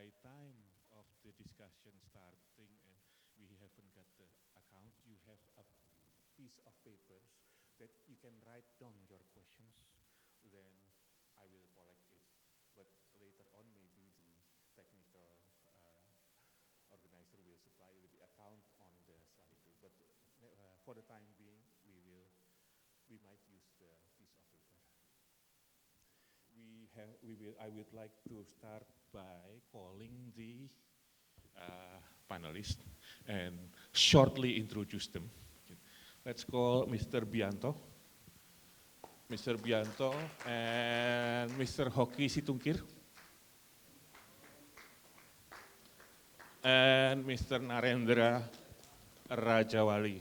by time of the discussion starting and we haven't got the account, you have a piece of papers that you can write down your questions. Then I will collect it. But later on, maybe the technical organizer will supply the account on the Slido. But for the time being, we might use the piece of paper. I would like to start by calling the panelists and shortly introduce them. Let's call Mr. Bianto. Mr. Bianto and Mr. Hoki Situngkir. And Mr. Narendra Rajawali.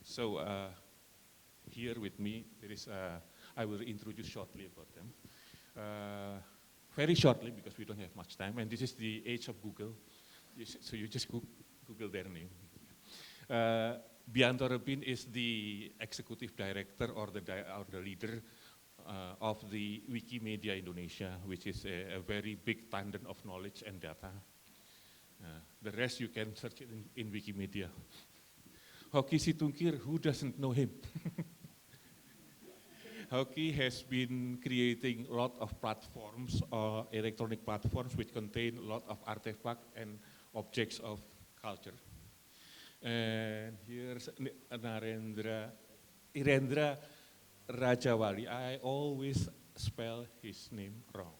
So here with me, there is, I will introduce shortly about them. Very shortly, because we don't have much time, and this is the age of Google, so you just Google their name. Bianto Rebin is the executive director or the leader of the Wikimedia Indonesia, which is a very big tandem of knowledge and data. The rest you can search it in Wikimedia. Hoki Situngkir, who doesn't know him? Hoki has been creating a lot of platforms, electronic platforms, which contain a lot of artifacts and objects of culture. And here's Irendra Rajawali. I always spell his name wrong.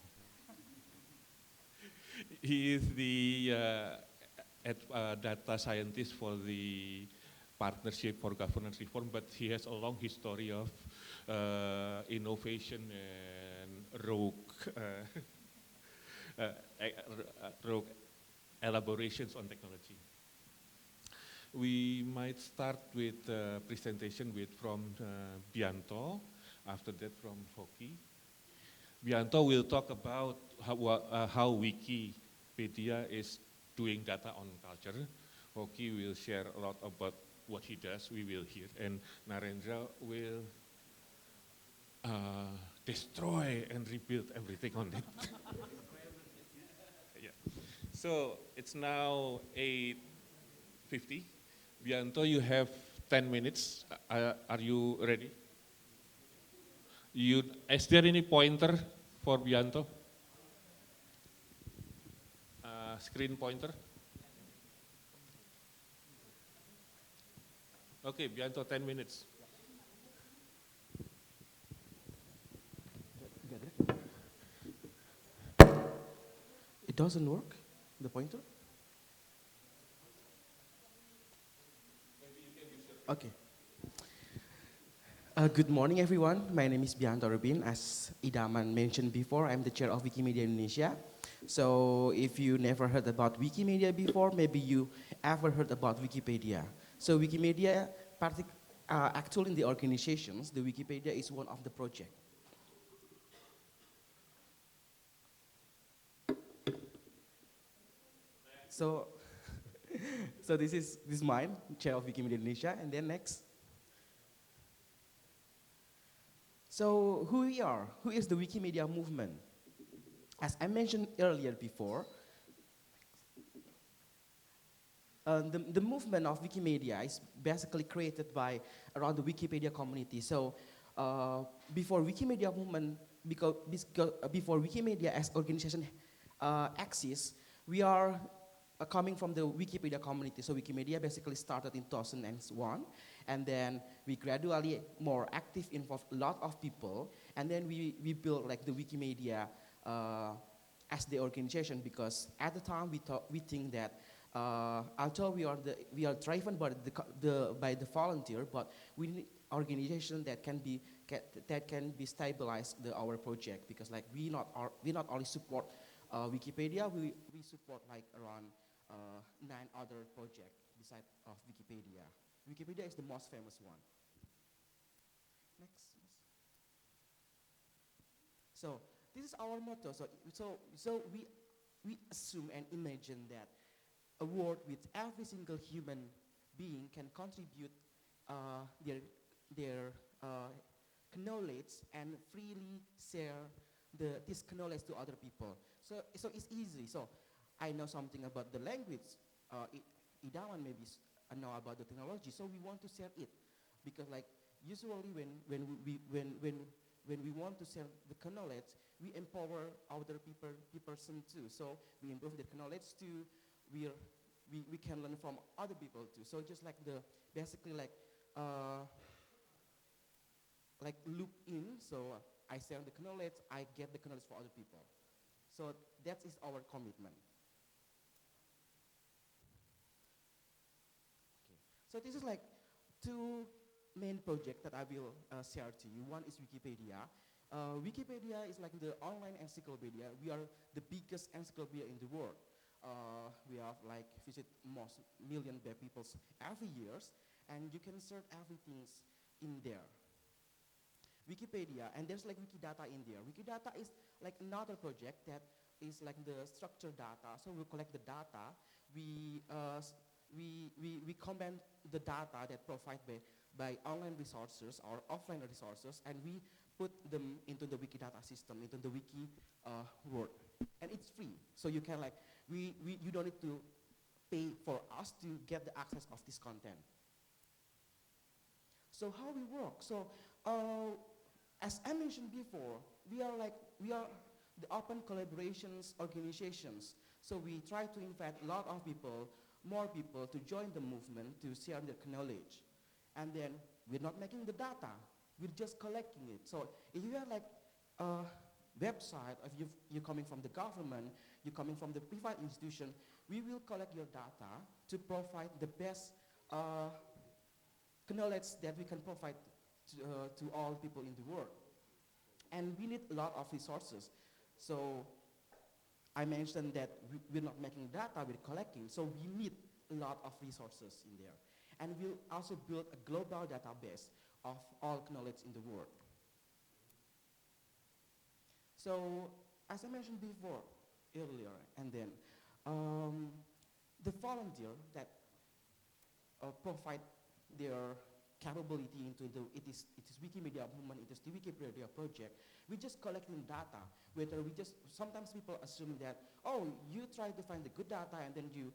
He is the data scientist for the Partnership for Governance Reform, but he has a long history of innovation and rogue elaborations on technology. We might start with a presentation from Bianto, after that from Hoki. Bianto will talk about how Wikipedia is doing data on culture. Hoki will share a lot about what he does, we will hear, and Narendra will destroy and rebuild everything on it. Yeah. So it's now 8:50. Bianto, you have 10 minutes. Are you ready? Is there any pointer for Bianto? Screen pointer? Okay, Bianto, 10 minutes. It doesn't work, the pointer? Okay. Good morning, everyone. My name is Bianto Rubin. As Idaman mentioned before, I'm the chair of Wikimedia Indonesia. So if you never heard about Wikimedia before, maybe you ever heard about Wikipedia. So Wikimedia, actually in the organizations, the Wikipedia is one of the projects. So, so this is mine, chair of Wikimedia Indonesia, and then next. So who we are? Who is the Wikimedia movement? As I mentioned earlier before, the movement of Wikimedia is basically created by around the Wikipedia community. So before Wikimedia movement, before Wikimedia as organization exists, we are coming from the Wikipedia community. So Wikimedia basically started in 2001, and then we gradually more active, involve a lot of people, and then we built like the Wikimedia as the organization, because at the time we think that although we are driven by the volunteer, but we need organization that can be stabilize our project, because like we not only support Wikipedia, we support like around 9 other projects besides of Wikipedia. Wikipedia is the most famous one. Next. So this is our motto. So we assume and imagine that a world with every single human being can contribute their knowledge and freely share this knowledge to other people. So it's easy. So I know something about the language. Idaman maybe know about the technology. So we want to share it, because like usually when we want to share the knowledge, we empower other person too. So we improve the knowledge too. We can learn from other people too. So just like basically like loop in. So I share the knowledge, I get the knowledge for other people. So that is our commitment. Okay. So this is like two main projects that I will share to you. One is Wikipedia. Wikipedia is like the online encyclopedia. We are the biggest encyclopedia in the world. We have like visit most million people every years, and you can search everything in there. Wikipedia, and there's like Wikidata in there. Wikidata is like another project that is like the structured data. So we collect the data, we combine the data that provided by online resources or offline resources, and we put them into the Wikidata system, into the wiki world. And it's free, so you can like, you don't need to pay for us to get the access of this content. So how we work? So as I mentioned before, we are the open collaborations organizations. So we try to invite a lot of people, more people to join the movement to share their knowledge. And then we're not making the data, we're just collecting it. So if you have like a website, if you're coming from the government, you're coming from the private institution, we will collect your data to provide the best knowledge that we can provide to all people in the world. And we need a lot of resources. So I mentioned that we're not making data, we're collecting. So we need a lot of resources in there. And we'll also build a global database of all knowledge in the world. So as I mentioned before, earlier, and then the volunteer that provide their capability into it is Wikimedia Movement, it is the Wikipedia project. We just collecting data. Whether we just, sometimes people assume that, oh, you try to find the good data and then you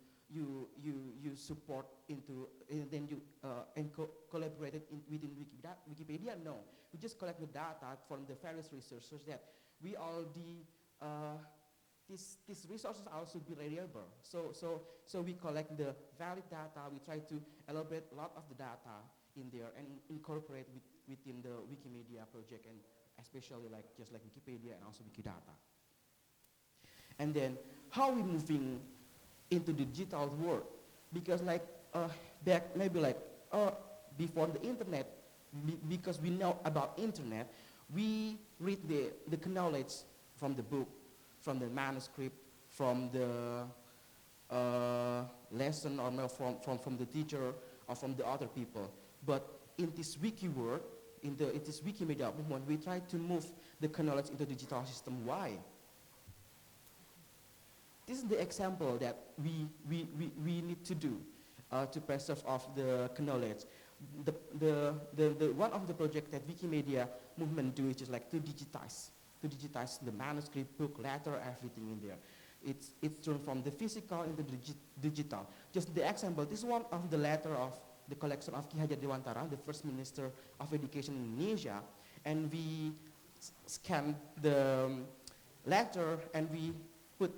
support into, and then you collaborated within Wikipedia. No, we just collect the data from the various resources that we all these resources also be reliable. So we collect the valid data. We try to elaborate a lot of the data in there and incorporate within the Wikimedia project, and especially like just like Wikipedia and also Wikidata. And then how we moving into the digital world? Because like back maybe like before the internet, because we know about internet, we read the knowledge from the book, from the manuscript, from the lesson, or from the teacher, or from the other people. But in this wiki world, in this Wikimedia movement, we try to move the knowledge into the digital system. Why? This is the example that we need to do to preserve of the knowledge. The one of the project that Wikimedia movement do is just like to digitize the manuscript, book, letter, everything in there. It's turned from the physical into the digital. Just the example, this is one of the letter of the collection of Ki Hajar Dewantara, the first Minister of Education in Indonesia, and we scan the letter and we put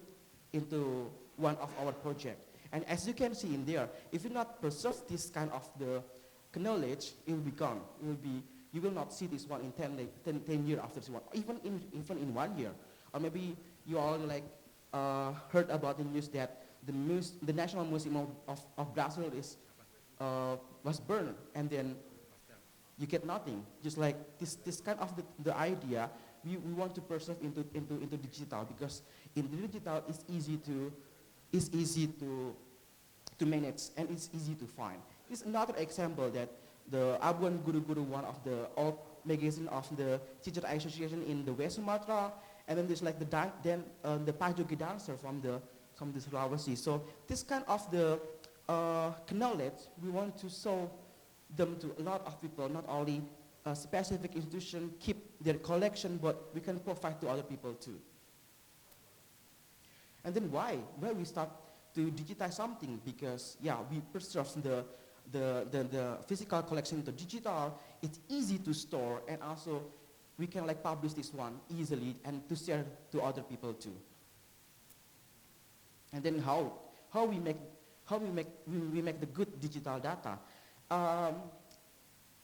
into one of our project. And as you can see in there, if you not preserve this kind of the knowledge, it will be gone. You will not see this one in 10 years after this one, even in 1 year. Or maybe you all like heard about the news that the National Museum of Brazil was burned, and then you get nothing. Just like this kind of the idea, we want to preserve into digital, because in the digital it's easy to manage and it's easy to find. This is another example that the Abuan Guru, one of the old magazine of the Teacher Association in the West Sumatra, and then there's like the Pajogi dancer from the Sulawesi. So this kind of the knowledge, we want to show them to a lot of people, not only a specific institution keep their collection, but we can provide to other people too. And then why? Why we start to digitize something? Because yeah, we preserve the physical collection to digital. It's easy to store, and also we can like publish this one easily and to share to other people too. And then how we make the good digital data.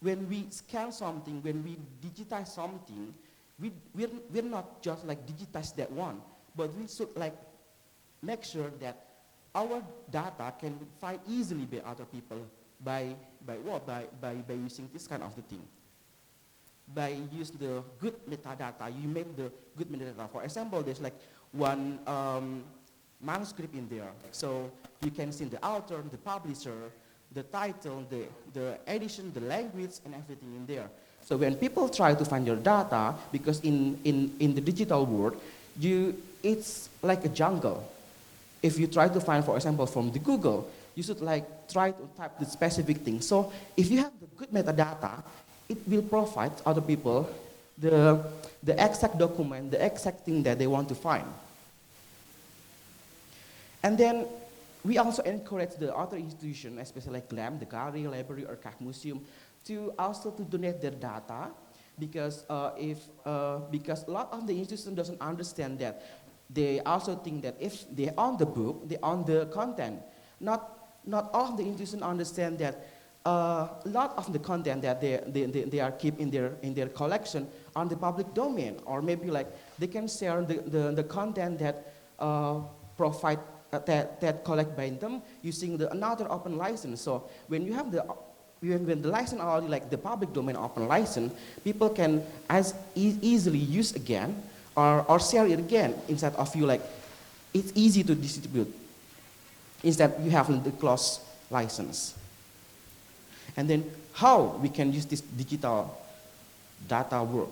When we scan something, when we digitize something, we're not just like digitize that one, but we should like make sure that our data can be found easily by other people by what? By using this kind of the thing. By using the good metadata, you make the good metadata. For example, there's like one manuscript in there. So you can see the author, the publisher, the title, the edition, the language, and everything in there. So when people try to find your data, because in the digital world, it's like a jungle. If you try to find, for example, from the Google, you should like try to type the specific thing. So if you have the good metadata, it will provide other people the exact document, the exact thing that they want to find. And then we also encourage the other institutions, especially like GLAM, the gallery, library, archive, museum, to also to donate their data, because because a lot of the institutions doesn't understand that. They also think that if they own the book, they own the content. Not all of the institutions understand that a lot of the content that they are keep in their collection on the public domain, or maybe like they can share the content that provide that collect by them using another open license. So when you have when the license already like the public domain open license, people can easily use again or share it again, instead of you like it's easy to distribute. Instead you have the closed license. And then how we can use this digital data work?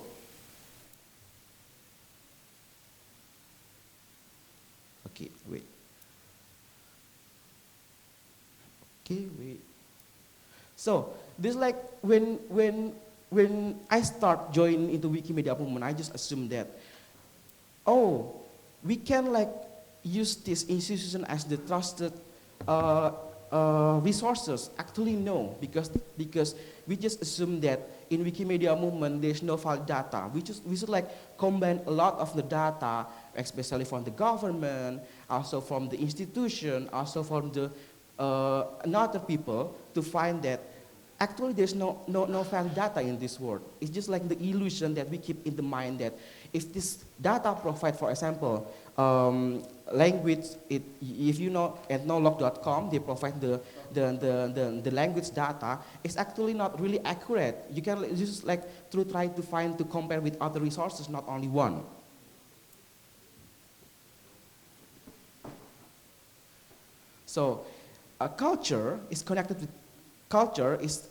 Okay, wait. Okay, wait. So this like when I start joining into Wikimedia movement, I just assume that, oh, we can like use this institution as the trusted resources. Actually, no, because we just assume that in Wikimedia movement there's no valid data. We should like combine a lot of the data, especially from the government, also from the institution, also from the another people, to find that actually there's no valid data in this world. It's just like the illusion that we keep in the mind that if this data provide, for example, language, if you know ethnologue.com, they provide the language data, it's actually not really accurate. You can just like try to compare with other resources, not only one. So culture is connected with culture is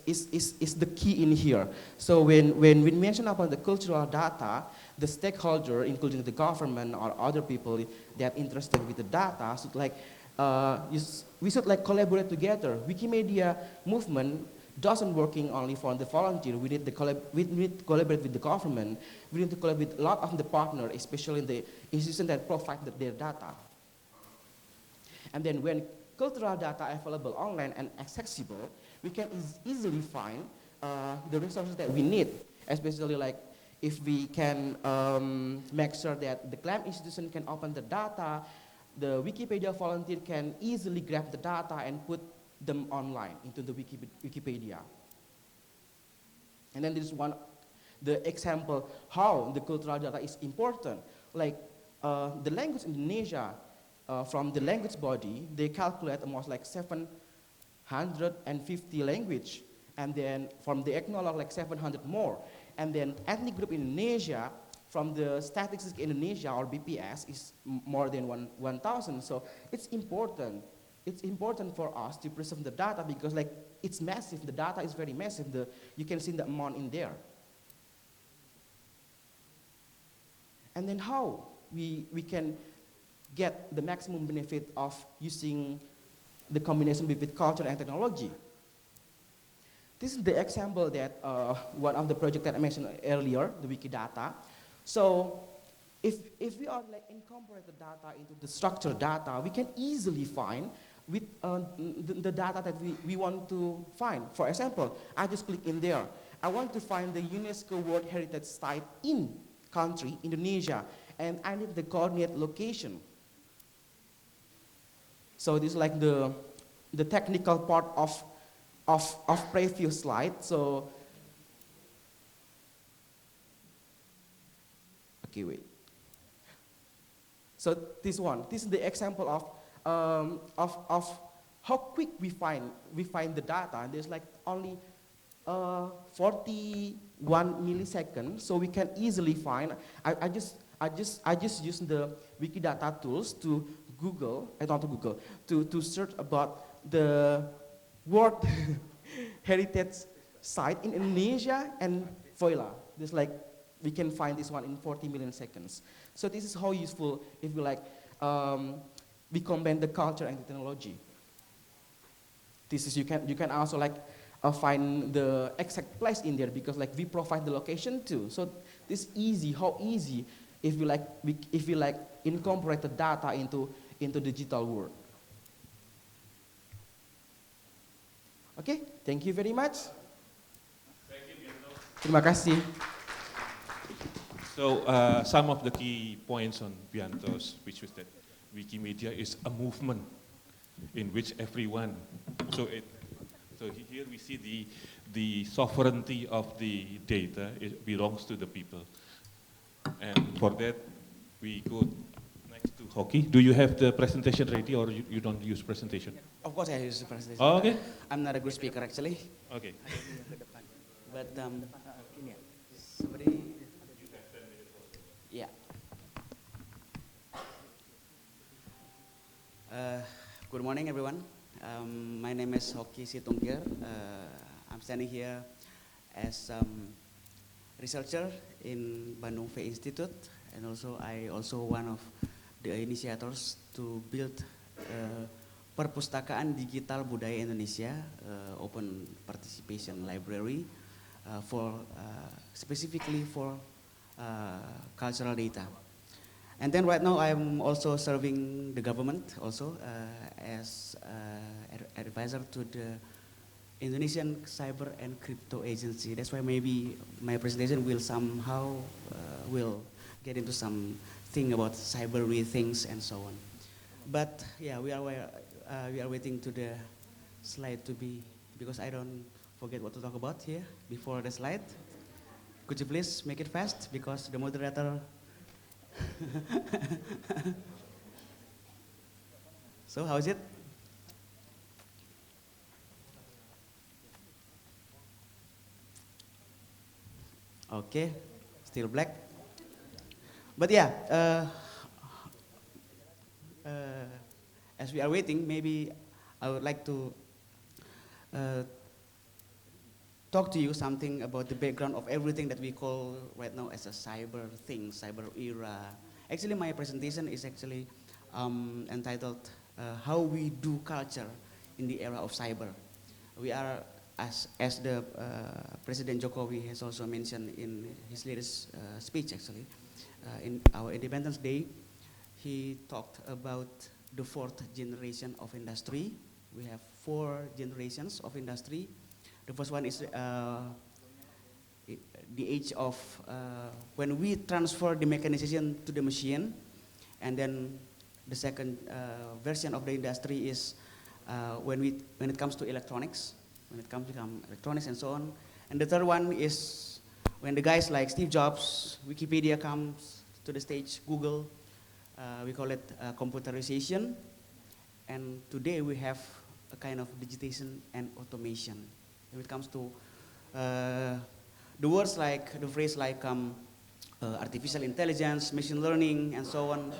the key in here. So when we mention about the cultural data, the stakeholder, including the government or other people that interested with the data, should like we should like collaborate together. Wikimedia movement doesn't working only for the volunteer. We need to collaborate with the government. We need to collaborate with a lot of the partners, especially the institutions that provide their data. And then when cultural data available online and accessible, we can easily find the resources that we need, especially like if we can make sure that the CLAM institution can open the data, the Wikipedia volunteer can easily grab the data and put them online into the Wikipedia. And then this one, the example how the cultural data is important. Like the language in Indonesia, from the language body, they calculate almost like 750 language, and then from the ethnologue like 700 more, and then ethnic group in Indonesia, from the Statistics Indonesia or BPS is more than 1,000. So it's important. It's important for us to preserve the data because like it's massive. The data is very massive. You can see the amount in there. And then how we can get the maximum benefit of using the combination with culture and technology. This is the example that one of the project that I mentioned earlier, the Wikidata. So if we are like incorporate the data into the structured data, we can easily find with the data that we want to find. For example, I just click in there. I want to find the UNESCO World Heritage Site in country, Indonesia, and I need the coordinate location. So this is like the technical part of previous slide. So, okay, wait. So this is the example of how quick we find the data. There's like only 41 milliseconds, so we can easily find. I just use the Wikidata tools to Google, not to Google, to search about the World Heritage Site in Indonesia and Voila. There's like we can find this one in 40 million seconds. So this is how useful if we like we combine the culture and the technology. This is you can also like find the exact place in there because like we provide the location too. So this easy, how easy if you like incorporate the data into digital world. Okay, thank you very much. Thank you, Bianto. Terima kasih. So some of the key points on Bianto's speech was that Wikimedia is a movement in which everyone, so here we see the sovereignty of the data, it belongs to the people. And for that, we go next to Hoki. Do you have the presentation ready or you don't use presentation? Of course I use the presentation. Oh, okay. I'm not a good speaker actually. Okay. But somebody, yeah. Good morning everyone. My name is Hoki Situngkir. I'm standing here as researcher in Bandung V Institute, and I also one of the initiators to build Perpustakaan Digital Budaya Indonesia, open participation library for specifically for cultural data. And then right now I'm also serving the government also as advisor to the Indonesian Cyber and Crypto Agency. That's why maybe my presentation will somehow will get into some thing about cyber things and so on. But yeah, we are waiting to the slide to be, because I don't forget what to talk about here before the slide. Could you please make it fast because the moderator. So how is it? Okay, still black. But yeah, as we are waiting, maybe I would like to talk to you something about the background of everything that we call right now as a cyber thing, cyber era. Actually, my presentation is actually entitled How We Do Culture in the Era of Cyber. We are, as the President Jokowi has also mentioned in his latest speech actually, in our Independence Day, he talked about the fourth generation of industry. We have 4 generations of industry. The first one is the age of when we transfer the mechanization to the machine, and then the second version of the industry is when it comes to electronics, electronics and so on. And the third one is when the guys like Steve Jobs, Wikipedia comes to the stage, Google, we call it computerization. And today we have a kind of digitization and automation. When it comes to the words like, the phrase like artificial intelligence, machine learning, and so on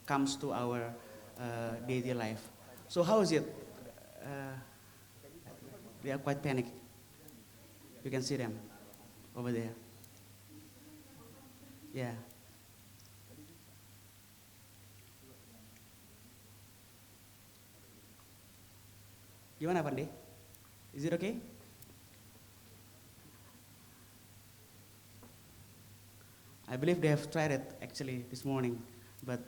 comes to our daily life. So how is it? They are quite panicked. You can see them over there. Yeah. Gimana Pande? Is it okay? I believe they have tried it actually this morning, but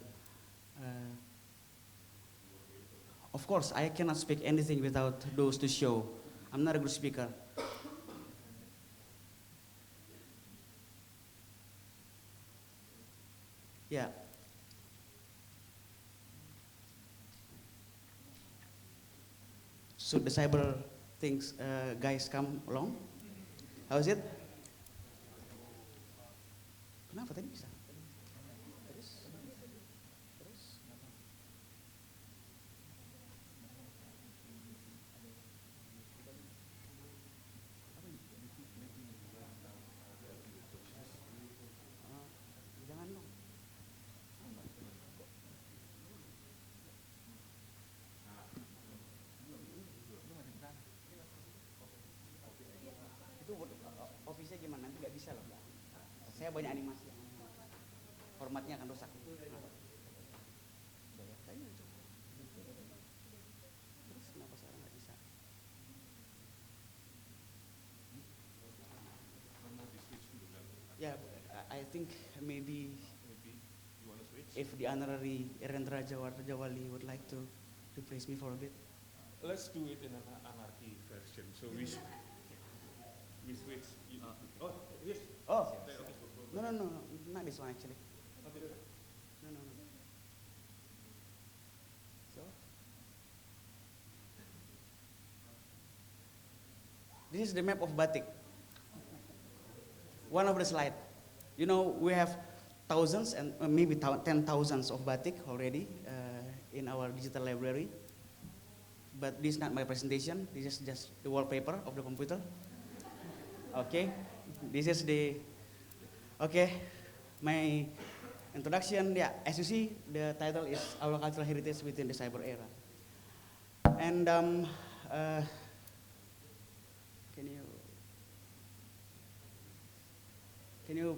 of course I cannot speak anything without those to show. I'm not a good speaker. Yeah. Should the cyber things guys come along? How is it? Kenapa tadi bisa? Jangan dong. Itu office-nya gimana? Nanti nggak bisa loh. Saya banyak animasi. Formatnya akan rusak. Terus kenapa sekarang nggak bisa? Yeah, I think maybe if the honorary Erendra Jawali would like to replace me for a bit. Let's do it in an anarchy version. So we switch. Oh, yes. Oh, no, not this one actually. No. So, this is the map of Batik. One of the slide. You know, we have thousands and maybe 10,000s of Batik already in our digital library. But this is not my presentation. This is just the wallpaper of the computer. Okay, this is my introduction. Yeah, as you see, the title is Our Cultural Heritage Within the Cyber Era. And can you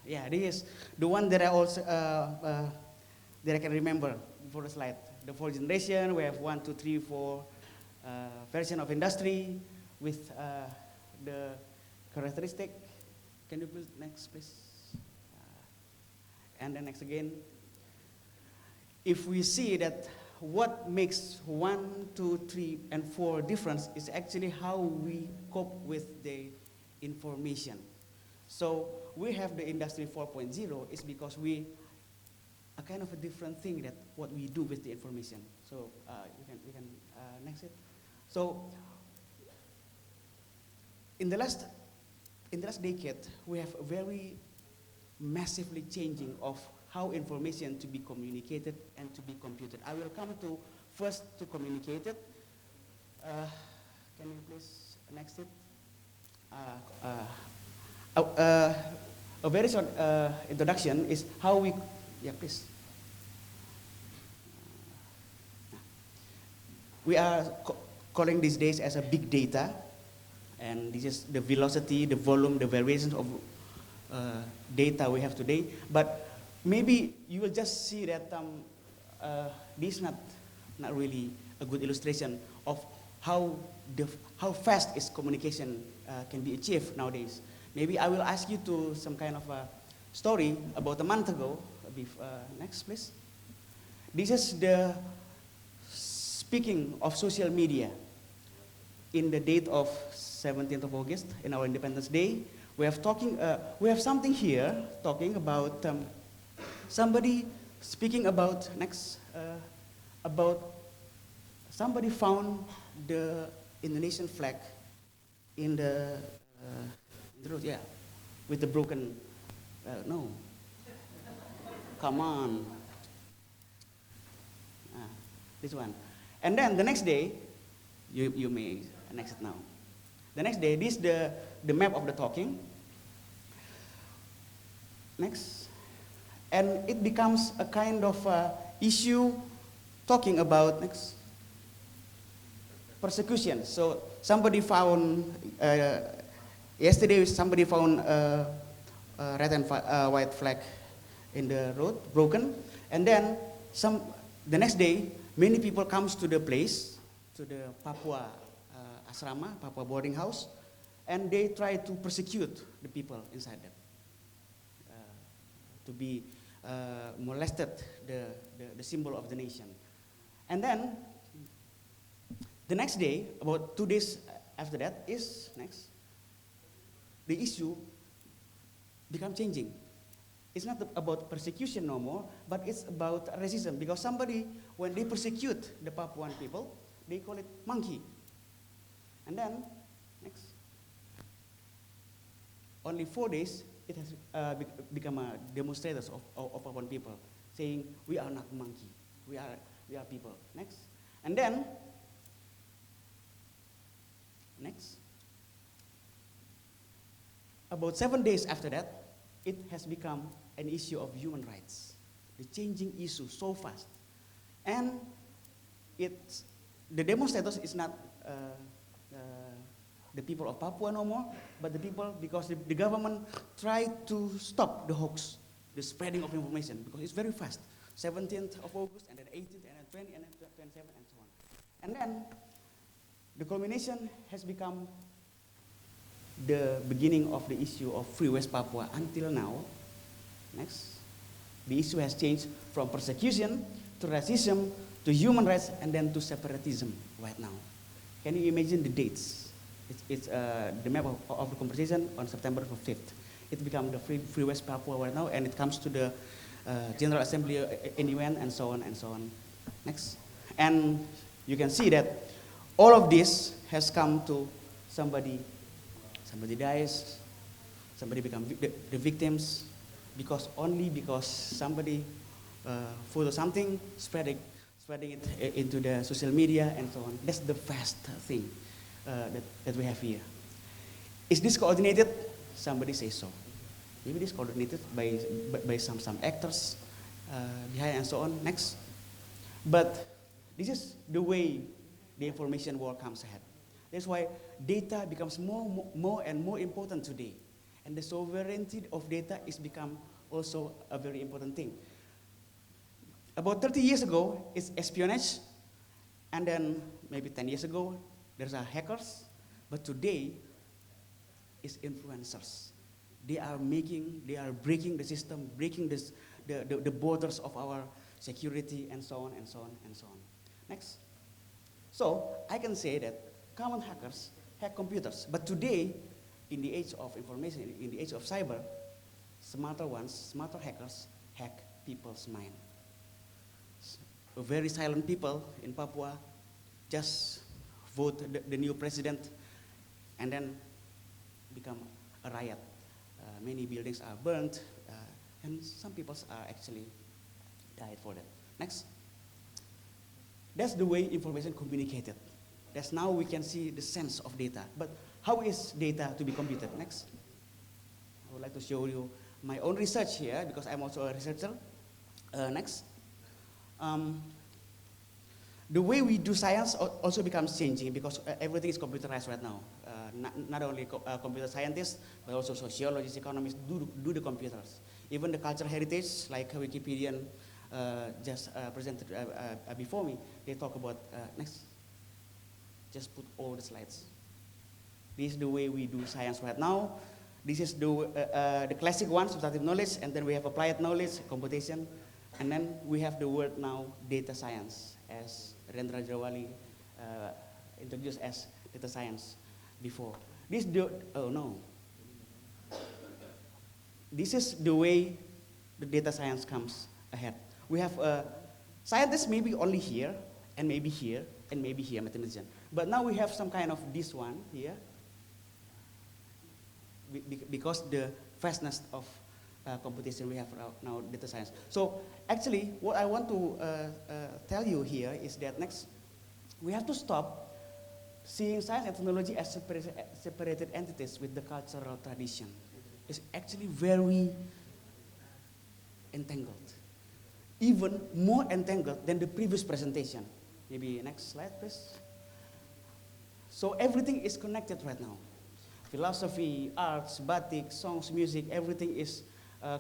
yeah, this is the one that I also that I can remember before the slide. The 4 generation, we have 1, 2, 3, 4 version of industry with the characteristic. Can you please next, please? And then next again. If we see that what makes 1, 2, 3, and 4 difference is actually how we cope with the information. So we have the industry 4.0 is because we a kind of a different thing that what we do with the information. So we can next it. So in the last decade, we have a very massively changing of how information to be communicated and to be computed. I will come to first to communicate it. Can you please next it? A very short introduction is how we, yeah please. We are calling these days as a big data, and this is the velocity, the volume, the variations of data we have today. But maybe you will just see that this is not really a good illustration of how fast is communication can be achieved nowadays. Maybe I will ask you to some kind of a story about a month ago. Next, please. This is the speaking of social media. In the date of 17th of August, in our Independence Day, we have something here talking about somebody speaking about about somebody found the Indonesian flag in the road, yeah, with the broken. No, come on, this one. And then the next day, you may next it now. The next day, this is the map of the talking. Next. And it becomes a kind of issue talking about, next, persecution. So somebody found, yesterday somebody found a red and white flag in the road, broken. And then the next day, many people comes to the place, to the Papua asrama, Papua boarding house, and they try to persecute the people inside them, to be molested the symbol of the nation. And then the next day, about 2 days after that, is next, the issue become changing. It's not about persecution no more, but it's about racism. Because somebody, when they persecute the Papuan people, they call it monkey. And then, next, only 4 days, it has become a demonstrators of Papuan people, saying, we are not monkey, we are people. Next. And then, next, about 7 days after that, it has become an issue of human rights. The changing issue so fast. And the demonstrators is not the people of Papua no more, but the people, because the government tried to stop the hoax, the spreading of information, because it's very fast. 17th of August, and then 18th, and then 20, and then 27, and so on. And then the culmination has become the beginning of the issue of Free West Papua until now. Next. The issue has changed from persecution to racism to human rights and then to separatism right now. Can you imagine the dates? It's the map of the conversation on September 5th. It becomes the Free West Papua right now, and it comes to the General Assembly in UN and so on and so on. Next. And you can see that all of this has come to somebody dies, somebody becomes the victims, only because somebody photo something, spreading it into the social media and so on. That's the fast thing that we have here. Is this coordinated? Somebody says so. Maybe this coordinated by some actors behind and so on. Next. But this is the way the information war comes ahead. That's why data becomes more and more important today. And the sovereignty of data is become also a very important thing. About 30 years ago, it's espionage. And then maybe 10 years ago, there's hackers. But today, it's influencers. They are breaking the system, breaking the borders of our security, and so on, and so on, and so on. Next. So, I can say that common hackers hack computers. But today, in the age of information, in the age of cyber, smarter hackers hack people's mind. So, very silent people in Papua just vote the new president and then become a riot. Many buildings are burnt, and some people are actually died for that. Next. That's the way information communicated. That's now we can see the sense of data. But how is data to be computed? Next. I would like to show you my own research here, because I'm also a researcher. Next. The way we do science also becomes changing, because everything is computerized right now. Not only computer scientists, but also sociologists, economists do the computers. Even the cultural heritage, like Wikipedia just presented before me, they talk about, next, just put all the slides. This is the way we do science right now. This is the classic one, substantive knowledge, and then we have applied knowledge, computation, and then we have the word now, data science, as Rendra Jawali introduced as data science before. This is the way the data science comes ahead. We have scientists maybe only here, and maybe here, and maybe here, mathematician. But now we have some kind of this one here, because the fastness of computation we have now, data science. So actually, what I want to tell you here is that next, we have to stop seeing science and technology as separated entities with the cultural tradition. It's actually very entangled, even more entangled than the previous presentation. Maybe next slide, please. So everything is connected right now. Philosophy, arts, batik, songs, music, everything is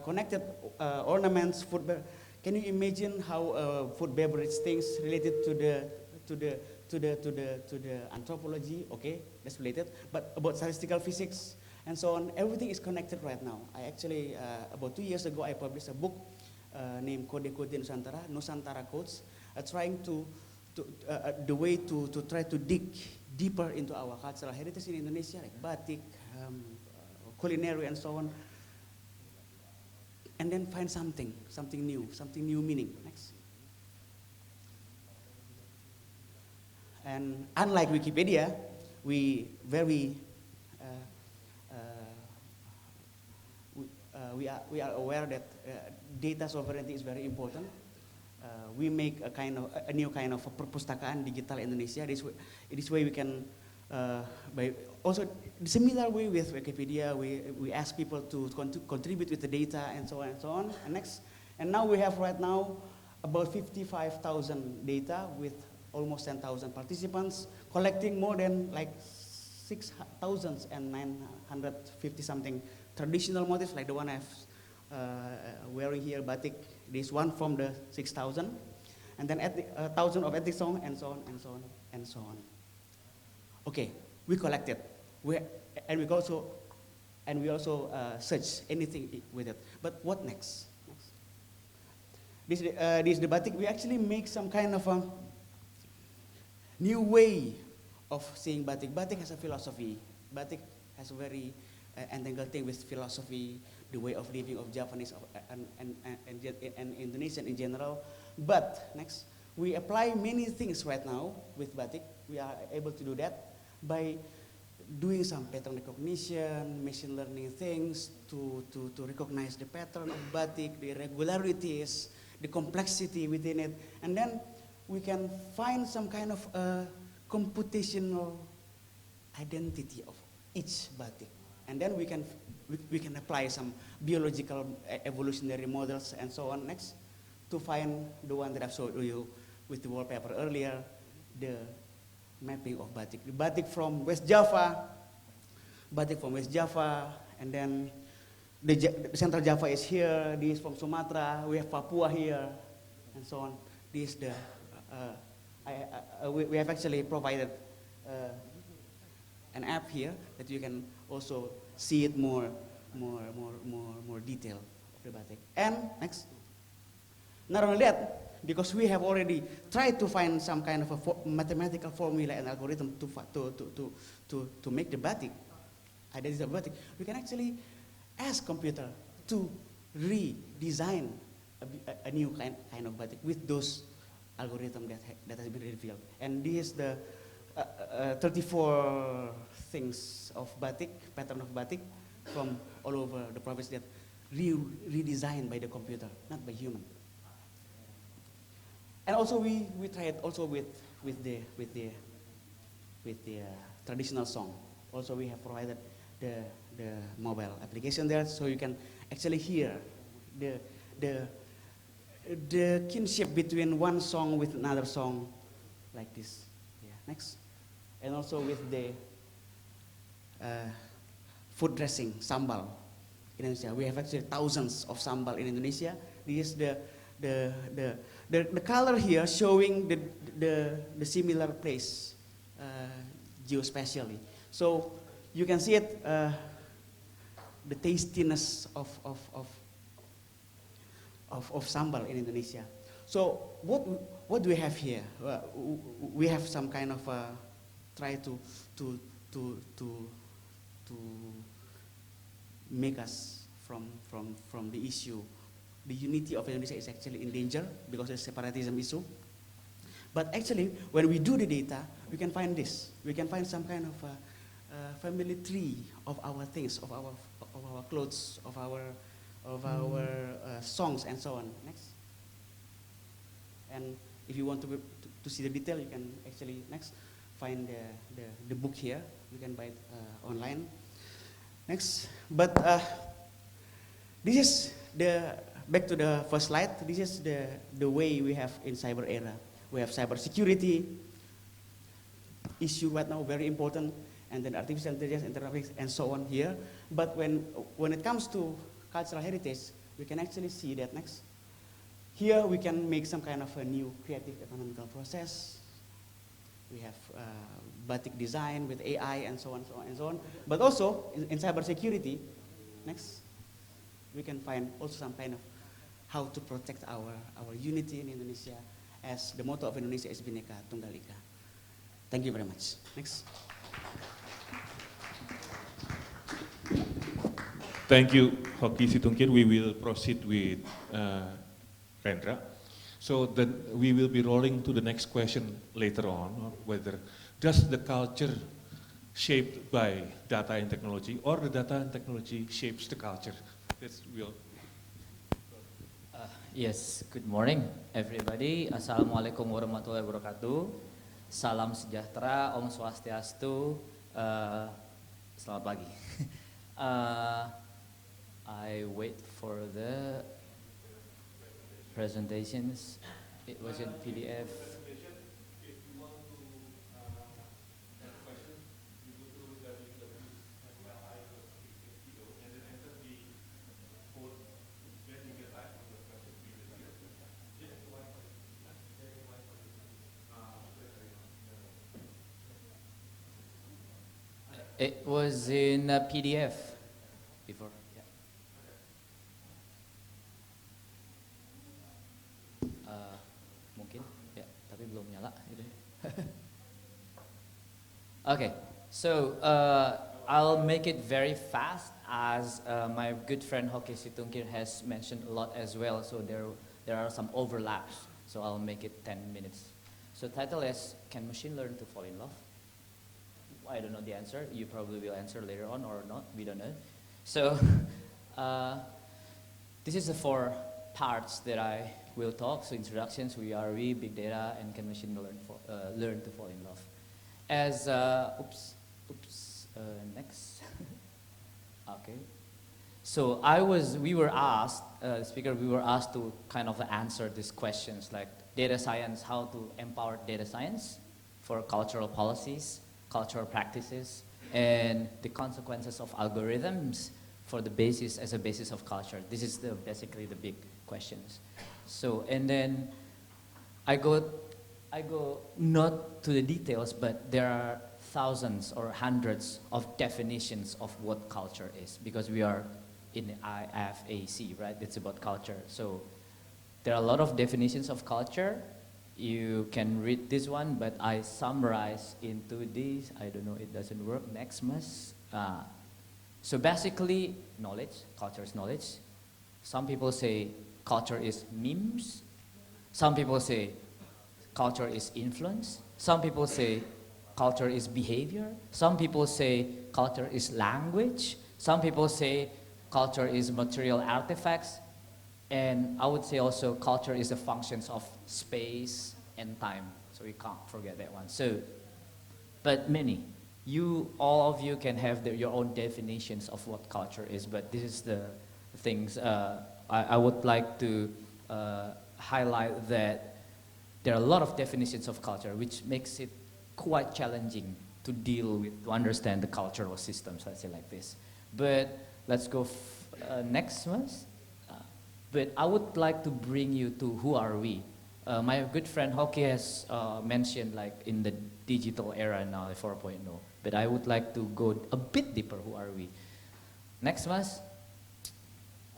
connected. Ornaments, food. Can you imagine how food beverage things related to the anthropology? Okay, that's related. But about statistical physics and so on, everything is connected right now. I actually about 2 years ago I published a book named Kode Kode Nusantara, Nusantara Codes, trying to the way to try to dig deeper into our cultural heritage in Indonesia, like batik, culinary, and so on, and then find something new meaning. Next. And unlike Wikipedia, we very we are aware that data sovereignty is very important. We make a new kind of perpustakaan digital Indonesia. This way we can, also the similar way with Wikipedia, we ask people to contribute with the data and so on and so on. And now we have right now about 55,000 data with almost 10,000 participants, collecting more than like 6,950 something traditional motifs like the one I've wearing here, batik. This one from the 6,000, and then 1,000 of ethnic song, and so on, and so on, and so on. Okay, we collected, we also search anything with it. But what next? This is the batik. We actually make some kind of a new way of seeing batik. Batik has a philosophy. Batik has a very entangled thing with philosophy, the way of living of Japanese and Indonesian in general. But next, we apply many things right now with batik. We are able to do that by doing some pattern recognition, machine learning things to recognize the pattern of batik, the irregularities, the complexity within it, and then we can find some kind of computational identity of each batik. And then we can apply some biological evolutionary models and so on next to find the one that I showed you with the wallpaper earlier, the mapping of batik. The batik from West Java, and then the Central Java is here. This is from Sumatra. We have Papua here, and so on. This is the we have actually provided an app here that you can also see it more detail of the batik. And next, not only that, because we have already tried to find some kind of a mathematical formula and algorithm to make the batik, identity of batik, we can actually ask computer to redesign a new kind of batik with those algorithm that has been revealed. And this is the 34 things of batik, pattern of batik from all over the province that redesigned by the computer, not by human. And also we tried also with the traditional song. Also we have provided the mobile application there, so you can actually hear the kinship between one song with another song, like this. Yeah. Next. And also with the food dressing, sambal in Indonesia. We have actually thousands of sambal in Indonesia. This is the color here showing the similar place geospatially. So you can see it, the tastiness of sambal in Indonesia. So what do we have here? We have some kind of try to make us from the issue. The unity of Indonesia is actually in danger because of the separatism issue. But actually, when we do the data, we can find this. We can find some kind of family tree of our things, of our clothes, of our songs, and so on. Next. And if you want to see the detail, you can actually find the book here. You can buy it online. Next. But this is back to the first slide. This is the way we have in cyber era. We have cyber security. issue right now, very important, and then artificial intelligence, internet, and so on here. But when it comes to cultural heritage, we can actually see that next. Here we can make some kind of a new creative economical process. We have batik design with AI and so on, so on, and so on. But also in cybersecurity, next, we can find also some kind of how to protect our unity in Indonesia, as the motto of Indonesia is Bhinneka Tunggal Ika. Thank you very much. Next. Thank you, Hoki Situngkir. We will proceed with Rendra. So then we will be rolling to the next question later on, whether does the culture shaped by data and technology, or the data and technology shapes the culture? Yes, good morning everybody. Assalamualaikum warahmatullahi wabarakatuh. Salam sejahtera, Om Swastiastu. Selamat pagi. I wait for the presentations. It was in PDF. It was in a PDF before. Yeah. Mungkin, ya, tapi belum nyala. Gitu. Okay, so I'll make it very fast, as my good friend Hoki Situngkir has mentioned a lot as well. So there are some overlaps. So I'll make it 10 minutes. So title is, Can Machine Learn to Fall in Love? I don't know the answer. You probably will answer later on or not. We don't know. So this is the 4 parts that I will talk. So introductions, who are we, big data, and can machine learn to fall in love. As next. Okay. So we were asked to kind of answer these questions like data science, how to empower data science for cultural policies, cultural practices, and the consequences of algorithms for the basis as a basis of culture. This is basically the big questions. So, and then I go not to the details, but there are thousands or hundreds of definitions of what culture is, because we are in the IFAC, right? It's about culture. So there are a lot of definitions of culture. You can read this one, but I summarize into this. I don't know, it doesn't work. Next, so basically, knowledge, culture is knowledge. Some people say culture is memes. Some people say culture is influence. Some people say culture is behavior. Some people say culture is language. Some people say culture is material artifacts. And I would say also culture is the functions of space and time. So we can't forget that one. So, but all of you can have your own definitions of what culture is, but this is the things I would like to highlight, that there are a lot of definitions of culture, which makes it quite challenging to deal with, to understand the cultural systems, let's say like this. But let's go next one. But I would like to bring you to who are we. My good friend Hoki has mentioned like in the digital era now, 4.0. But I would like to go a bit deeper. Who are we? Next one.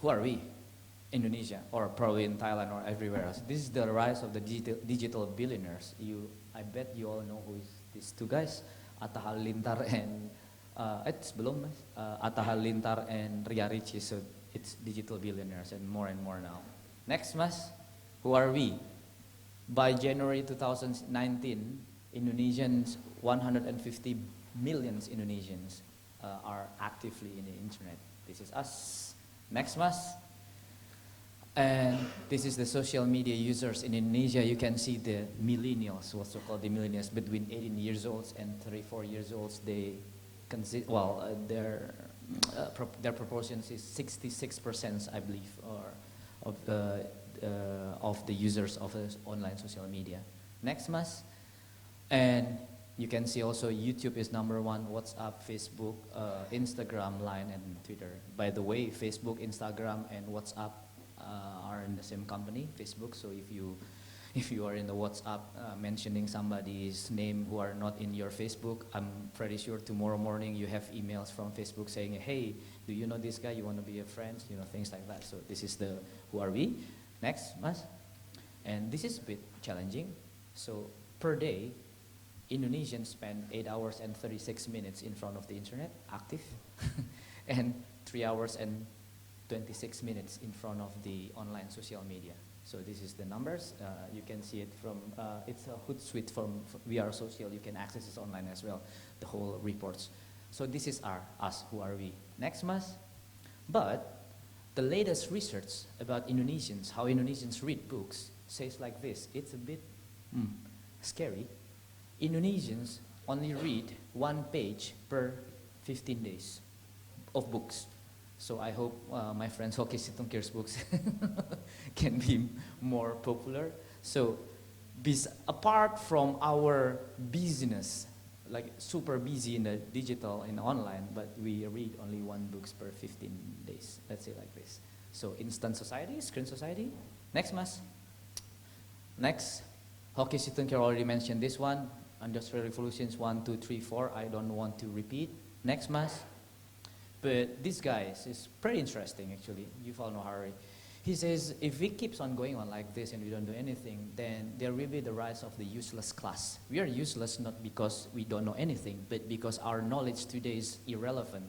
Who are we? Indonesia, or probably in Thailand or everywhere else. This is the rise of the digital billionaires. I bet you all know who is these 2 guys, Atta Halilintar and it's belum mas, Atta Halilintar and Ria Ricci. So it's digital billionaires and more now. Next, mas, who are we? By January 2019, Indonesians, 150 million Indonesians are actively in the internet. This is us. Next, mas. And this is the social media users in Indonesia. You can see the millennials, what's so called the millennials, between 18 years old and 34 years old. They their proportions is 66%, I believe, or of the users of online social media. Next, mas. And You can see also YouTube is #1, WhatsApp, Facebook, Instagram, Line, and Twitter. By the way, Facebook, Instagram, and WhatsApp are in the same company, Facebook. So if you are in the WhatsApp mentioning somebody's name who are not in your Facebook, I'm pretty sure tomorrow morning you have emails from Facebook saying, hey, do you know this guy? You want to be a friend? You know, things like that. So this is the who are we. Next, Mas. And this is a bit challenging. So per day, Indonesians spend 8 hours and 36 minutes in front of the internet, active, and 3 hours and 26 minutes in front of the online social media. So this is the numbers. You can see it from, it's a Hootsuite from VR Social. You can access this online as well, the whole reports. So this is us, who are we. Next, Mas. But the latest research about Indonesians, how Indonesians read books, says like this. It's a bit scary. Indonesians only read 1 page per 15 days of books. So I hope my friends Hoki Situngkir's books can be more popular. So apart from our business, like super busy in the digital and online, but we read only 1 book per 15 days. Let's say like this. So instant society, screen society. Next, Mas. Next, Hoki Situngkir already mentioned this one. Industrial revolutions 1, 2, 3, 4. I don't want to repeat. Next, Mas. But this guy is pretty interesting, actually. Yuval Noah Harari. He says, if it keeps on going on like this and we don't do anything, then there will be the rise of the useless class. We are useless not because we don't know anything, but because our knowledge today is irrelevant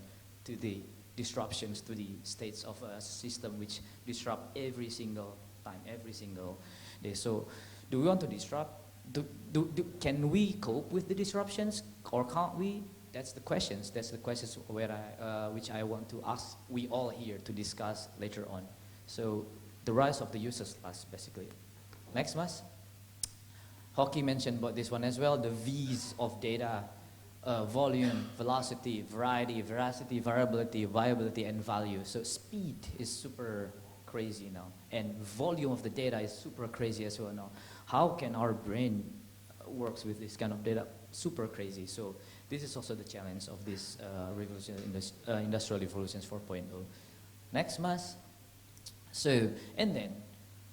to the disruptions, to the states of a system which disrupt every single time, every single day. So do we want to disrupt? Can we cope with the disruptions, or can't we? That's the questions. That's the questions which I want to ask we all here to discuss later on. So the rise of the useless class, basically. Next, Mas. Hoki mentioned about this one as well. The V's of data: volume, velocity, variety, veracity, variability, viability, and value. So speed is super crazy now, and volume of the data is super crazy as well now. How can our brain works with this kind of data? Super crazy. So this is also the challenge of this revolution, industrial revolutions 4.0. Next, Mas. So, and then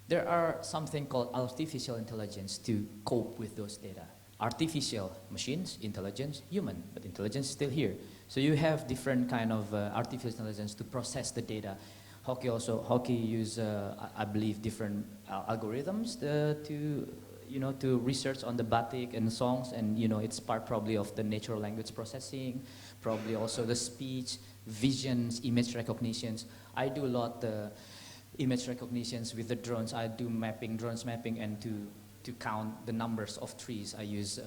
there are something called artificial intelligence to cope with those data. Artificial machines, intelligence, human, but intelligence is still here. So you have different kind of artificial intelligence to process the data. Hoki use, I believe, different algorithms to research on the batik and songs, and it's part probably of the natural language processing, probably also the speech, visions, image recognitions. I do a lot image recognitions with the drones. I do drones mapping, and to count the numbers of trees, I use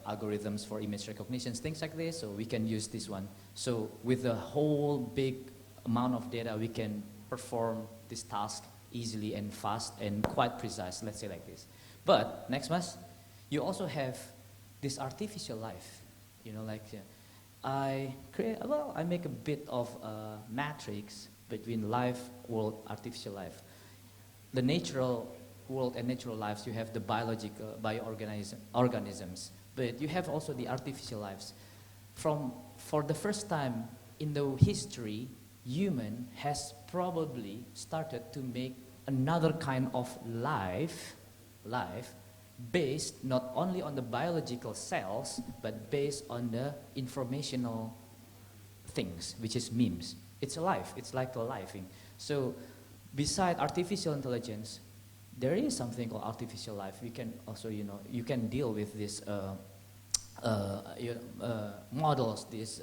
algorithms for image recognitions, things like this. So we can use this one. So with the whole big amount of data, we can perform this task easily and fast and quite precise, let's say like this. But next, Mas, you also have this artificial life. I make a bit of a matrix between life, world, artificial life. The natural world and natural lives, you have the biological organisms, but you have also the artificial lives. For the first time in the history, human has probably started to make another kind of life based not only on the biological cells, but based on the informational things, which is memes. It's alive. It's like a life thing. So beside artificial intelligence, there is something called artificial life. We can also, you can deal with this models, this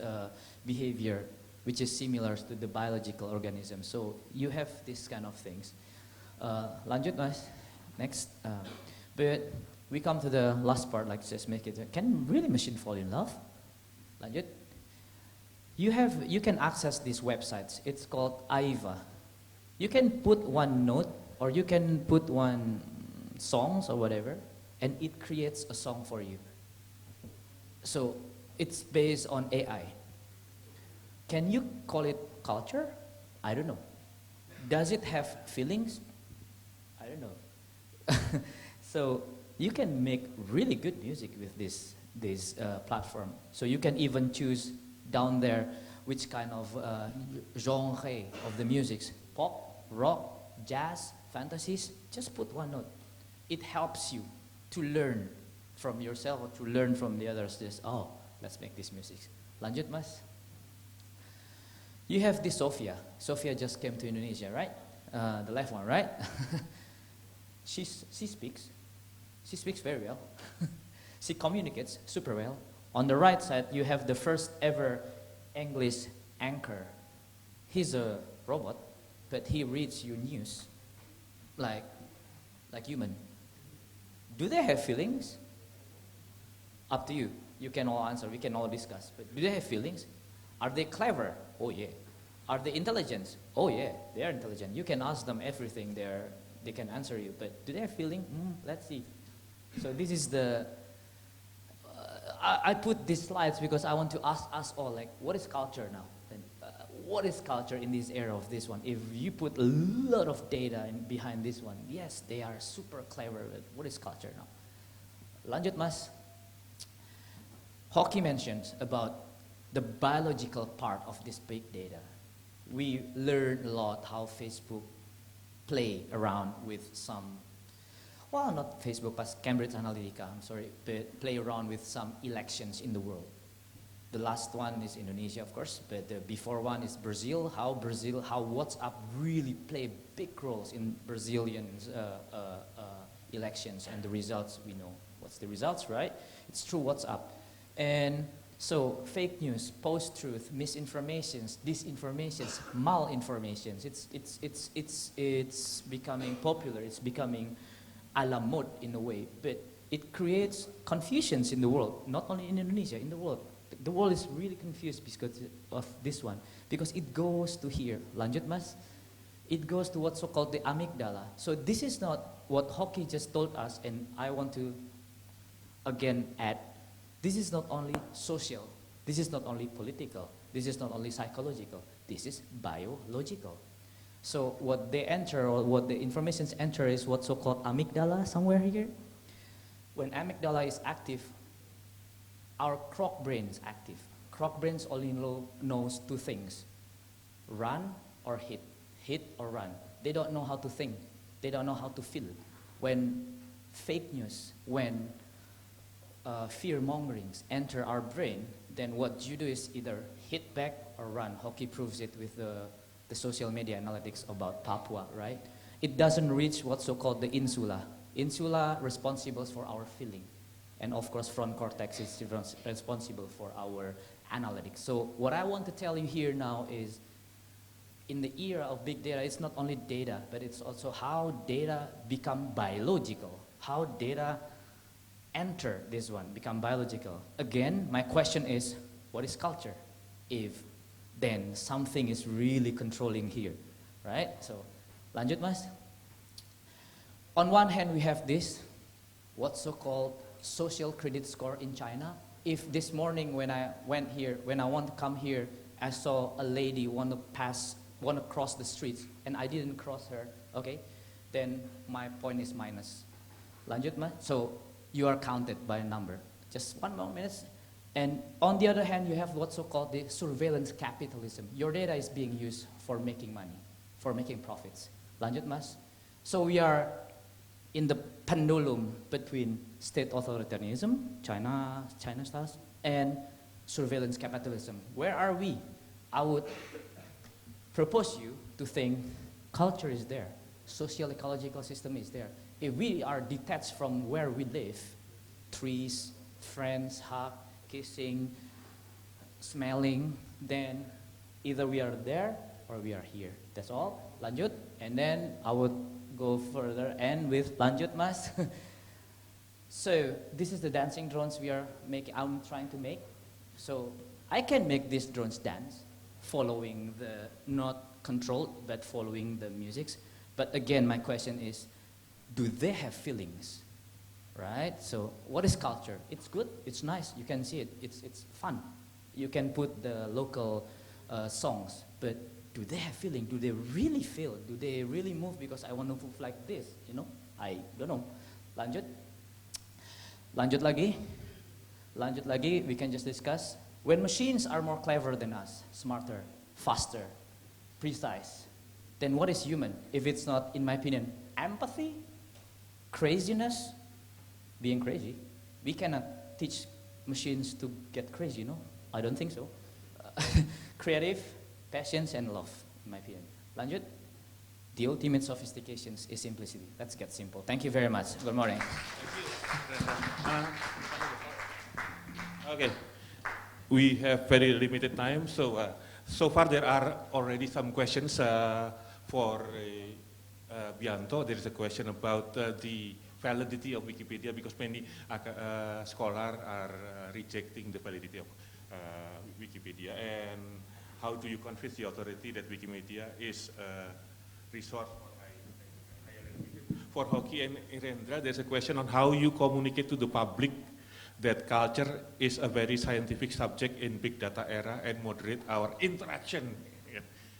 behavior, which is similar to the biological organism. So you have these kind of things. Lanjut, Mas. Next. But we come to the last part, like just make it. Can really machine fall in love? Lanjut. You can access these websites. It's called Aiva. You can put one note, or you can put one songs or whatever, and it creates a song for you. So it's based on AI. Can you call it culture? I don't know. Does it have feelings? I don't know. So you can make really good music with this platform. So you can even choose down there which kind of genre of the musics, pop, rock, jazz, fantasies. Just put one note. It helps you to learn from yourself or to learn from the others. Just, oh, let's make this music. Lanjut, Mas. You have this Sophia. Sophia just came to Indonesia, right? The left one, right? She speaks. She speaks very well. She communicates super well. On the right side, you have the first ever English anchor. He's a robot, but he reads your news like human. Do they have feelings? Up to you. You can all answer. We can all discuss. But do they have feelings? Are they clever? Oh yeah. Are they intelligent? Oh yeah, they are intelligent. You can ask them everything. They can answer you. But do they have feeling? Let's see. So this is the. I put these slides because I want to ask us all, like, what is culture now? And, what is culture in this era of this one? If you put a lot of data behind this one, yes, they are super clever. But what is culture now? Lanjut, Mas. Hockey mentioned about the biological part of this big data. We learned a lot how Facebook play around with some, well, not Facebook, but Cambridge Analytica, I'm sorry, but play around with some elections in the world. The last one is Indonesia, of course, but the before one is Brazil, how WhatsApp really play big roles in Brazilian elections, and the results, we know what's the results, right? It's through WhatsApp. And so fake news, post-truth, misinformations, disinformations, malinformations, it's becoming popular, it's becoming a la mode in a way, but it creates confusions in the world, not only in Indonesia, in the world. The world is really confused because of this one, because it goes to here. Lanjut, Mas. It goes to what's so-called the amygdala. So this is not what Hockey just told us, and I want to again add, this is not only social, this is not only political, this is not only psychological, this is biological. So what they enter, or what the informations enter, is what's so-called amygdala somewhere here. When amygdala is active, our croc brain is active. Croc brains only knows two things: run or hit, hit or run. They don't know how to think. They don't know how to feel. When fake news, when fear-mongerings enter our brain, then what you do is either hit back or run. Hockey proves it with the social media analytics about Papua, right? It doesn't reach what's so-called the insula. Insula responsible for our feeling. And of course, front cortex is responsible for our analytics. So what I want to tell you here now is, in the era of big data, it's not only data, but it's also how data become biological, how data enter this one, become biological. Again, my question is, what is culture? If then something is really controlling here, right? So, lanjut, Mas. On one hand, we have this, what's so-called social credit score in China. If this morning when I went here, when I want to come here, I saw a lady want to cross the street, and I didn't cross her, okay, then my point is minus. Lanjut, Mas. So you are counted by a number. Just 1 more minute. And on the other hand, you have what's so-called the surveillance capitalism. Your data is being used for making money, for making profits. Lanjut, Mas. So we are in the pendulum between state authoritarianism, China styles, and surveillance capitalism. Where are we? I would propose you to think culture is there, social ecological system is there. If we are detached from where we live, trees, friends, hug, kissing, smelling, then either we are there or we are here. That's all. Lanjut. And then I would go further and with lanjut, Mas. So this is the dancing drones I'm trying to make. So I can make these drones dance, following the, not controlled, but following the musics. But again, my question is, do they have feelings? Right? So what is culture? It's good, it's nice, you can see it, it's fun. You can put the local songs, but do they have feeling? Do they really feel? Do they really move because I want to move like this? You know, I don't know. Lanjut. Lanjut lagi. Lanjut lagi, we can just discuss. When machines are more clever than us, smarter, faster, precise, then what is human? If it's not, in my opinion, empathy, craziness, being crazy. We cannot teach machines to get crazy, no? I don't think so. Creative, patience, and love, in my opinion. Lanjut. The ultimate sophistication is simplicity. Let's get simple. Thank you very much. Good morning. Okay, we have very limited time, so so far there are already some questions for Bianto. There is a question about the validity of Wikipedia because many scholars are rejecting the validity of Wikipedia, and how do you convince the authority that Wikimedia is resource for Hoki and Irendra? There's a question on how you communicate to the public that culture is a very scientific subject in big data era and moderate our interaction,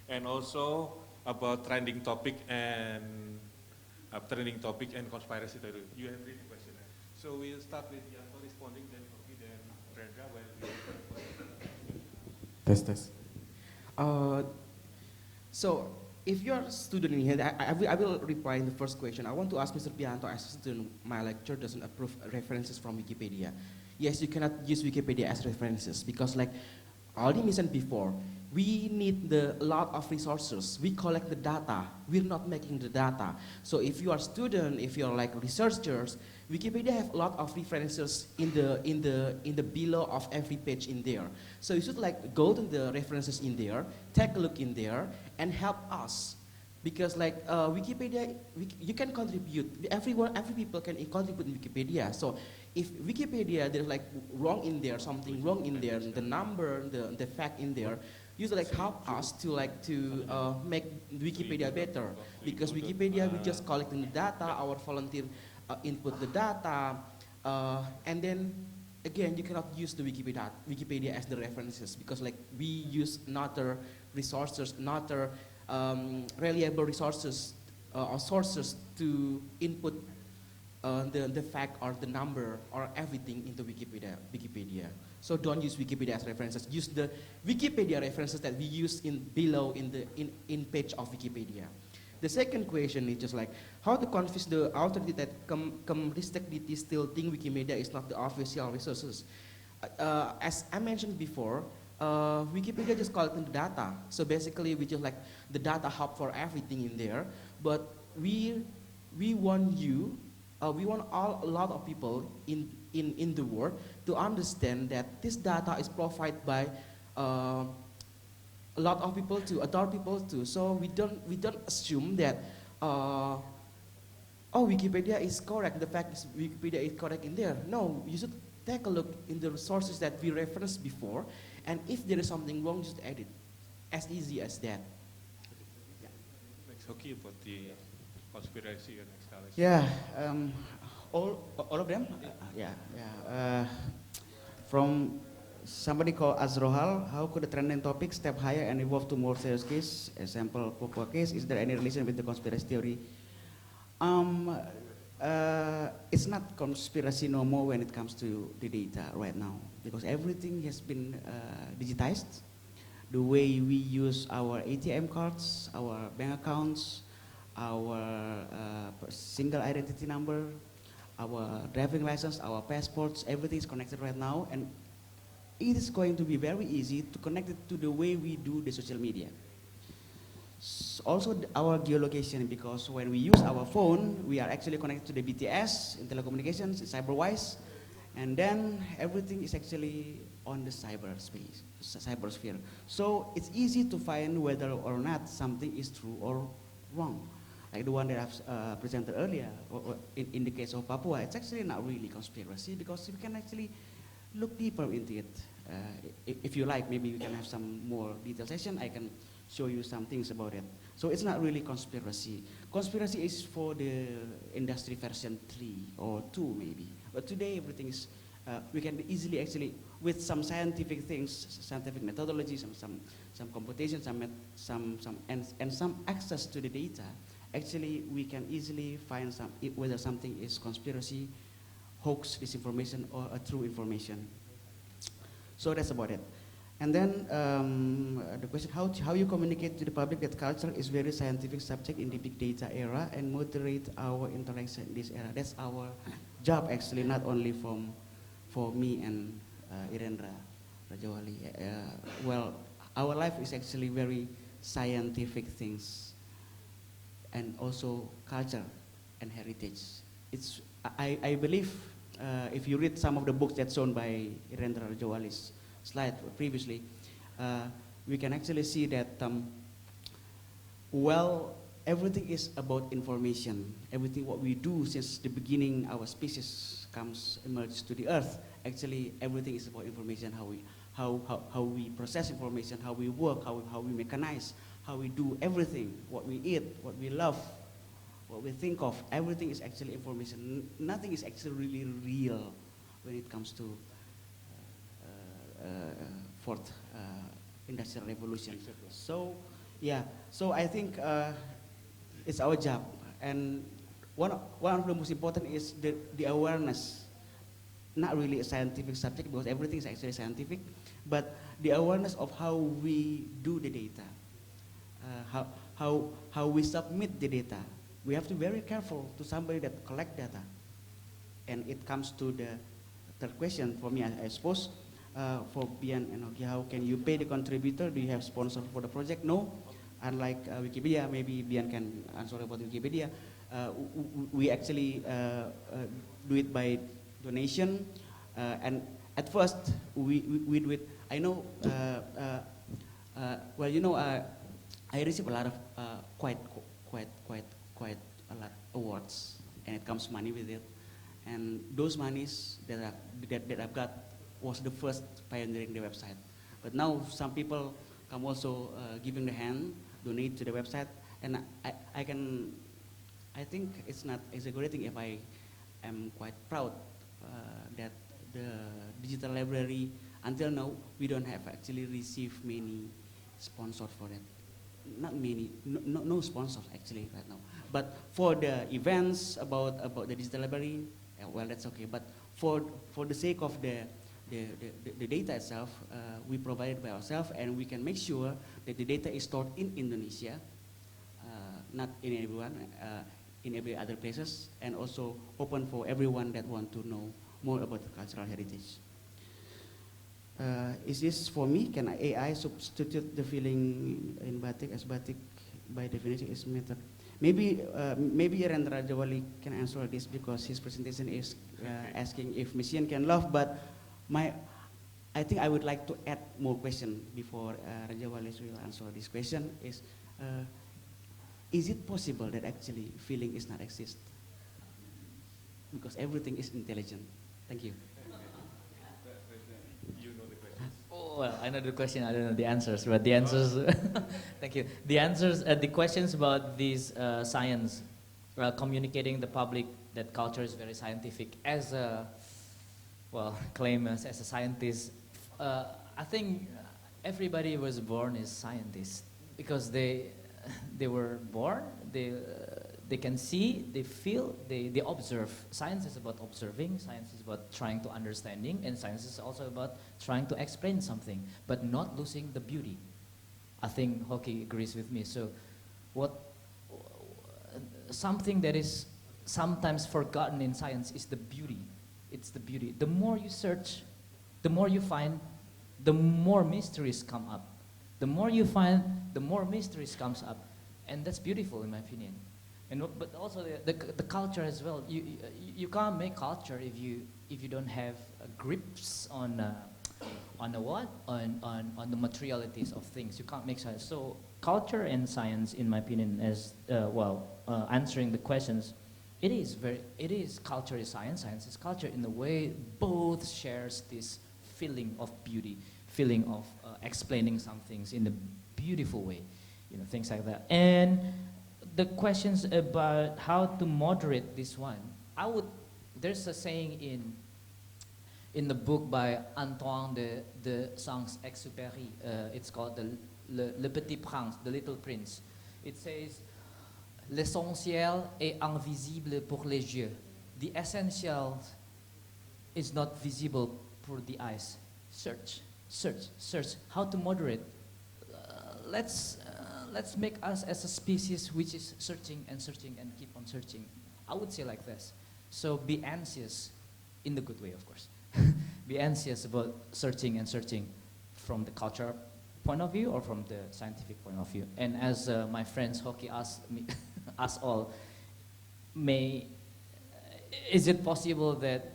and also about trending topic and conspiracy theory. You have read the question. So we'll start with Yanto responding, then Hoki, then Irendra. Test. So if you're a student in here, I will reply in the first question. I want to ask Mr. Bianto, as a student, my lecture doesn't approve references from Wikipedia. Yes, you cannot use Wikipedia as references because, like already mentioned before, we need a lot of resources. We collect the data. We're not making the data. So if you are student, if you're like researchers, Wikipedia have a lot of references in the below of every page in there. So you should like go to the references in there, take a look in there, and help us. Because like Wikipedia, you can contribute. Every people can contribute in Wikipedia. So if Wikipedia there's like wrong in there, something wrong in there, the number, the fact in there, you like help us to make Wikipedia better. Because Wikipedia we just collecting the data, our volunteer input the data, and then again you cannot use the Wikipedia as the references because like we use another resources, another reliable resources or sources to input the fact or the number or everything into Wikipedia. So don't use Wikipedia as references. Use the Wikipedia references that we use below in page of Wikipedia. The second question is just like how to convince the authority that mistakenly still think Wikimedia is not the official resources. As I mentioned before, Wikipedia just collecting the data. So basically we just like the data hub for everything in there. But we want a lot of people in the world to understand that this data is provided by a lot of people too, adult people too. So we don't assume that Wikipedia is correct. The fact is Wikipedia is correct in there. No, you should take a look in the resources that we referenced before, and if there is something wrong, just edit. As easy as that. Yeah. Next, Hoki, about the conspiracy and escalation. Yeah, all of them. From somebody called Azrohal, how could the trending topic step higher and evolve to more serious case? Example, Papua case. Is there any relation with the conspiracy theory? It's not conspiracy no more when it comes to the data right now because everything has been digitized. The way we use our ATM cards, our bank accounts, our single identity number, our driving license, our passports, everything is connected right now, and it is going to be very easy to connect it to the way we do the social media. Also our geolocation, because when we use our phone, we are actually connected to the BTS in telecommunications, cyberwise, and then everything is actually on the cybersphere. So it's easy to find whether or not something is true or wrong. Like the one that I've presented earlier, or in the case of Papua, it's actually not really conspiracy because we can actually look deeper into it. If you like, maybe we can have some more detailed session. I can show you some things about it. So it's not really conspiracy. Conspiracy is for the industry version 3 or 2 maybe. But today everything is, we can easily actually, with some scientific things, scientific methodology, some computation, and some access to the data, actually we can easily find whether something is conspiracy, hoax, disinformation, or a true information. So that's about it. And then the question, how you communicate to the public that culture is very scientific subject in the big data era and moderate our interaction in this era. That's our job actually, not only for me and Irendra Rajawali. Well, our life is actually very scientific things and also culture and heritage. I believe if you read some of the books that's shown by Irendra Rajawali's slide previously, we can actually see that, well, everything is about information. Everything what we do since the beginning our species emerged to the earth, actually everything is about information, how we process information, how we work, how we mechanize, how we do everything, what we eat, what we love, what we think of, everything is actually information. Nothing is actually really real when it comes to fourth industrial revolution. So, yeah, so I think it's our job. And one of the most important is the awareness. Not really a scientific subject because everything is actually scientific, but the awareness of how we do the data, how we submit the data. We have to be very careful to somebody that collect data. And it comes to the third question for me, I suppose, for Bian and Oki, how can you pay the contributor? Do you have sponsor for the project? No. Unlike Wikipedia, maybe Bian can answer about Wikipedia. We actually do it by donation, and at first we do it. I know, well, you know, I receive a lot of quite a lot awards, and it comes money with it. And those monies that I've got was the first pioneering the website. But now some people come also giving the hand, donate to the website, and I think it's not exaggerating if I am quite proud that the digital library, until now, we don't have actually received many sponsors for that. Not many, no sponsors actually right now. But for the events about the digital library, well, that's okay. But for the sake of the data itself, we provide it by ourselves, and we can make sure that the data is stored in Indonesia, not in everyone, in every other places, and also open for everyone that want to know more about the cultural heritage. Is this for me? Can AI substitute the feeling in batik, as batik by definition is method? Maybe Rendra Jawali can answer this because his presentation is asking if machine can love, but I think I would like to add more question before Rajawali will answer this question. Is it possible that actually feeling is not exist? Because everything is intelligent. Thank you. You know the question. Oh, well, I know the question, I don't know the answers, but the answers, thank you. The answers, the questions about these science, communicating the public that culture is very scientific. As a, well, claim as a scientist, I think everybody was born as scientists because they were born, they can see, they feel, they observe. Science is about observing, science is about trying to understanding, and science is also about trying to explain something, but not losing the beauty. I think Hoki agrees with me. So something that is sometimes forgotten in science is the beauty. It's the beauty. The more you search, the more you find, the more mysteries come up. The more you find, the more mysteries comes up. And that's beautiful in my opinion. But also the culture as well. You can't make culture if you don't have grips on the materialities of things. You can't make science. So culture and science, in my opinion, as answering the questions, it is culture is science, science is culture in the way both shares this feeling of beauty, feeling of explaining some things in a beautiful way, things like that. And the questions about how to moderate this one, there's a saying in the book by Antoine de Saint-Exupéry, it's called Le Petit Prince, The Little Prince. It says, l'essentiel est invisible pour les yeux. The essential is not visible for the eyes. search. How to moderate? Let's make us as a species which is searching and keep on searching. I would say like this. So be anxious, in the good way, of course. Be anxious about searching from the cultural point of view or from the scientific point of view. And as my friends Hoki asked me, us all, is it possible that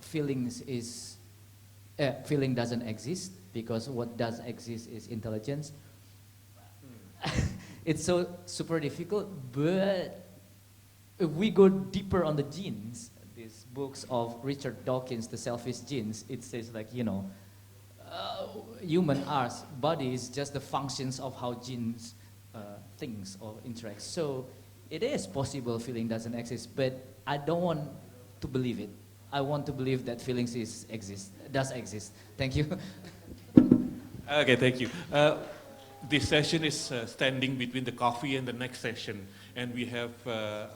feeling doesn't exist because what does exist is intelligence? It's so super difficult, but if we go deeper on the genes, these books of Richard Dawkins, The Selfish Genes, it says like, human body is just the functions of how genes thinks or interact. So it is possible feeling doesn't exist, but I don't want to believe it. I want to believe that feelings does exist. Thank you. Okay, thank you. This session is standing between the coffee and the next session, and we have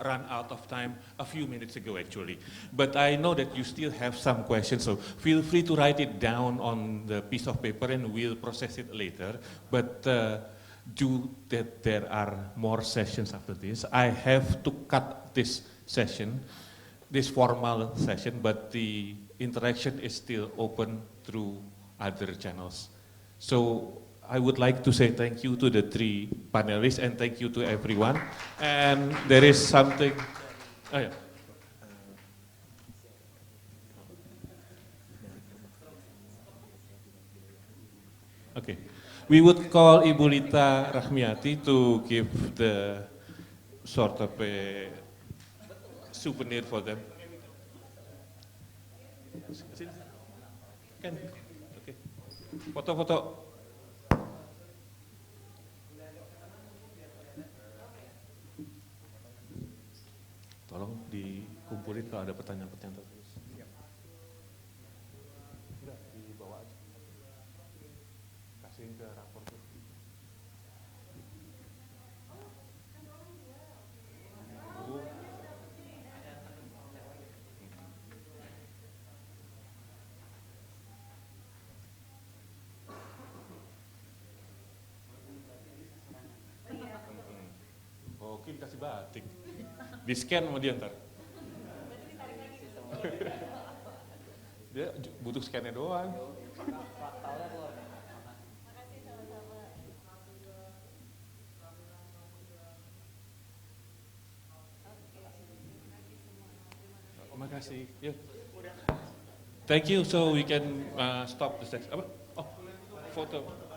run out of time a few minutes ago actually. But I know that you still have some questions, so feel free to write it down on the piece of paper and we'll process it later. But due that there are more sessions after this, I have to cut this session, this formal session, but the interaction is still open through other channels. So I would like to say thank you to the 3 panelists and thank you to everyone. And there is something, oh yeah. Okay, we would call Ibu Lita Rahmiati to give the sort of a souvenir for them. Kan? Oke. Foto-foto. Tolong dikumpulin kalau ada pertanyaan-pertanyaan terus. Enggak, dibawa aja. Kasihin ke rapor tuh. Oke, dikasih batik. Di scan sama dia ntar. Dia butuh scannya doang. Terima kasih. Yuk. Thank you. So we can stop the session. Apa? Oh, foto.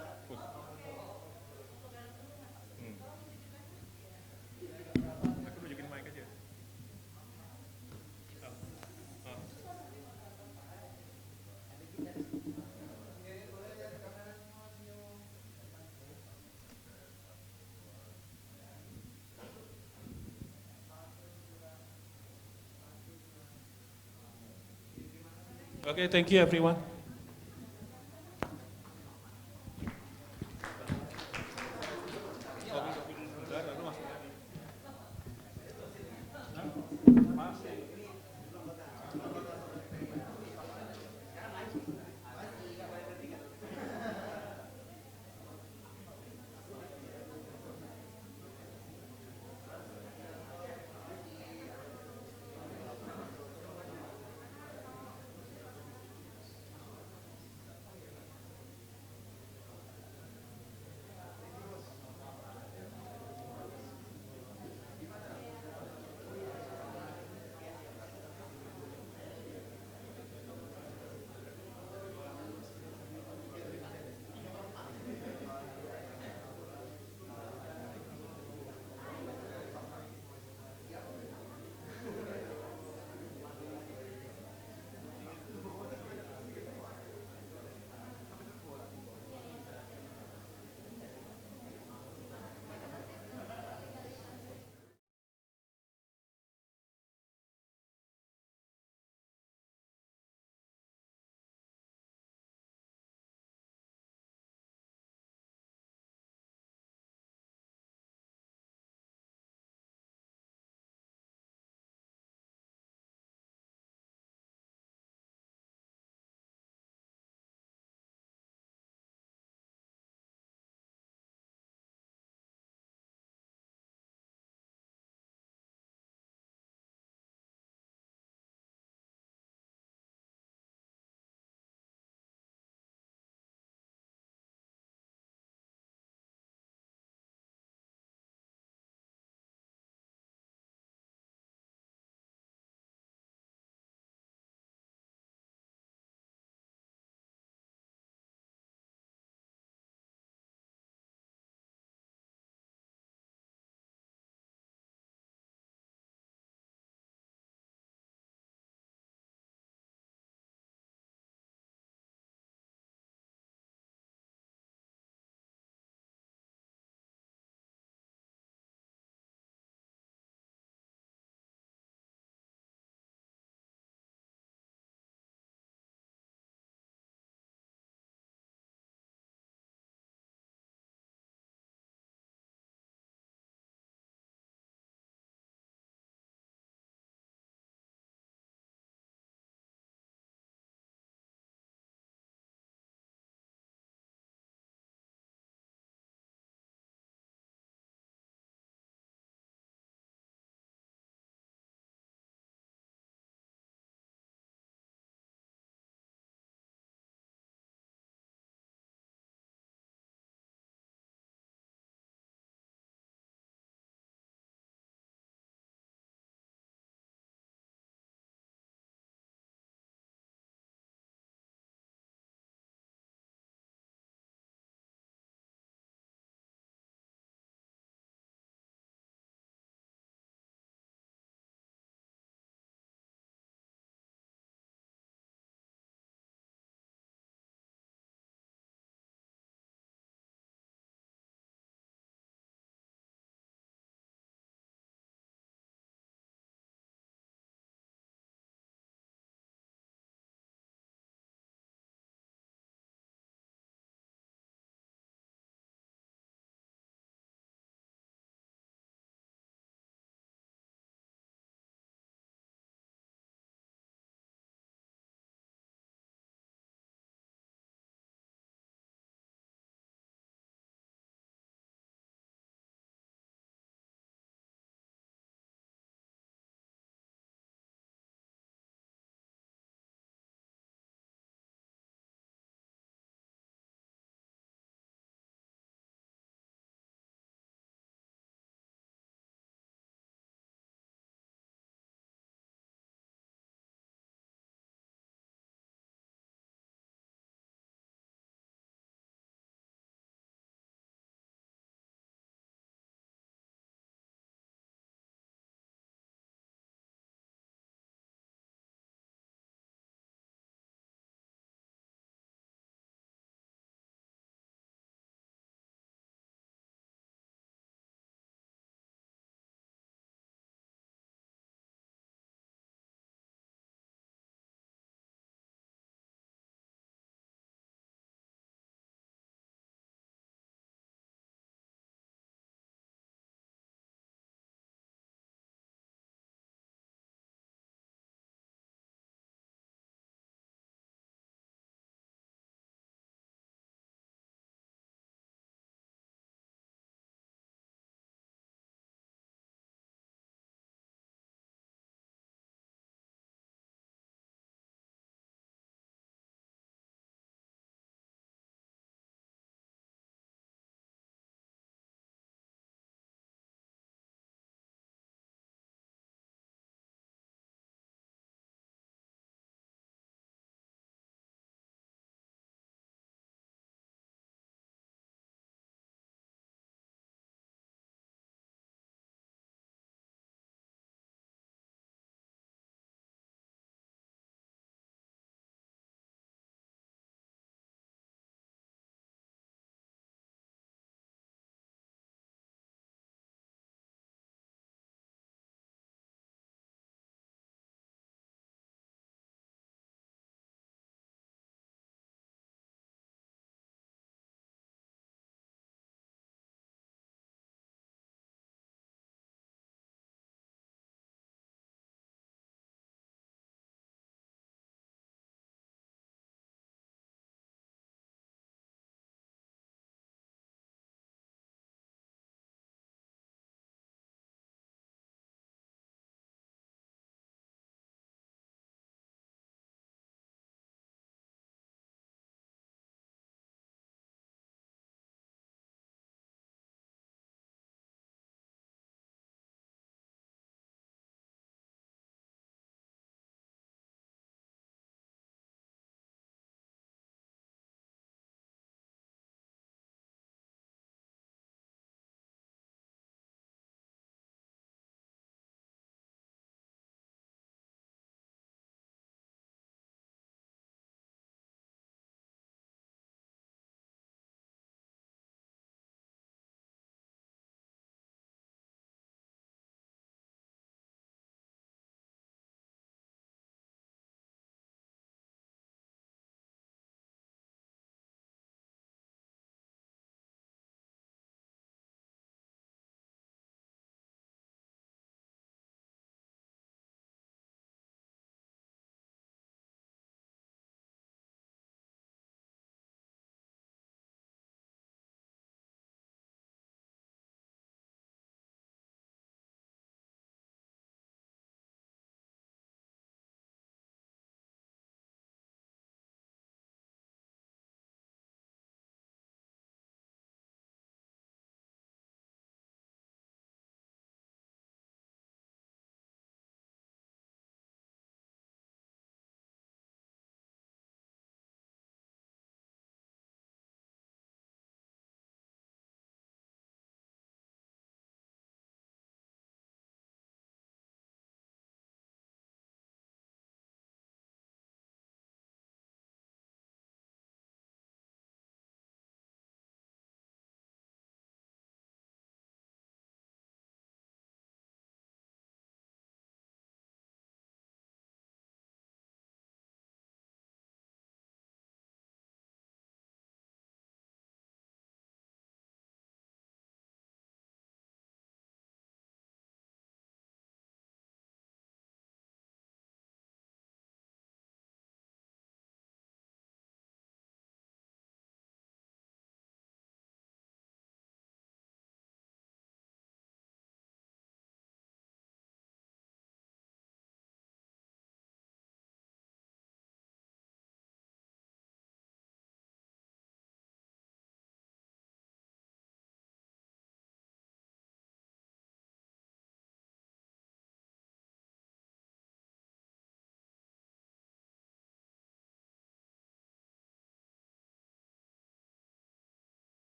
Okay, thank you everyone.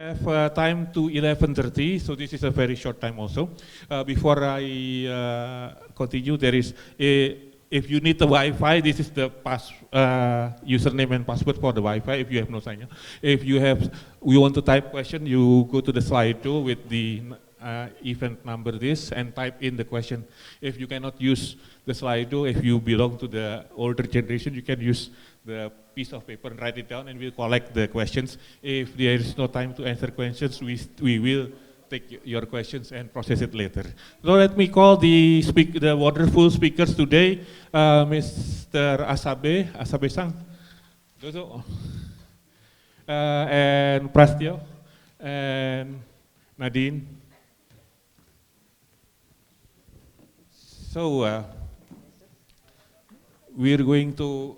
have time to 11:30, so this is a very short time also. Before I continue, there is if you need the Wi-Fi, this is the username and password for the Wi-Fi. If you have no sign, if you want to type question, you go to the Slido with the event number this and type in the question. If you cannot use the Slido, if you belong to the older generation, you can use the piece of paper and write it down, and we'll collect the questions. If there is no time to answer questions, we will take your questions and process it later. So let me call the wonderful speakers today, Mr. Asabe-san, and Prastyo, and Nadine. So we're going to,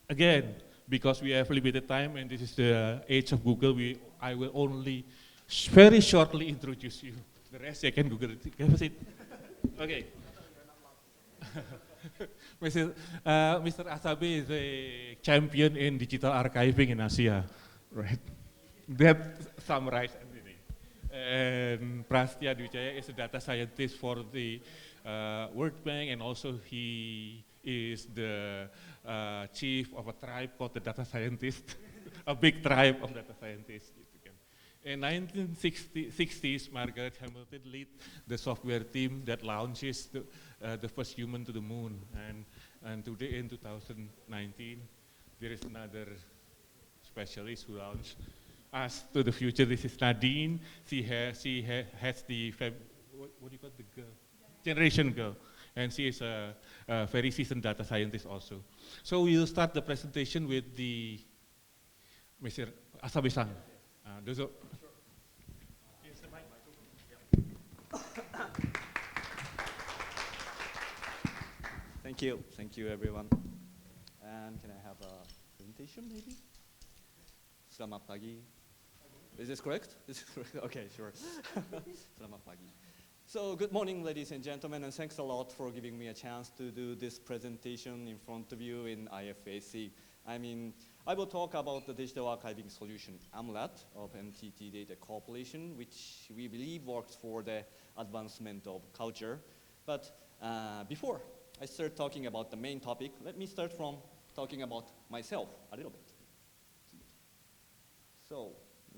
again, because we have limited time and this is the age of Google, I will only very shortly introduce you. The rest I can Google it. Have a seat. Okay. Mr. Asabe is a champion in digital archiving in Asia, right? That summarizes everything. And Prastya Dwijaya is a data scientist for the World Bank, and also he is the chief of a tribe called the data scientist, a big tribe of data scientists. In 1960s, Margaret Hamilton led the software team that launches the first human to the moon. And today, in 2019, there is another specialist who launched us to the future. This is Nadine. She has the, what do you call the girl? Generation girl. And she is a very seasoned data scientist also. So we'll start the presentation with the Mr. Asabe-san. Dozo. Thank you everyone. And can I have a presentation maybe? Selamat pagi. Is this correct? Okay, sure. Selamat pagi. So good morning, ladies and gentlemen, and thanks a lot for giving me a chance to do this presentation in front of you in IFAC. I will talk about the digital archiving solution AMLAT of NTT Data Corporation, which we believe works for the advancement of culture. But before I start talking about the main topic, let me start from talking about myself a little bit. So,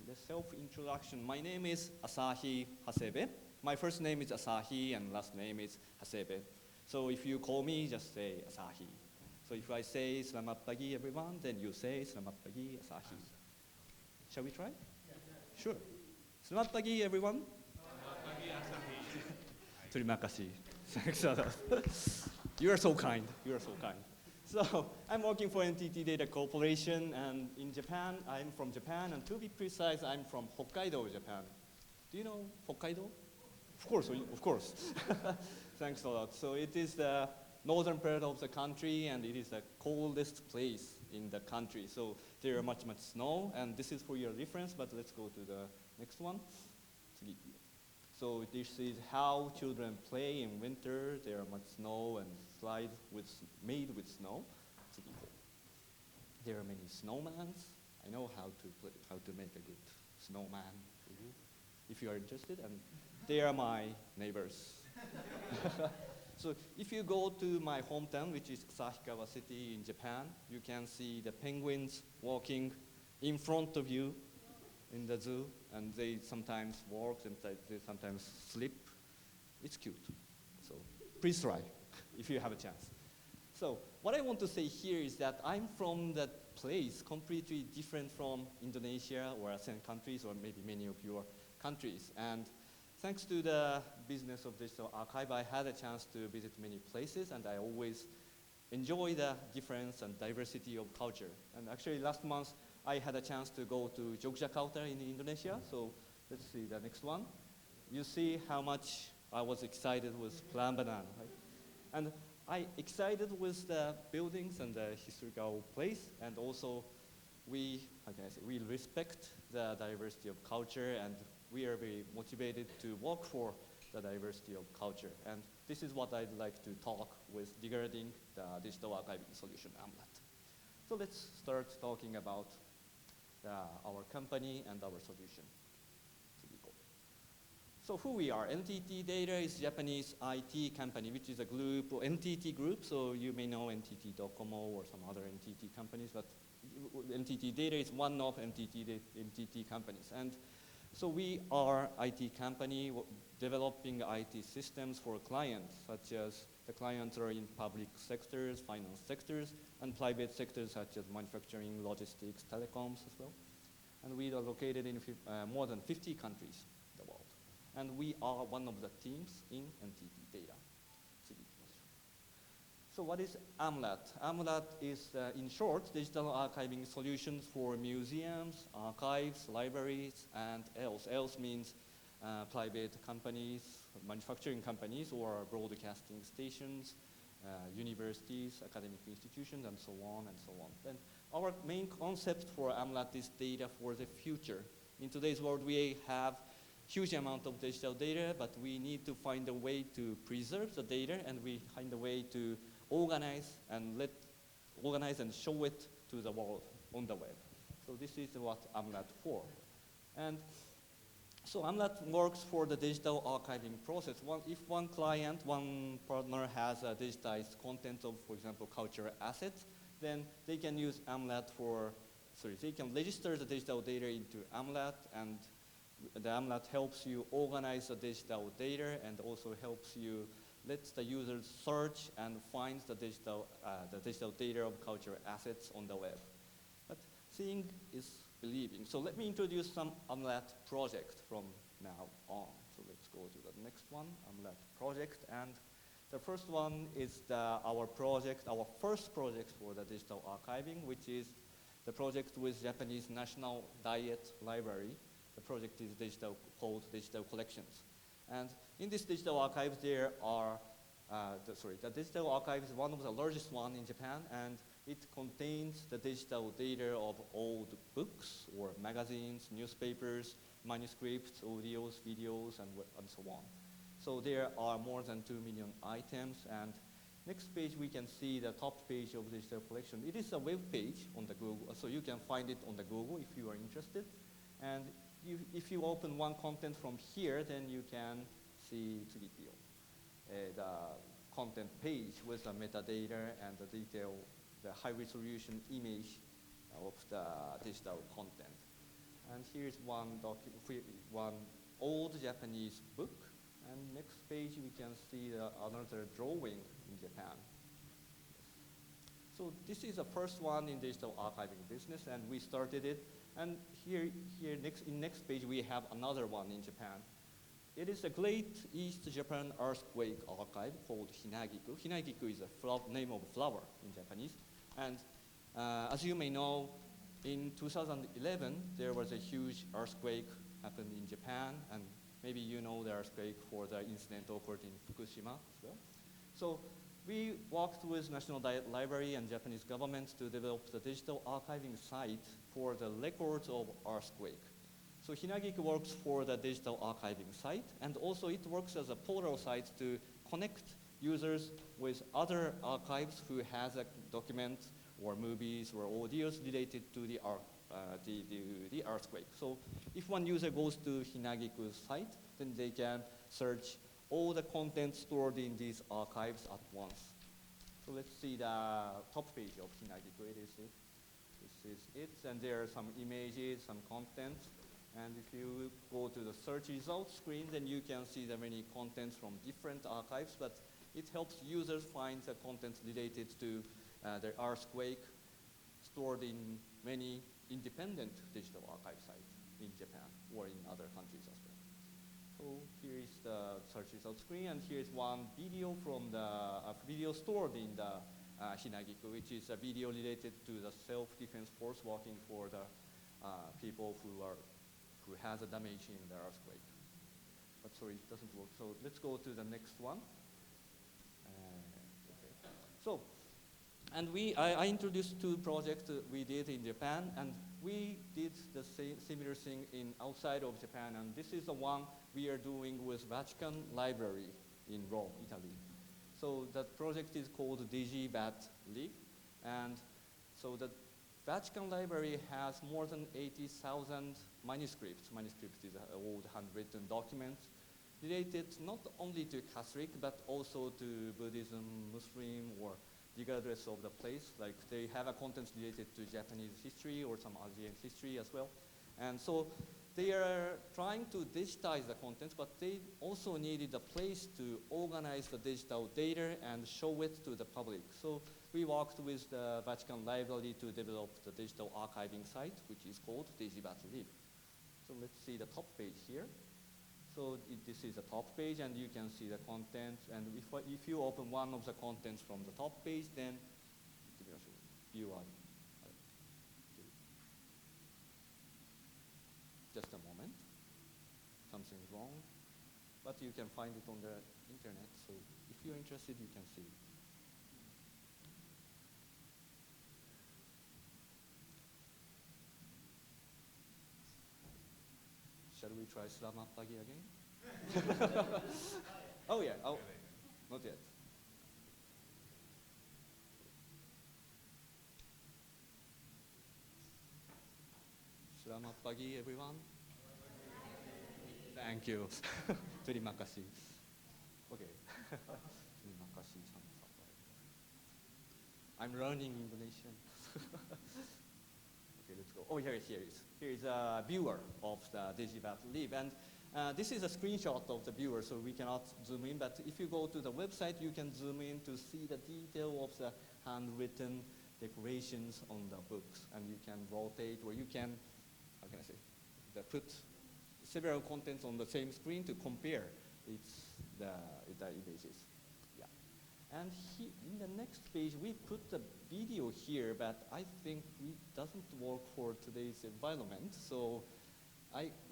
the self-introduction. My name is Asahi Hasebe. My first name is Asahi and last name is Hasebe. So if you call me, just say Asahi. So if I say Selamat pagi everyone, then you say Selamat pagi Asahi. Shall we try? Yeah. Sure. Selamat pagi everyone. Selamat pagi Asahi. Terima kasih. Thanks a lot. You are so kind. You are so kind. So I'm working for NTT Data Corporation, and in Japan, I'm from Japan, and to be precise, I'm from Hokkaido, Japan. Do you know Hokkaido? Of course, of course. Thanks a lot. So it is the northern part of the country, and it is the coldest place in the country. So there are much snow, and this is for your reference, but let's go to the next one. So this is how children play in winter. There are much snow and slides made with snow. There are many snowmans. I know how to make a good snowman for you, if you are interested. And they are my neighbors. So if you go to my hometown, which is Asahikawa City in Japan, you can see the penguins walking in front of you in the zoo, and they sometimes walk and they sometimes sleep. It's cute. So please try if you have a chance. So what I want to say here is that I'm from that place completely different from Indonesia or ASEAN countries or maybe many of your countries. And thanks to the business of digital archive, I had a chance to visit many places, and I always enjoy the difference and diversity of culture. And actually last month, I had a chance to go to Yogyakarta in Indonesia. So let's see the next one. You see how much I was excited with Prambanan, right? And I excited with the buildings and the historical place, and also we respect the diversity of culture, and we are very motivated to work for the diversity of culture. And this is what I'd like to talk with regarding the digital archiving solution AMLAT. So let's start talking about our company and our solution. So who we are? NTT Data is Japanese IT company, which is a group, or NTT Group. So you may know NTT Docomo or some other NTT companies, but NTT Data is one of NTT companies. And so we are IT company developing IT systems for clients, such as the clients are in public sectors, finance sectors, and private sectors such as manufacturing, logistics, telecoms as well. And we are located in more than 50 countries in the world. And we are one of the teams in NTT Data. So what is AMLAT? AMLAT is, in short, digital archiving solutions for museums, archives, libraries, and else. Else means private companies, manufacturing companies, or broadcasting stations, universities, academic institutions, and so on and so on. And our main concept for AMLAT is data for the future. In today's world, we have huge amount of digital data, but we need to find a way to preserve the data, and we find a way to organize and show it to the world on the web. So this is what AMLAT for. And so AMLAT works for the digital archiving process. If one client, one partner has a digitized content of, for example, cultural assets, then they can use AMLAT they can register the digital data into AMLAT, and the AMLAT helps you organize the digital data and also helps you let the users search and find the digital data of cultural assets on the web. But seeing is believing. So let me introduce some AMLAT project from now on. So let's go to the next one, AMLAT project. And the first one is our first project for the digital archiving, which is the project with Japanese National Diet Library. The project is called Digital Collections. And in this digital archive, the digital archive is one of the largest one in Japan, and it contains the digital data of old books or magazines, newspapers, manuscripts, audios, videos, and so on. So there are more than 2 million items, and next page we can see the top page of digital collection. It is a web page on the Google, so you can find it on the Google if you are interested. And if you open one content from here, then you can see the content page with the metadata and the detail, the high resolution image of the digital content. And here's one old Japanese book. And next page we can see another drawing in Japan. So this is the first one in digital archiving business, and we started it. And here next page we have another one in Japan. It is a Great East Japan Earthquake Archive called Hinagiku. Hinagiku is a name of flower in Japanese. And as you may know, in 2011 there was a huge earthquake happened in Japan, and maybe you know the earthquake for the incident occurred in Fukushima as well. So we worked with National Diet Library and Japanese government to develop the digital archiving site for the records of earthquake. So Hinagiku works for the digital archiving site, and also it works as a portal site to connect users with other archives who has a document or movies or audios related to the earthquake. So if one user goes to Hinagiku's site, then they can search all the content stored in these archives at once. So let's see the top page of Hinagiku. This is it, and there are some images, some content. And if you go to the search results screen, then you can see the many contents from different archives, but it helps users find the content related to the earthquake stored in many independent digital archive sites in Japan or in other countries as well. So here is the search result screen, and here's one video from the video stored in the Hinagiku, which is a video related to the self-defense force working for the people who has a damage in the earthquake. But sorry, it doesn't work. So let's go to the next one. Okay. So, and I introduced two projects we did in Japan, and we did the similar thing outside of Japan, and this is the one we are doing with Vatican Library in Rome, Italy. So that project is called DigiVat League, and so the Vatican Library has more than 80,000 manuscripts. Manuscript is an old handwritten document related not only to Catholic, but also to Buddhism, Muslim, or regardless of the place. Like they have a content related to Japanese history or some Asian history as well. And so they are trying to digitize the contents, but they also needed a place to organize the digital data and show it to the public. So we worked with the Vatican Library to develop the digital archiving site, which is called DigiVatLib. So let's see the top page here. So this is the top page, and you can see the content. And if you open one of the contents from the top page, then you are. Just a moment. Something's wrong. But you can find it on the internet. So if you're interested, you can see. Shall we try Selamat Pagi again? Oh yeah, oh, not yet. Selamat Pagi, everyone. Thank you. Terima kasih. Okay. Terima kasih sama-sama. I'm learning Indonesian. Okay, let's go. Oh, here is a viewer of the DigiVatLib, and this is a screenshot of the viewer, so we cannot zoom in. But if you go to the website, you can zoom in to see the detail of the handwritten decorations on the books, and you can rotate, or you can, how can I say, put several contents on the same screen to compare the images. Yeah. And in the next page, we put the video here, but I think it doesn't work for today's environment. So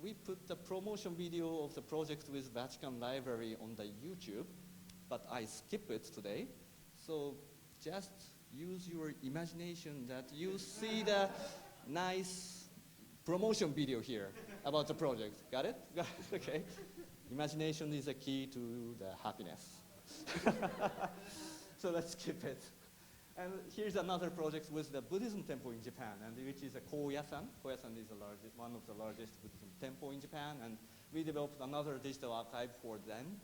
we put the promotion video of the project with Vatican Library on the YouTube, but I skip it today. So just use your imagination that you see the nice promotion video here about the project. Got it? Okay. Imagination is a key to the happiness. So let's skip it. And here's another project with the Buddhism temple in Japan, and which is a Koyasan. Koyasan is one of the largest Buddhism temple in Japan, and we developed another digital archive for them,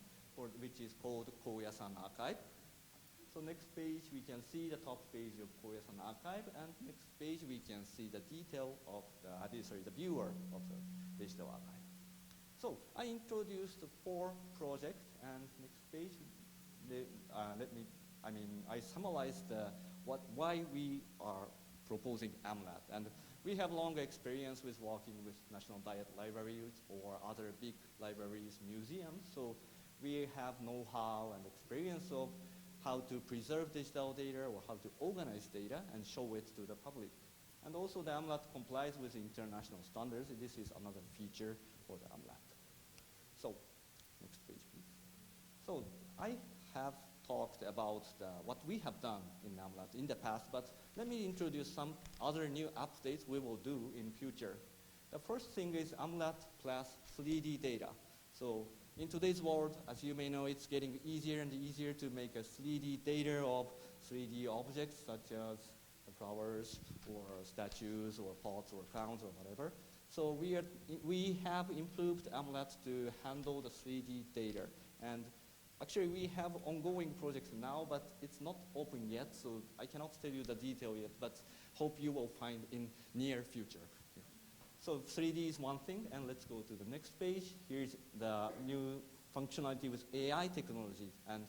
which is called Koyasan Archive. So next page, we can see the top page of Koyasan Archive, and next page, we can see the detail of the viewer of the digital archive. So I introduced the 4 projects, and next page, I summarized why we are proposing AMLAT. And we have long experience with working with National Diet Libraries or other big libraries, museums. So we have know-how and experience of how to preserve digital data or how to organize data and show it to the public. And also the AMLAT complies with international standards. This is another feature for the AMLAT. So, next page, please. So I have talked about what we have done in AMLAT in the past, but let me introduce some other new updates we will do in future. The first thing is AMLAT plus 3D data. So in today's world, as you may know, it's getting easier and easier to make a 3D data of 3D objects such as flowers or statues or pots or crowns or whatever. So we have improved AMLAT to handle the 3D data. And actually, we have ongoing projects now, but it's not open yet, so I cannot tell you the detail yet, but hope you will find in near future. Yeah. So 3D is one thing, and let's go to the next page. Here's the new functionality with AI technology. And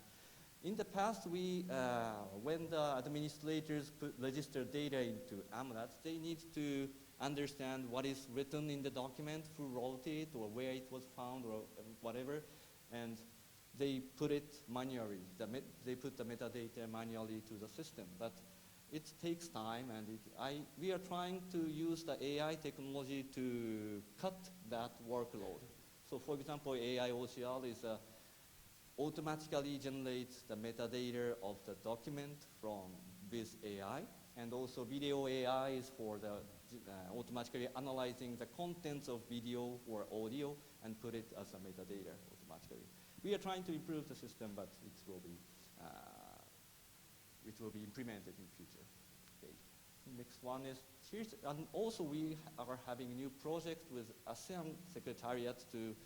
in the past, when the administrators register data into AMLAT, they need to understand what is written in the document, who wrote it, or where it was found, or whatever, and they put it manually. They put the metadata manually to the system, but it takes time, and we are trying to use the AI technology to cut that workload. So for example, AI OCR is automatically generates the metadata of the document with AI, and also video AI is for the automatically analyzing the contents of video or audio and put it as a metadata automatically. We are trying to improve the system, but it will be implemented in future. Okay. Next one is here's, and also we are having a new project with ASEAN Secretariat to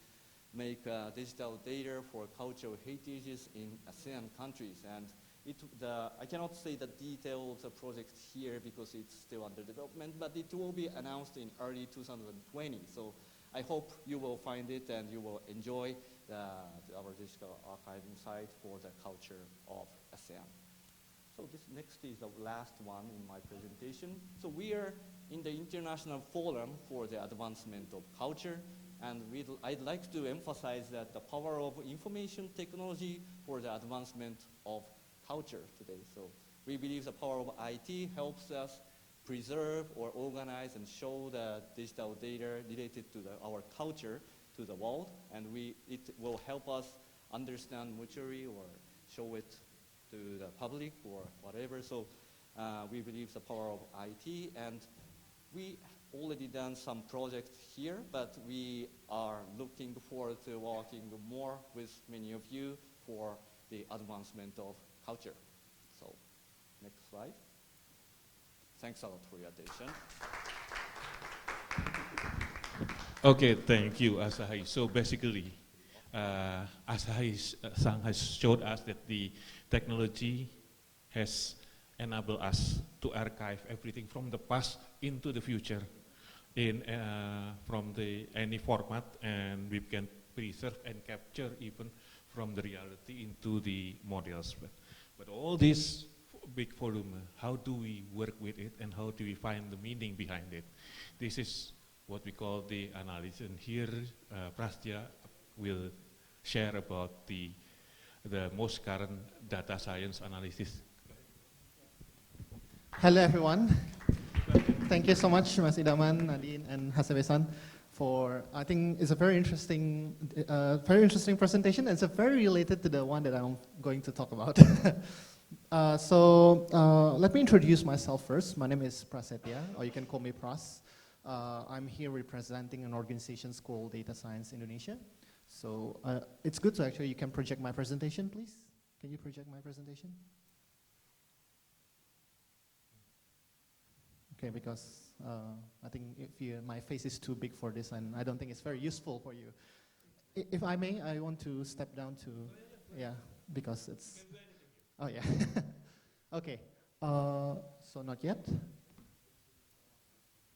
make digital data for cultural heritages in ASEAN countries. And I cannot say the detail of the project here because it's still under development, but it will be announced in early 2020. So I hope you will find it and you will enjoy our digital archiving site for the culture of ASEAN. So this next is the last one in my presentation. So we are in the International Forum for the Advancement of Culture, and I'd like to emphasize that the power of information technology for the advancement of culture today. So we believe the power of IT helps us preserve or organize and show the digital data related to our culture to the world, and it will help us understand mutually or show it to the public or whatever. So we believe the power of IT, and we already done some projects here, but we are looking forward to working more with many of you for the advancement of culture. So next slide. Thanks a lot for your attention. Okay, thank you, Asahi. So basically, Asahi-san has showed us that the technology has enabled us to archive everything from the past into the future in from any format, and we can preserve and capture even from the reality into the models. But all this big volume, how do we work with it and how do we find the meaning behind it? This is what we call the analysis, and here Prastya will share about the most current data science analysis. Hello everyone. Thank you so much, Mas Idaman, Nadine, and Hasebe-san for, I think it's a very interesting presentation. It's very related to the one that I'm going to talk about. Let me introduce myself first. My name is Prasetya, or you can call me Pras. I'm here representing an organization called Data Science Indonesia. So it's good to actually, you can project my presentation, please. Can you project my presentation? Okay, because I think my face is too big for this, and I don't think it's very useful for you. If I may, I want to step down to, yeah, because it's, oh yeah. Okay, so not yet.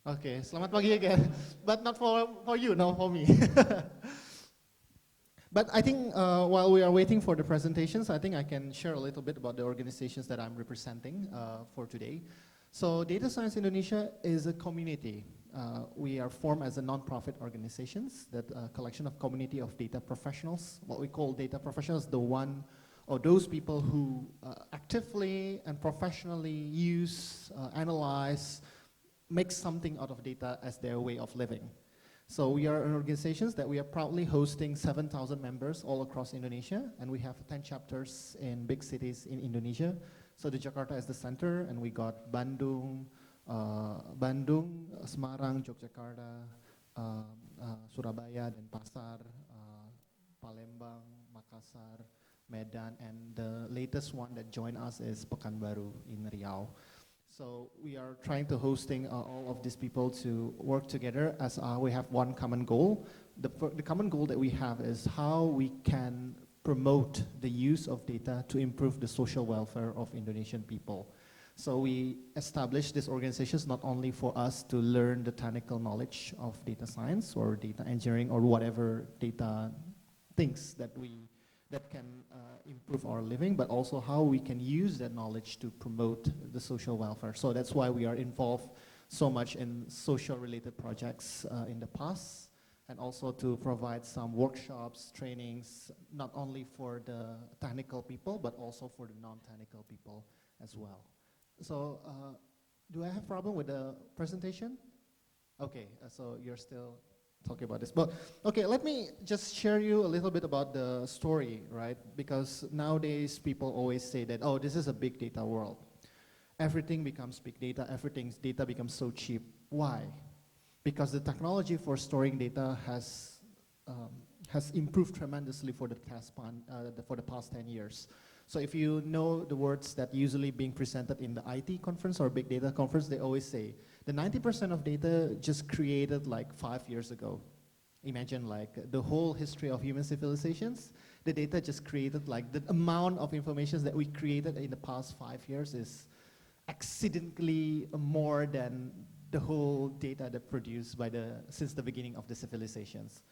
Okay, selamat pagi again, but not for you, no, for me. But I think while we are waiting for the presentations, I think I can share a little bit about the organizations that I'm representing for today. So Data Science Indonesia is a community. We are formed as a non-profit organizations, that collection of community of data professionals. What we call data professionals, the one or those people who actively and professionally use, analyze, make something out of data as their way of living. So we are an organization that we are proudly hosting 7,000 members all across Indonesia, and we have 10 chapters in big cities in Indonesia. So the Jakarta is the center, and we got Bandung, Semarang, Yogyakarta, Surabaya, Denpasar, Palembang, Makassar, Medan, and the latest one that joined us is Pekanbaru in Riau. So we are trying to hosting all of these people to work together as we have one common goal. The common goal that we have is how we can promote the use of data to improve the social welfare of Indonesian people. So we established these organizations not only for us to learn the technical knowledge of data science or data engineering or whatever data things that can improve our living, but also how we can use that knowledge to promote the social welfare. So that's why we are involved so much in social related projects in the past, and also to provide some workshops, trainings, not only for the technical people, but also for the non-technical people as well. So do I have a problem with the presentation? Okay, so you're still talking about this. But okay, let me just share you a little bit about the story, right? Because nowadays people always say that, oh, this is a big data world. Everything becomes big data, everything's data becomes so cheap. Why? Because the technology for storing data has improved tremendously for the past 10 years. So if you know the words that usually being presented in the IT conference or big data conference, they always say, the 90% of data just created like 5 years ago. Imagine like the whole history of human civilizations, the data just created like the amount of information that we created in the past 5 years is accidentally more than the whole data that produced by since the beginning of the civilizations.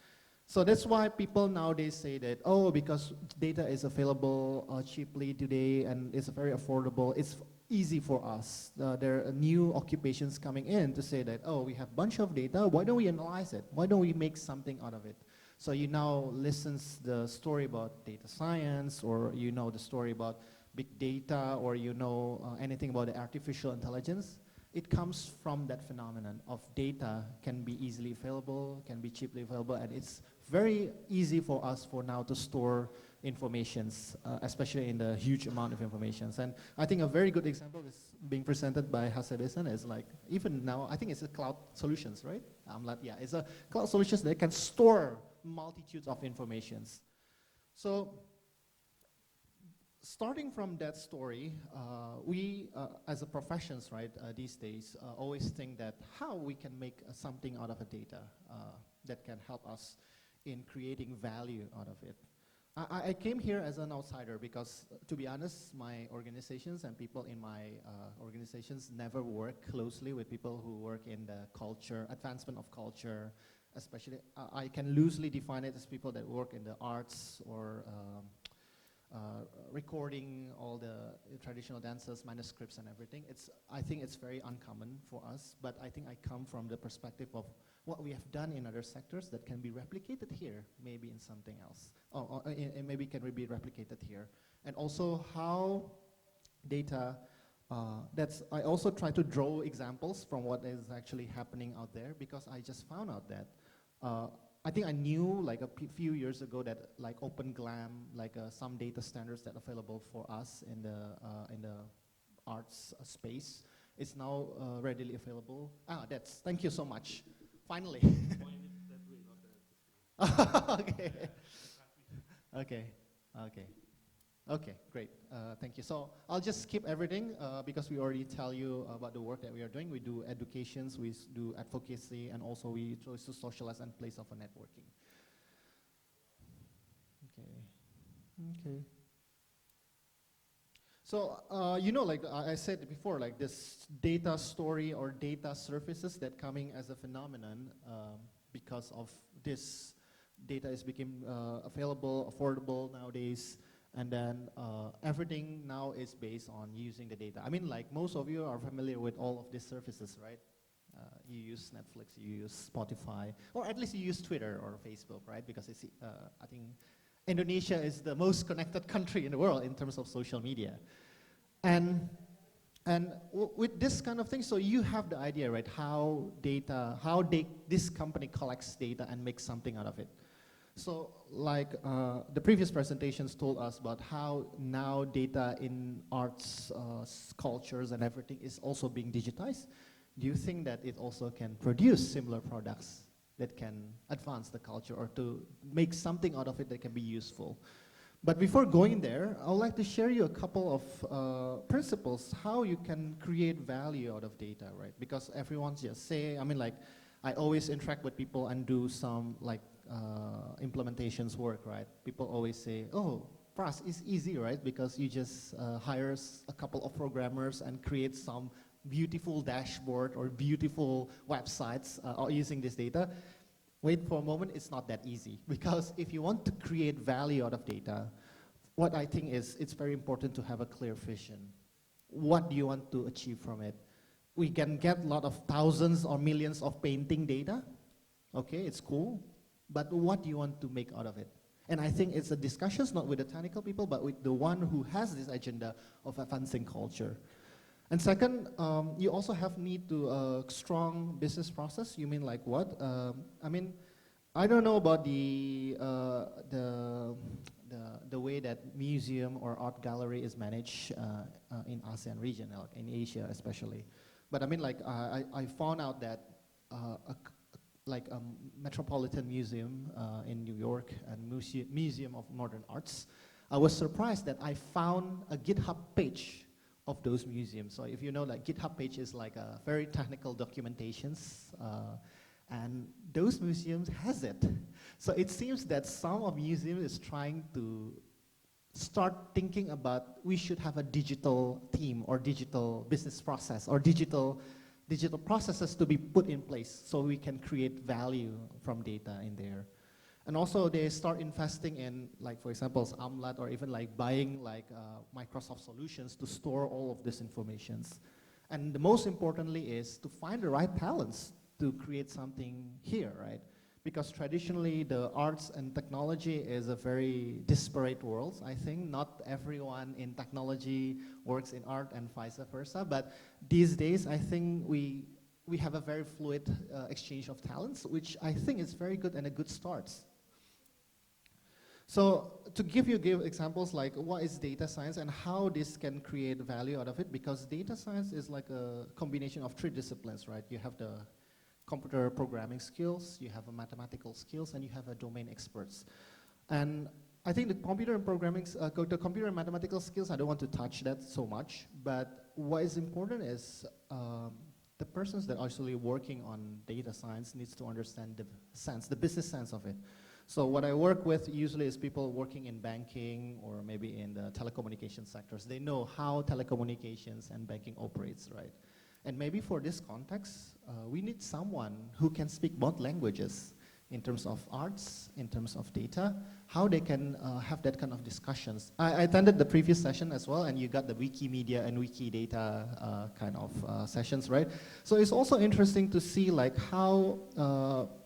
So that's why people nowadays say that, oh, because data is available cheaply today and it's very affordable, it's easy for us. There are new occupations coming in to say that, oh, we have a bunch of data, why don't we analyze it? Why don't we make something out of it? So you now listen the story about data science, or you know the story about big data, or you know anything about the artificial intelligence. It comes from that phenomenon of data can be easily available, can be cheaply available, and it's very easy for us for now to store informations, especially in the huge amount of informations. And I think a very good example is being presented by Hasebe-san is like, even now, I think it's a cloud solutions, right? Yeah, it's a cloud solutions that can store multitudes of informations. So, starting from that story, we, as a professions, right, these days, always think that how we can make something out of a data that can help us in creating value out of it. I came here as an outsider because, to be honest, my organizations and people in my organizations never work closely with people who work in the culture, advancement of culture, especially, I can loosely define it as people that work in the arts or recording all the traditional dances, manuscripts and everything. I think it's very uncommon for us, but I think I come from the perspective of what we have done in other sectors that can be replicated here, maybe in something else, or maybe can be replicated here. And also how data, I also try to draw examples from what is actually happening out there, because I just found out that I think I knew like a few years ago that like OpenGlam, like some data standards that are available for us in the arts space, is now readily available. Thank you so much. Finally. Okay. Okay. Okay. Okay, great. Thank you. So I'll just skip everything because we already tell you about the work that we are doing. We do educations, we do advocacy, and also we try to socialize and place of a networking. Okay. Okay. So, you know, like I said before, like this data story or data services that coming as a phenomenon because of this data is becoming available, affordable nowadays. And then everything now is based on using the data. I mean, like most of you are familiar with all of these services, right? You use Netflix, you use Spotify, or at least you use Twitter or Facebook, right? Because it's, I think Indonesia is the most connected country in the world in terms of social media. And with this kind of thing, so you have the idea, right? How this company collects data and makes something out of it. So like the previous presentations told us about how now data in arts, cultures and everything is also being digitized. Do you think that it also can produce similar products that can advance the culture or to make something out of it that can be useful? But before going there, I would like to share you a couple of principles how you can create value out of data, right? Because everyone's just say, I mean, like I always interact with people and do some like implementations work, right? People always say, oh, Pras, it's easy, right? Because you just hire a couple of programmers and create some beautiful dashboard or beautiful websites using this data. Wait for a moment, it's not that easy. Because if you want to create value out of data, what I think is it's very important to have a clear vision. What do you want to achieve from it? We can get a lot of thousands or millions of painting data. Okay, it's cool. But what do you want to make out of it? And I think it's a discussion not with the technical people, but with the one who has this agenda of advancing culture. And second, you also need to strong business process. You mean like what? I mean, I don't know about the way that museum or art gallery is managed in ASEAN region, like in Asia especially. But I mean, like I found out that like Metropolitan Museum in New York and Museum of Modern Arts, I was surprised that I found a GitHub page of those museums. So if you know, like GitHub page is like a very technical documentations, and those museums has it. So it seems that some of museums is trying to start thinking about we should have a digital team or digital business process or digital processes to be put in place so we can create value from data in there. And also they start investing in, like for example, Amlat, or even like buying like Microsoft solutions to store all of this informations. And the most importantly is to find the right talents to create something here, right? Because traditionally the arts and technology is a very disparate world, I think. Not everyone in technology works in art and vice versa, but these days I think we have a very fluid exchange of talents, which I think is very good and a good start. So to give examples like what is data science and how this can create value out of it, because data science is like a combination of 3 disciplines, right? You have the computer programming skills, you have a mathematical skills, and you have a domain experts. And I think the computer and programming, the computer and mathematical skills, I don't want to touch that so much, but what is important is the persons that are actually working on data science needs to understand the business sense of it. So what I work with usually is people working in banking or maybe in the telecommunication sectors. They know how telecommunications and banking operates, right? And maybe for this context, we need someone who can speak both languages in terms of arts, in terms of data, how they can have that kind of discussions. I attended the previous session as well, and you got the Wikimedia and Wikidata kind of sessions, right? So it's also interesting to see like how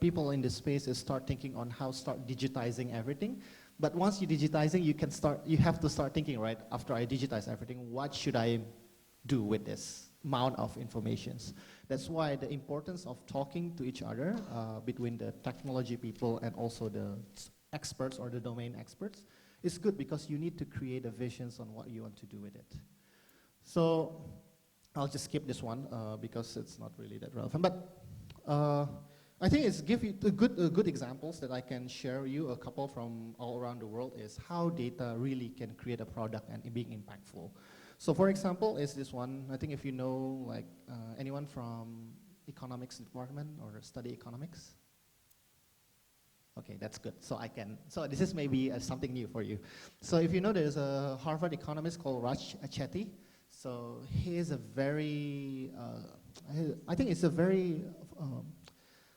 people in this space start thinking on how start digitizing everything. But once you're digitizing, you have to start thinking, right, after I digitize everything, what should I do with this amount of informations? That's why the importance of talking to each other between the technology people and also the experts or the domain experts is good, because you need to create a visions on what you want to do with it. So I'll just skip this one because it's not really that relevant. But I think it's give you good examples that I can share you a couple from all around the world is how data really can create a product and being impactful. So for example, is this one, I think if you know, like anyone from economics department or study economics? Okay, that's good. So so this is maybe something new for you. So if you know, there's a Harvard economist called Raj Chetty. So he is a very, I think it's a very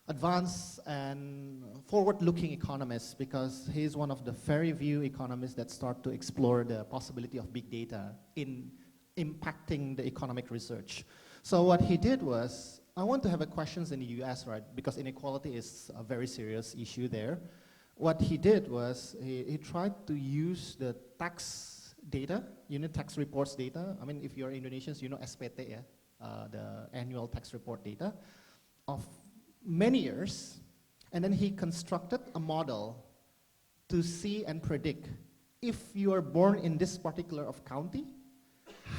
advanced and forward-looking economist, because he's one of the very few economists that start to explore the possibility of big data in impacting the economic research. So what he did was, I want to have a questions in the US, right, because inequality is a very serious issue there. What he did was, he tried to use the tax data, tax reports data. I mean, if you're Indonesians, you know SPT, yeah? The annual tax report data of many years, and then he constructed a model to see and predict if you are born in this particular of county,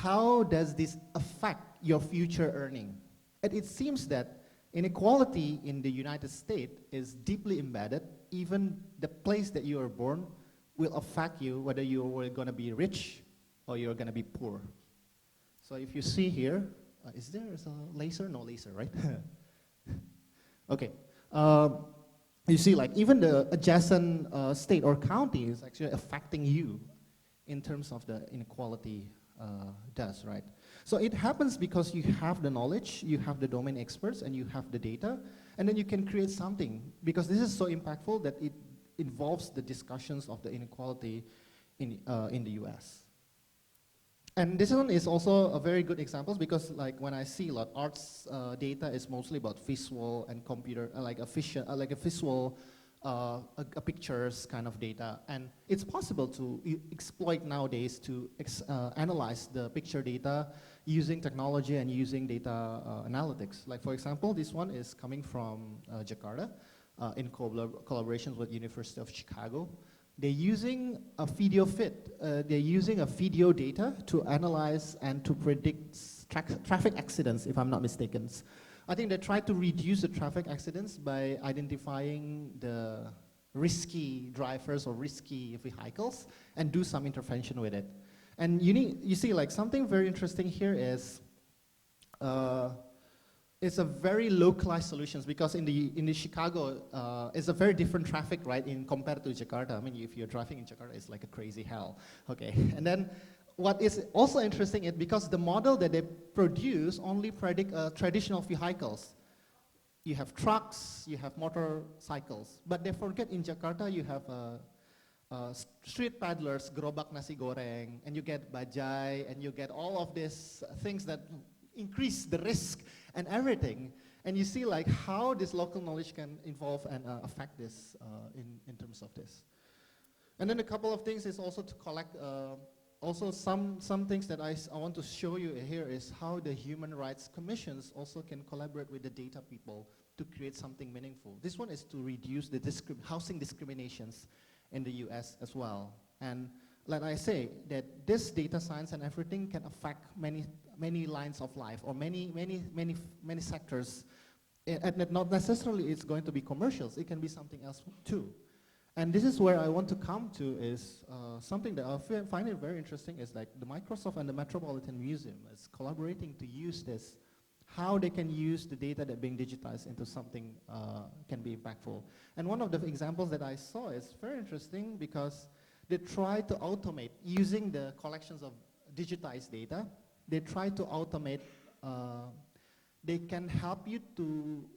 how does this affect your future earning? And it seems that inequality in the United States is deeply embedded. Even the place that you are born will affect you, whether you are going to be rich or you're going to be poor. So if you see here, is there a laser? No laser, right? Okay. You see, like, even the adjacent state or county is actually affecting you in terms of the inequality does, right? So it happens because you have the knowledge, you have the domain experts, and you have the data, and then you can create something, because this is so impactful that it involves the discussions of the inequality in the US. And this one is also a very good example, because like when I see like arts data is mostly about visual and computer, like a visual, a pictures kind of data. And it's possible to exploit nowadays to analyze the picture data using technology and using data analytics. Like for example, this one is coming from Jakarta in collaboration with University of Chicago. They're using a video they're using a video data to analyze and to predict traffic accidents, if I'm not mistaken. I think they try to reduce the traffic accidents by identifying the risky drivers or risky vehicles and do some intervention with it. And you see, like something very interesting here is it's a very localized solutions, because in the Chicago, it's a very different traffic, right, in compared to Jakarta. I mean, if you're driving in Jakarta, it's like a crazy hell, okay? And then what is also interesting is because the model that they produce only predict traditional vehicles. You have trucks, you have motorcycles, but they forget in Jakarta you have street peddlers, gerobak nasi goreng, and you get bajai, and you get all of these things that increase the risk and everything. And you see like how this local knowledge can involve and affect this in terms of this. And then a couple of things is also to collect, also some things that I want to show you here is how the human rights commissions also can collaborate with the data people to create something meaningful. This one is to reduce the housing discriminations in the US as well. And like I say, that this data science and everything can affect many lines of life or many sectors. And not necessarily it's going to be commercials, it can be something else too. And this is where I want to come to is something that I find it very interesting is like the Microsoft and the Metropolitan Museum is collaborating to use this, how they can use the data that being digitized into something can be impactful. And one of the examples that I saw is very interesting because they try to automate using the collections of digitized data. They try to automate, they can help you to,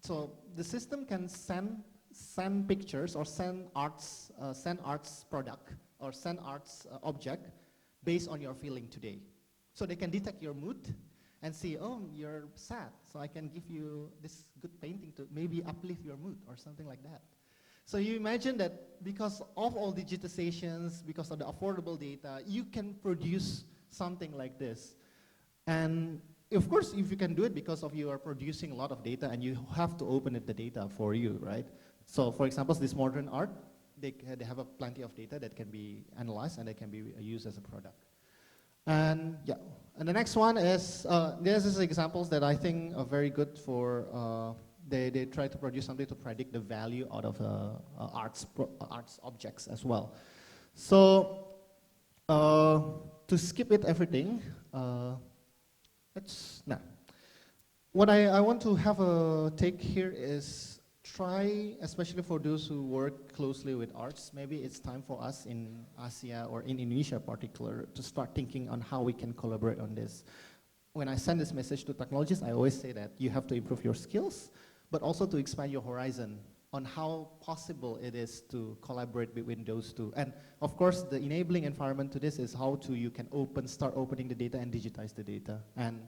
so the system can send pictures or send arts product or send arts object based on your feeling today. So they can detect your mood and see, oh, you're sad, so I can give you this good painting to maybe uplift your mood or something like that. So you imagine that because of all digitizations, because of the affordable data, you can produce something like this. And of course, if you can do it because of you are producing a lot of data and you have to open the data for you, right? So for example, this modern art, they have plenty of data that can be analyzed and they can be used as a product. And yeah, and the next one is, this is examples that I think are very good for, they try to produce something to predict the value out of arts objects as well. So to skip it everything, what I want to have a take here is try, especially for those who work closely with arts, maybe it's time for us in Asia or in Indonesia in particular to start thinking on how we can collaborate on this. When I send this message to technologists, I always say that you have to improve your skills, but also to expand your horizon on how possible it is to collaborate between those two. And of course, the enabling environment to this is how you can start opening the data and digitize the data. And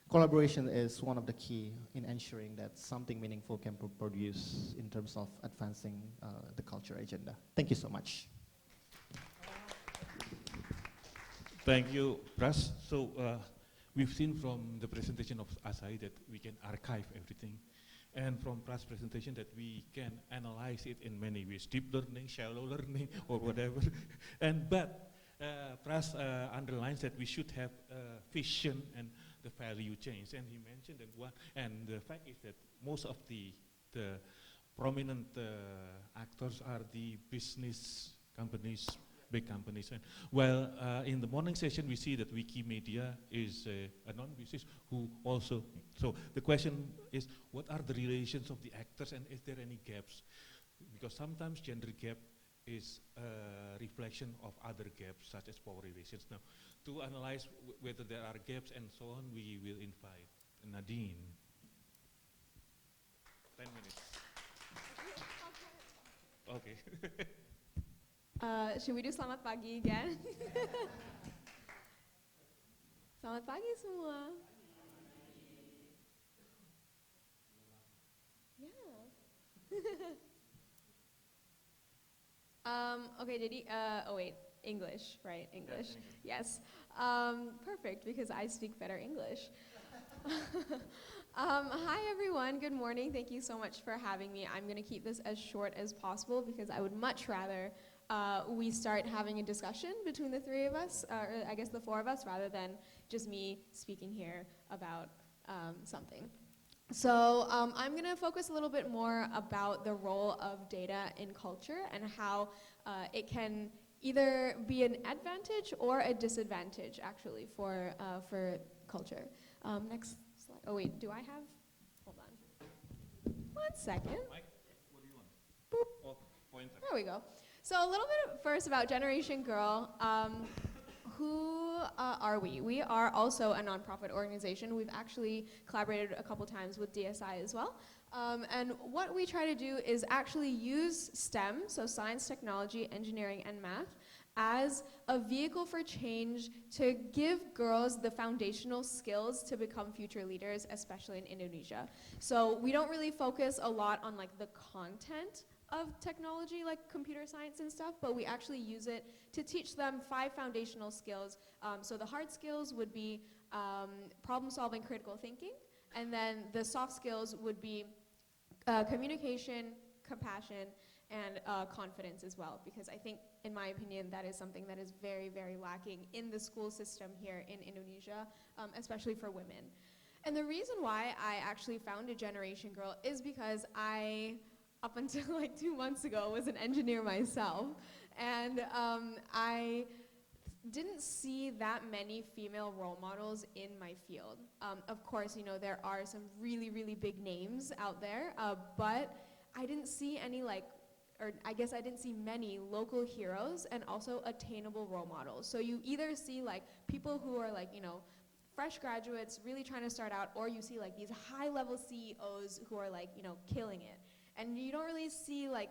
collaboration is one of the key in ensuring that something meaningful can be produced in terms of advancing the culture agenda. Thank you so much. Thank you, Pras. So we've seen from the presentation of Asai that we can archive everything. And from Pras' presentation that we can analyze it in many ways, deep learning, shallow learning, or whatever. But Pras underlines that we should have vision and the value chains. And he mentioned that one, and the fact is that most of the prominent actors are the business companies, big companies. And while in the morning session we see that Wikimedia is a non-business who also, so the question is, what are the relations of the actors and is there any gaps? Because sometimes gender gap is a reflection of other gaps such as power relations. Now, to analyze whether there are gaps and so on, we will invite Nadine. 10 minutes. Okay. Should we do selamat pagi again? Selamat pagi semua. Yeah. Okay, jadi, oh wait, English, right? English. Yes. Perfect, because I speak better English. Hi everyone, good morning. Thank you so much for having me. I'm gonna keep this as short as possible because I would much rather we start having a discussion between the three of us, or I guess the four of us, rather than just me speaking here about something. So I'm going to focus a little bit more about the role of data in culture and how it can either be an advantage or a disadvantage, actually, for culture. Next slide. Oh wait, do I have? Hold on. 1 second. Mike, what do you want? Boop. Oh, pointer. There we go. So a little bit first about Generation Girl. Who are we? We are also a nonprofit organization. We've actually collaborated a couple times with DSI as well. And what we try to do is actually use STEM, so science, technology, engineering, and math, as a vehicle for change to give girls the foundational skills to become future leaders, especially in Indonesia. So we don't really focus a lot on like the content of technology, like computer science and stuff, but we actually use it to teach them 5 foundational skills. So the hard skills would be problem solving, critical thinking, and then the soft skills would be communication, compassion, and confidence as well, because I think, in my opinion, that is something that is very, very lacking in the school system here in Indonesia, especially for women. And the reason why I actually founded Generation Girl is because I, up until like 2 months ago, was an engineer myself, and I didn't see that many female role models in my field. Of course, you know, there are some really, really big names out there, but I didn't see any or I guess I didn't see many local heroes and also attainable role models. So you either see like people who are like, you know, fresh graduates really trying to start out, or you see like these high-level CEOs who are like, you know, killing it. And you don't really see like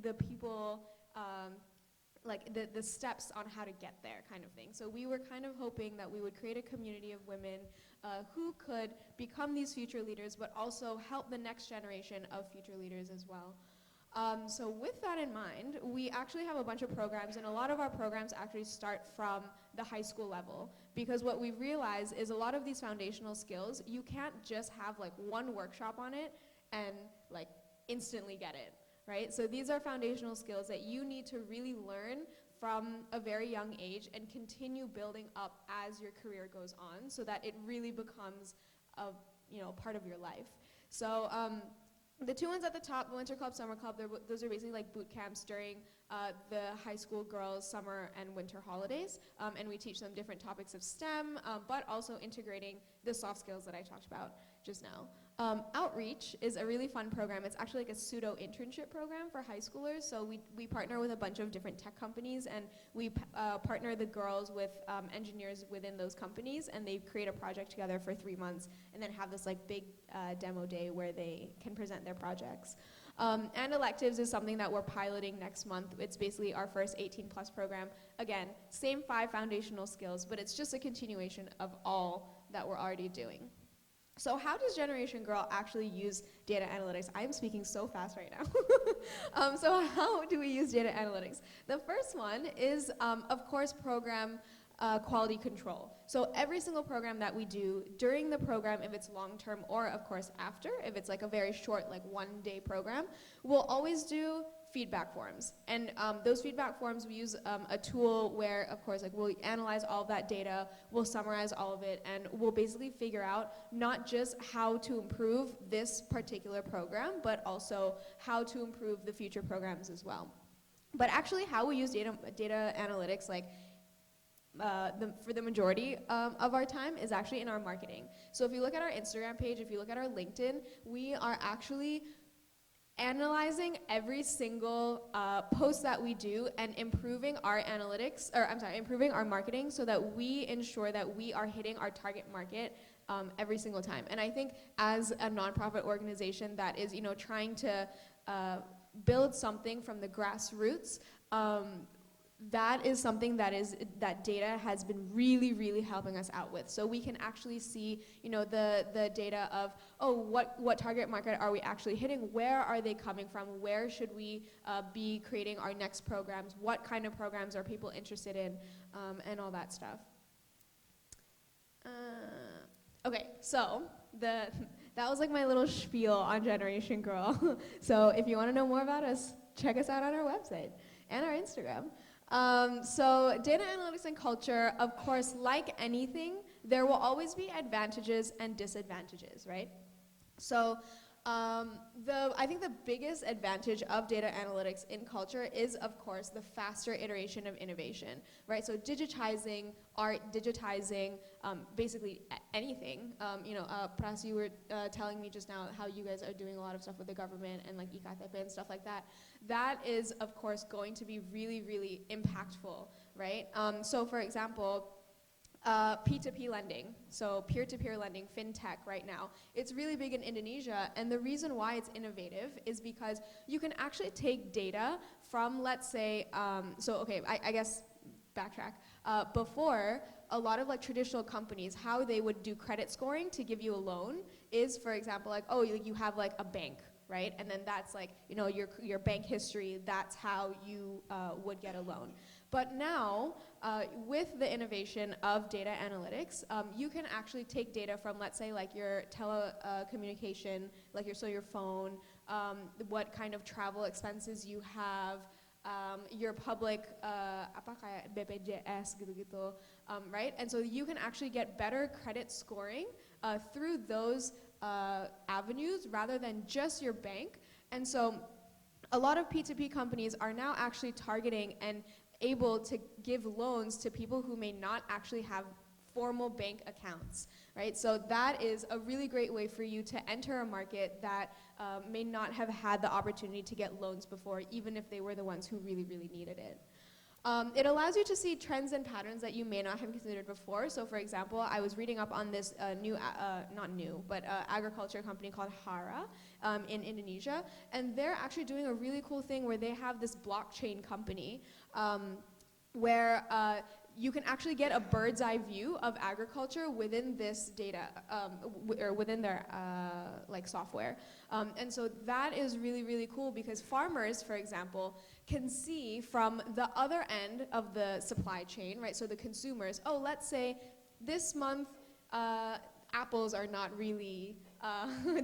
the people, like the steps on how to get there kind of thing. So we were kind of hoping that we would create a community of women who could become these future leaders, but also help the next generation of future leaders as well. So with that in mind, we actually have a bunch of programs, and a lot of our programs actually start from the high school level, because what we realize is a lot of these foundational skills, you can't just have like one workshop on it and like instantly get it, right? So these are foundational skills that you need to really learn from a very young age and continue building up as your career goes on, so that it really becomes a, you know, part of your life. So the 2 ones at the top, the Winter Club, Summer Club, those are basically like boot camps during the high school girls' summer and winter holidays, and we teach them different topics of STEM, but also integrating the soft skills that I talked about just now. Outreach is a really fun program. It's actually like a pseudo internship program for high schoolers. So we partner with a bunch of different tech companies, and we partner the girls with engineers within those companies, and they create a project together for 3 months, and then have this like big demo day where they can present their projects. And electives is something that we're piloting next month. It's basically our first 18+ program. Again, same 5 foundational skills, but it's just a continuation of all that we're already doing. So how does Generation Girl actually use data analytics? I'm speaking so fast right now. So how do we use data analytics? The first one is, of course, program quality control. So every single program that we do during the program, if it's long-term, or of course after, if it's like a very short, like 1-day program, we'll always do feedback forms. And those feedback forms, we use a tool where, of course, like we'll analyze all of that data, we'll summarize all of it, and we'll basically figure out not just how to improve this particular program, but also how to improve the future programs as well. But actually how we use data analytics, like for the majority of our time, is actually in our marketing. So if you look at our Instagram page, if you look at our LinkedIn, we are actually analyzing every single post that we do and improving our analytics, or I'm sorry, improving our marketing so that we ensure that we are hitting our target market every single time. And I think as a nonprofit organization that is, you know, trying to build something from the grassroots, that is something that data has been really, really helping us out with. So we can actually see, you know, the data of, oh, what target market are we actually hitting? Where are they coming from? Where should we be creating our next programs? What kind of programs are people interested in? And all that stuff. Okay, so that was like my little spiel on Generation Girl. So if you want to know more about us, check us out on our website and our Instagram. So data analytics and culture, of course, like anything, there will always be advantages and disadvantages, right? So I think the biggest advantage of data analytics in culture is, of course, the faster iteration of innovation, right? So digitizing art, digitizing basically anything. Pras, you were telling me just now how you guys are doing a lot of stuff with the government and like IKTP and stuff like that. That is, of course, going to be really, really impactful, right? So for example, P2P lending, so peer-to-peer lending, fintech right now. It's really big in Indonesia, and the reason why it's innovative is because you can actually take data from, let's say, I guess, backtrack. Before, a lot of like traditional companies, how they would do credit scoring to give you a loan is, for example, like, oh, you have like a bank, right? And then that's like, your bank history, that's how you would get a loan. But now, with the innovation of data analytics, you can actually take data from, let's say, like your telecommunication, like your phone, what kind of travel expenses you have, your public, BPJS gitu-gitu, right? And so you can actually get better credit scoring through those avenues rather than just your bank. And so a lot of P2P companies are now actually targeting and able to give loans to people who may not actually have formal bank accounts, right? So that is a really great way for you to enter a market that may not have had the opportunity to get loans before, even if they were the ones who really, really needed it. It allows you to see trends and patterns that you may not have considered before. So for example, I was reading up on this agriculture company called Hara in Indonesia, and they're actually doing a really cool thing where they have this blockchain company where you can actually get a bird's eye view of agriculture within this data, or within their software. And so that is really, really cool because farmers, for example, can see from the other end of the supply chain, right? So the consumers, oh, let's say this month apples are not really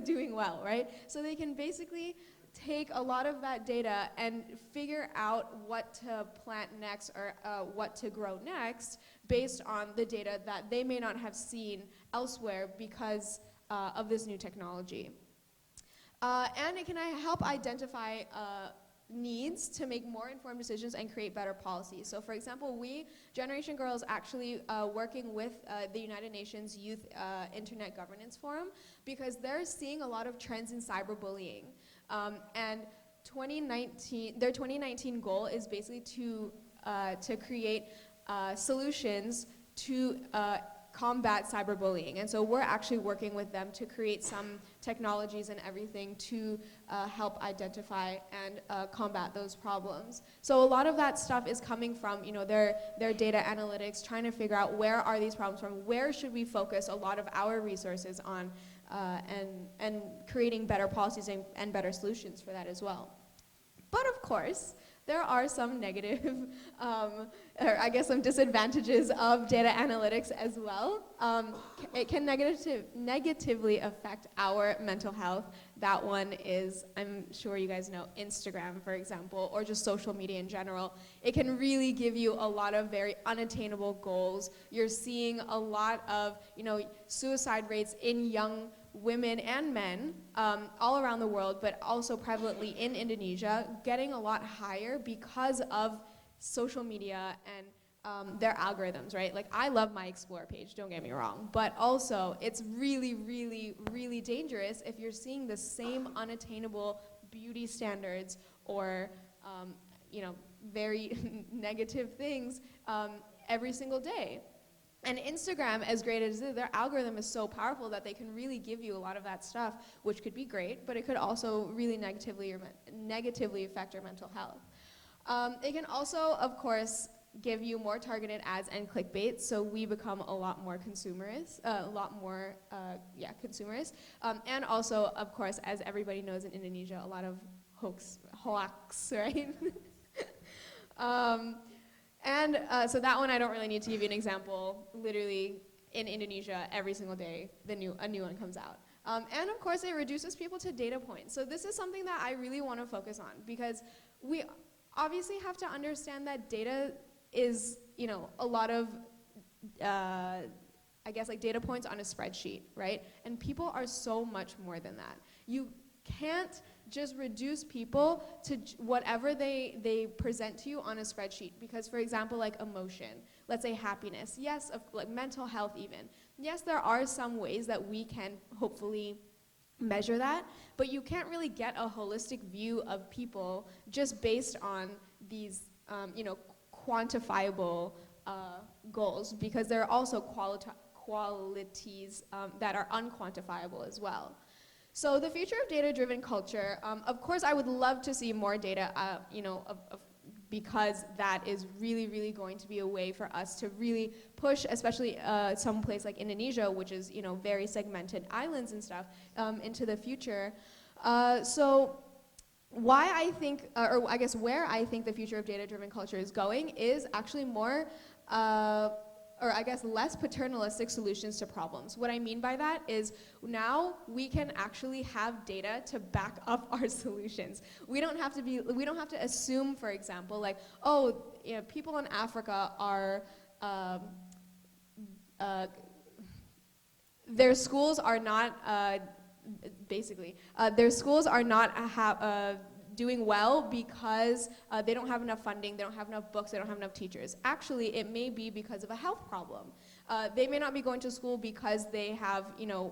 doing well, right? So they can basically take a lot of that data and figure out what to plant next or what to grow next based on the data that they may not have seen elsewhere because of this new technology. And it can help identify needs to make more informed decisions and create better policies. So for example, we, Generation Girl, is actually working with the United Nations Youth Internet Governance Forum because they're seeing a lot of trends in cyberbullying. And their 2019 goal is basically to create solutions to combat cyberbullying. And so we're actually working with them to create some technologies and everything to help identify and combat those problems. So a lot of that stuff is coming from their data analytics, trying to figure out where are these problems from, where should we focus a lot of our resources on, and creating better policies and better solutions for that as well. But of course, there are some negative, or I guess some disadvantages of data analytics as well. It can negatively affect our mental health. That one is, I'm sure you guys know, Instagram, for example, or just social media in general. It can really give you a lot of very unattainable goals. You're seeing a lot of, suicide rates in young women and men all around the world, but also prevalently in Indonesia, getting a lot higher because of social media and their algorithms, right? Like, I love my Explore page, don't get me wrong, but also it's really, really, really dangerous if you're seeing the same unattainable beauty standards or, very negative things every single day. And Instagram, as great as it is, their algorithm is so powerful that they can really give you a lot of that stuff, which could be great, but it could also really negatively affect your mental health. It can also, of course, give you more targeted ads and clickbait, so we become a lot more consumerist, consumerist. And also, of course, as everybody knows in Indonesia, a lot of hoax, right? So that one I don't really need to give you an example. Literally in Indonesia, every single day, a new one comes out. And of course, it reduces people to data points. So this is something that I really want to focus on because we obviously have to understand that data is, a lot of, I guess like data points on a spreadsheet, right? And people are so much more than that. You can't just reduce people to whatever they present to you on a spreadsheet. Because for example, like emotion, let's say happiness, yes, like mental health even. Yes, there are some ways that we can hopefully measure that, but you can't really get a holistic view of people just based on these, quantifiable goals, because there are also qualities that are unquantifiable as well. So the future of data-driven culture, of course I would love to see more data, because that is really, really going to be a way for us to really push, especially some place like Indonesia, which is, very segmented islands and stuff, into the future. So why I think, or I guess where I think the future of data-driven culture is going is actually more, or I guess less paternalistic solutions to problems. What I mean by that is now we can actually have data to back up our solutions. We don't have to assume, for example, like, oh, people in Africa are, their schools are not, their schools are not doing well because they don't have enough funding, they don't have enough books, they don't have enough teachers. Actually, it may be because of a health problem. They may not be going to school because they have,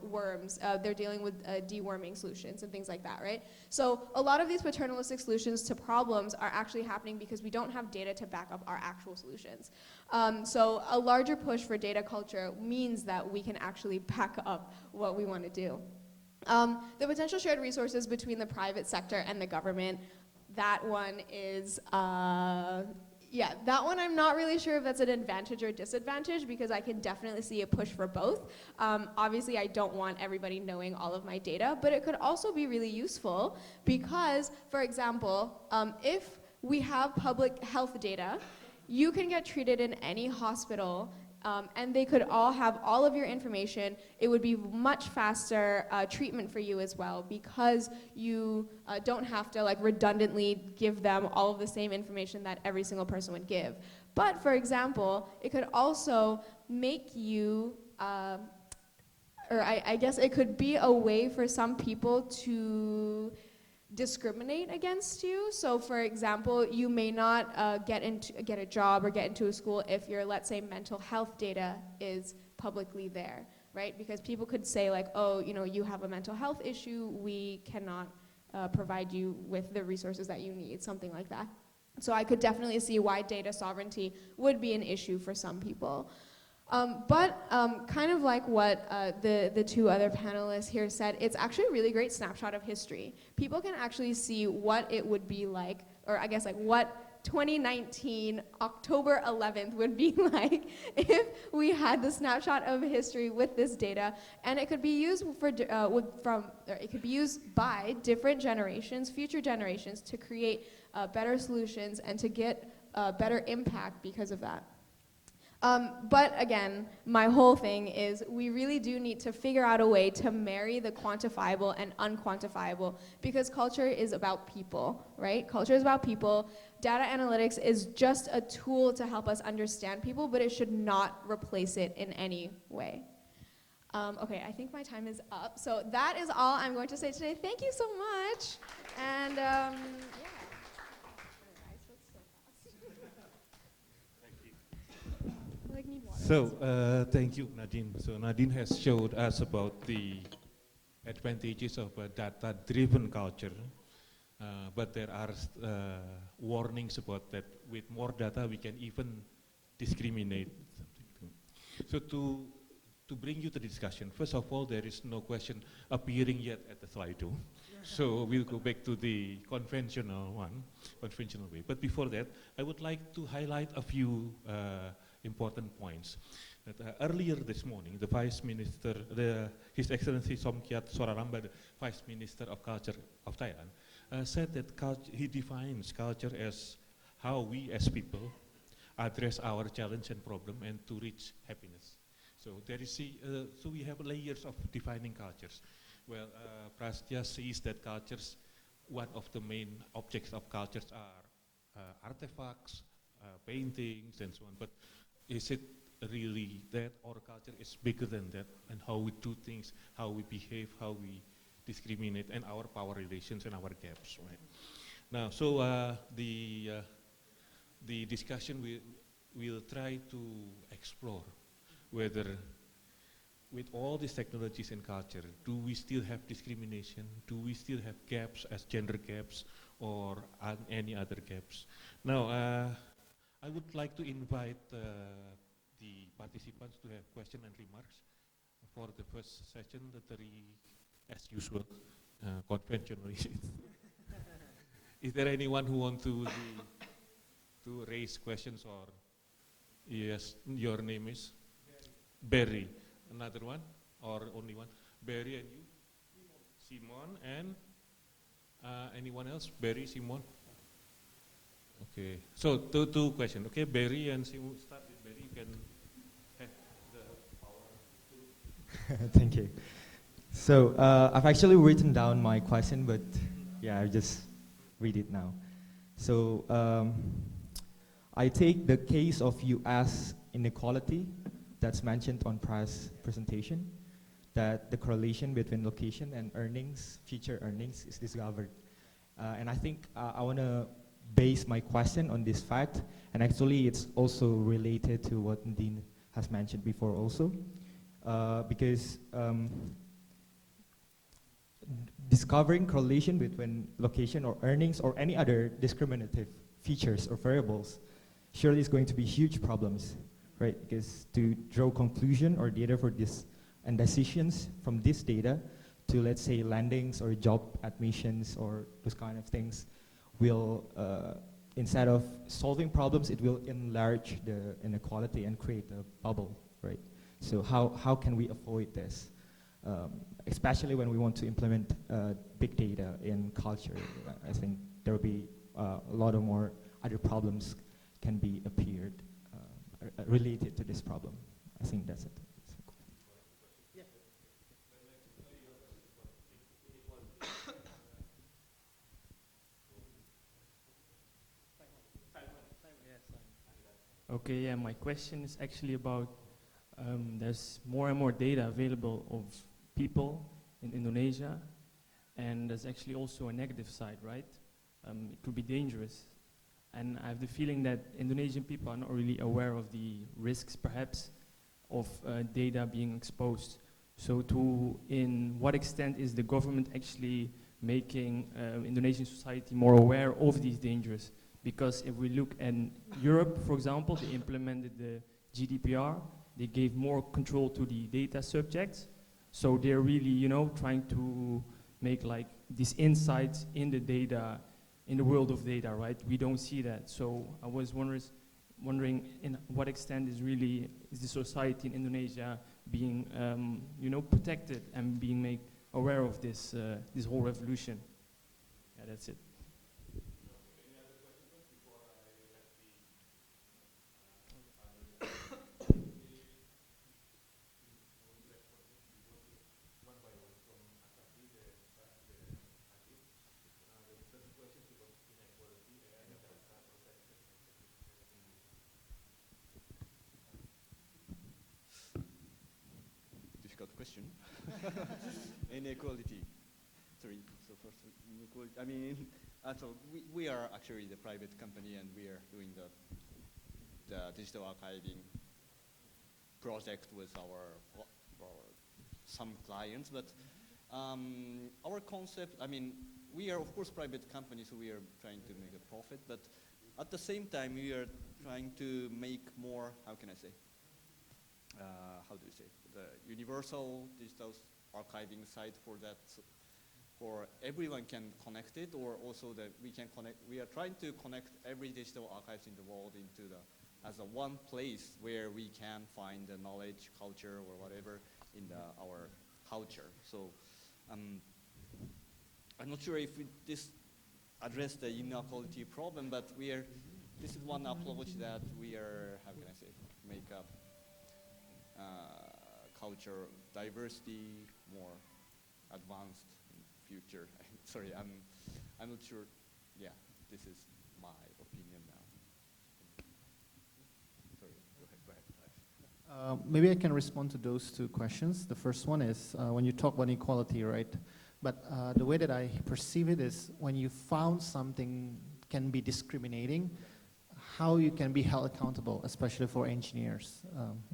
worms. They're dealing with deworming solutions and things like that, right? So a lot of these paternalistic solutions to problems are actually happening because we don't have data to back up our actual solutions. So a larger push for data culture means that we can actually back up what we want to do. The potential shared resources between the private sector and the government, that one is, that one I'm not really sure if that's an advantage or disadvantage, because I can definitely see a push for both. Obviously, I don't want everybody knowing all of my data, but it could also be really useful because, for example, if we have public health data, you can get treated in any hospital, and they could all have all of your information. It would be much faster treatment for you as well, because you don't have to like redundantly give them all of the same information that every single person would give. But for example, it could also make you, or I guess it could be a way for some people to discriminate against you. So for example, you may not get a job or get into a school if your, let's say, mental health data is publicly there, right? Because people could say like, oh, you have a mental health issue, we cannot provide you with the resources that you need, something like that. So I could definitely see why data sovereignty would be an issue for some people. But kind of like what the two other panelists here said, it's actually a really great snapshot of history. People can actually see what it would be like, or I guess like what 2019 October 11th would be like if we had the snapshot of history with this data, and it could be used it could be used by different generations, future generations, to create better solutions and to get better impact because of that. But again, my whole thing is we really do need to figure out a way to marry the quantifiable and unquantifiable, because culture is about people, right? Culture is about people. Data analytics is just a tool to help us understand people, but it should not replace it in any way. Okay, I think my time is up. So that is all I'm going to say today. Thank you so much. And yeah. So thank you, Nadine. So Nadine has showed us about the advantages of a data-driven culture, but there are warnings about that. With more data, we can even discriminate. So to bring you to discussion, first of all, there is no question appearing yet at the Slido. So we'll go back to the conventional way. But before that, I would like to highlight a few important points. That, earlier this morning, the Vice Minister, His Excellency Somkiat Soraramba, the Vice Minister of Culture of Thailand, said that he defines culture as how we as people address our challenge and problem and to reach happiness. So there is so we have layers of defining cultures. Well, Prastya sees that cultures, one of the main objects of cultures are artifacts, paintings, and so on. But is it really that. Our culture is bigger than that, and how we do things, how we behave, how we discriminate, and our power relations and our gaps, right? Now, so the discussion will try to explore whether with all these technologies and culture, do we still have discrimination? Do we still have gaps as gender gaps or any other gaps? Now, I would like to invite the participants to have questions and remarks for the first session, the three, as usual, conventionally. Is there anyone who wants to raise questions or, yes, your name is? Barry. Another one or only one? Barry and you? Simon and anyone else? Barry, Simon? Okay, so two questions. Okay, Barry and Simon, start with Barry. You can have the power. Thank you. So I've actually written down my question, but yeah, I'll just read it now. So I take the case of US inequality that's mentioned on price presentation, that the correlation between location and earnings, future earnings, is discovered. And I think I want to base my question on this fact, and actually it's also related to what Nadine has mentioned before also, because discovering correlation between location or earnings or any other discriminative features or variables surely is going to be huge problems, right? Because to draw conclusion or data for this and decisions from this data to, let's say, landings or job admissions or those kind of things will, instead of solving problems, it will enlarge the inequality and create a bubble, right? So how can we avoid this? Especially when we want to implement big data in culture, I think there will be a lot of more other problems can be appeared related to this problem. I think that's it. Okay, yeah, my question is actually about there's more and more data available of people in Indonesia, and there's actually also a negative side, right? It could be dangerous. And I have the feeling that Indonesian people are not really aware of the risks, perhaps, of data being exposed. So in what extent is the government actually making Indonesian society more aware of these dangers? Because if we look at Europe, for example, they implemented the GDPR, they gave more control to the data subjects. So they're really, trying to make like these insights in the data, in the world of data, right? We don't see that. So I was wondering in what extent is the society in Indonesia being, protected and being made aware of this whole revolution. Yeah, that's it. Difficult question. Inequality. Sorry. So first, inequality. I mean, so we are actually the private company, and we are doing the digital archiving project with our some clients. But our concept. I mean, we are of course private company, so we are trying to make a profit. But at the same time, we are trying to make more. How can I say? How do you say, the universal digital archiving site for that, for everyone can connect it, or also that we can connect, we are trying to connect every digital archives in the world into as a one place where we can find the knowledge, culture, or whatever in our culture. So I'm not sure if this address the inequality problem, but this is one approach that we are, how can I say, make up culture diversity more advanced in future. Sorry, I'm not sure. Yeah, this is my opinion now. Sorry, go ahead. Maybe I can respond to those two questions. The first one is when you talk about equality, right? But the way that I perceive it is when you found something can be discriminating, how you can be held accountable, especially for engineers.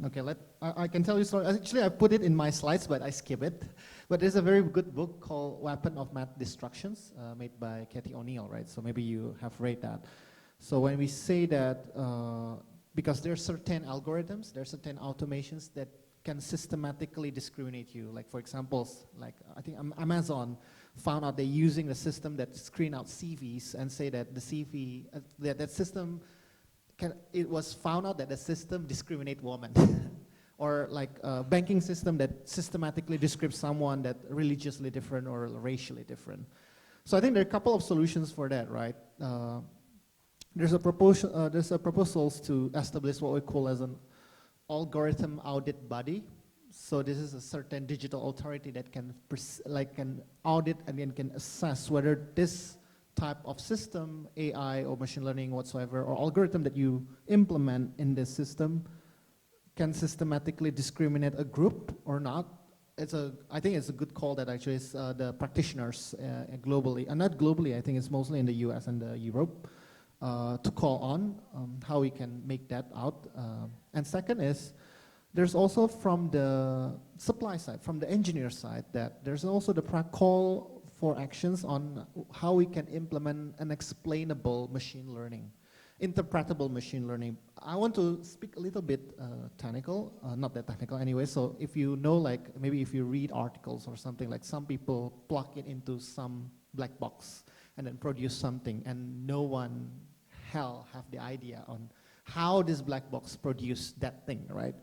Okay, I can tell you story. Actually, I put it in my slides, but I skip it. But there's a very good book called Weapon of Math Destructions, made by Cathy O'Neill, right? So maybe you have read that. So when we say that, because there are certain algorithms, there are certain automations that can systematically discriminate you. Like for example, like I think Amazon found out they're using the system that screen out CVs and say that the CV, that system, it was found out that the system discriminate women. Or like a banking system that systematically describes someone that religiously different or racially different. So I think there are a couple of solutions for that, right? There's a proposals to establish what we call as an algorithm audit body. So this is a certain digital authority that can audit and then can assess whether this type of system, AI or machine learning whatsoever, or algorithm that you implement in this system can systematically discriminate a group or not. I think it's a good call that actually is the practitioners globally, and not globally, I think it's mostly in the US and Europe, to call on how we can make that out. And second is, there's also from the supply side, from the engineer side, that there's also the call for actions on how we can implement an explainable machine learning, interpretable machine learning. I want to speak a little bit technical, not that technical anyway, so if you know, like maybe if you read articles or something, like some people plug it into some black box and then produce something, and no one have the idea on how this black box produced that thing, right?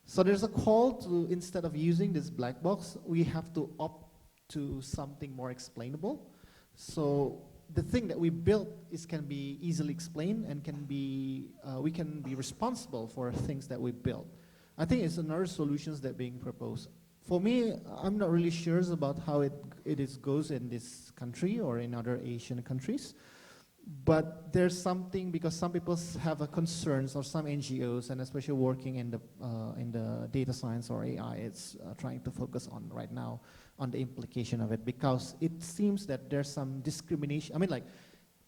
So there's a call to, instead of using this black box, we have to opt to something more explainable. So the thing that we built can be easily explained and can be, we can be responsible for things that we built. I think it's another solutions that being proposed. For me, I'm not really sure about how it goes in this country or in other Asian countries. But there's something, because some people have a concerns, or some NGOs, and especially working in the data science or AI, it's trying to focus on right now on the implication of it, because it seems that there's some discrimination. I mean, like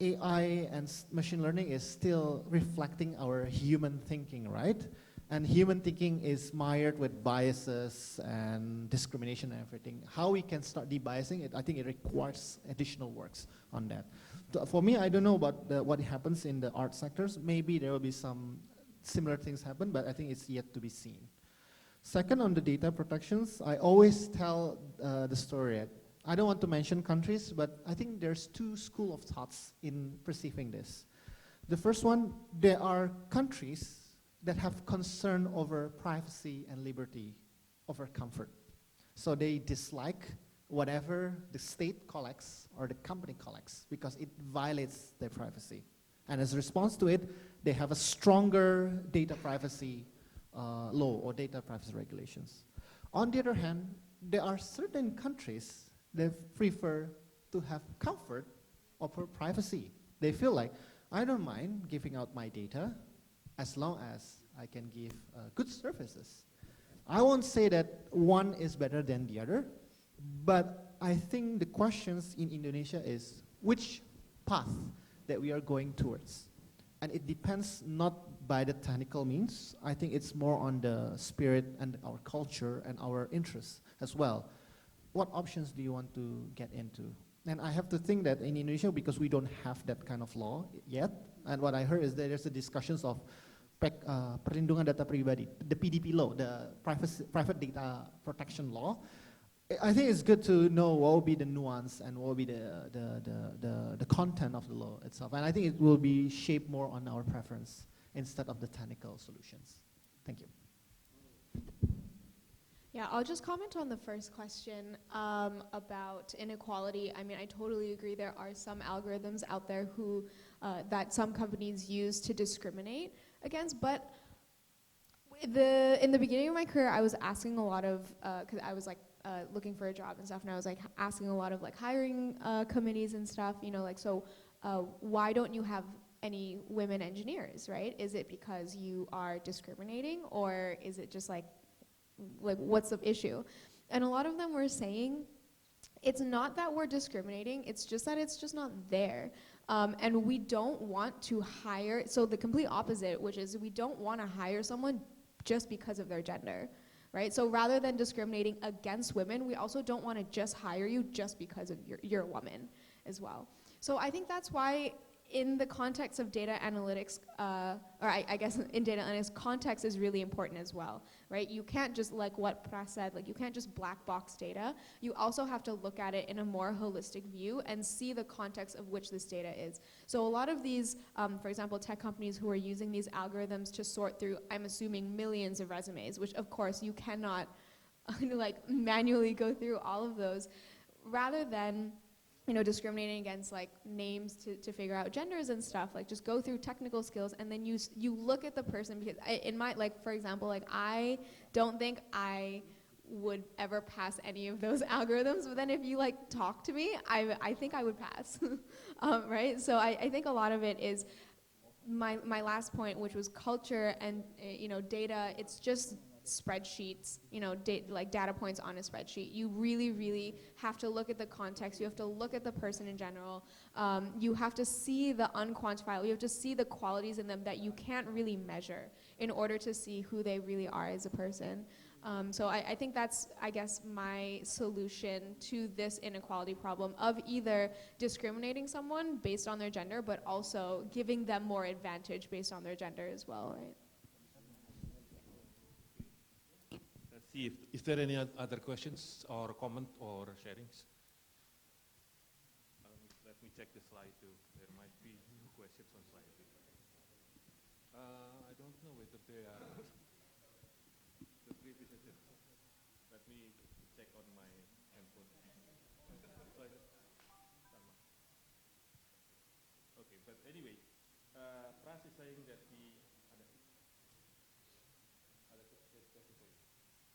AI and machine learning is still reflecting our human thinking, right? And human thinking is mired with biases and discrimination and everything. How we can start debiasing it, I think it requires additional works on that. For me, I don't know about what happens in the art sectors. Maybe there will be some similar things happen, but I think it's yet to be seen. Second, on the data protections, I always tell the story. I don't want to mention countries, but I think there's two schools of thoughts in perceiving this. The first one, there are countries that have concern over privacy and liberty over comfort. So they dislike whatever the state collects or the company collects because it violates their privacy. And as a response to it, they have a stronger data privacy law or data privacy regulations. On the other hand, there are certain countries that prefer to have comfort over privacy. They feel like, I don't mind giving out my data as long as I can give good services. I won't say that one is better than the other, but I think the questions in Indonesia is which path that we are going towards. And it depends not by the technical means. I think it's more on the spirit and our culture and our interests as well. What options do you want to get into? And I have to think that in Indonesia, because we don't have that kind of law yet, and what I heard is that there's a discussions of perlindungan data pribadi, the PDP law, the private data protection law. I think it's good to know what will be the nuance and what will be the content of the law itself. And I think it will be shaped more on our preference instead of the technical solutions. Thank you. Yeah, I'll just comment on the first question about inequality. I mean, I totally agree. There are some algorithms out there who that some companies use to discriminate against. But in the beginning of my career, I was asking a lot of, because I was like looking for a job and stuff, and I was like asking a lot of like hiring committees and stuff. You know, like, so why don't you have any women engineers, right? Is it because you are discriminating, or is it just like what's the issue? And a lot of them were saying, it's not that we're discriminating, it's just that it's just not there. And we don't want to hire, so the complete opposite, which is we don't want to hire someone just because of their gender, right? So rather than discriminating against women, we also don't want to just hire you just because of you're a woman as well. So I think that's why in the context of data analytics, or I guess in data analytics, context is really important as well, right? You can't just, like what Pras said, like you can't just black box data. You also have to look at it in a more holistic view and see the context of which this data is. So a lot of these, for example, tech companies who are using these algorithms to sort through, I'm assuming, millions of resumes, which of course you cannot like manually go through all of those, rather than discriminating against like names to figure out genders and stuff, like just go through technical skills, and then you look at the person, because in my, like for example, like I don't think I would ever pass any of those algorithms, but then if you like talk to me, I think I would pass, right? So I think a lot of it is my last point, which was culture and data. It's just spreadsheets, like data points on a spreadsheet. You really, really have to look at the context. You have to look at the person in general. You have to see the unquantifiable. You have to see the qualities in them that you can't really measure in order to see who they really are as a person. So I think that's, I guess, my solution to this inequality problem of either discriminating someone based on their gender, but also giving them more advantage based on their gender as well, right? Let's see is there any other questions or comment or sharings? Let me check the slide too. There might be questions on slide too. I don't know whether they are the previous. Let me check on my handphone. Okay, but anyway, Pras is saying that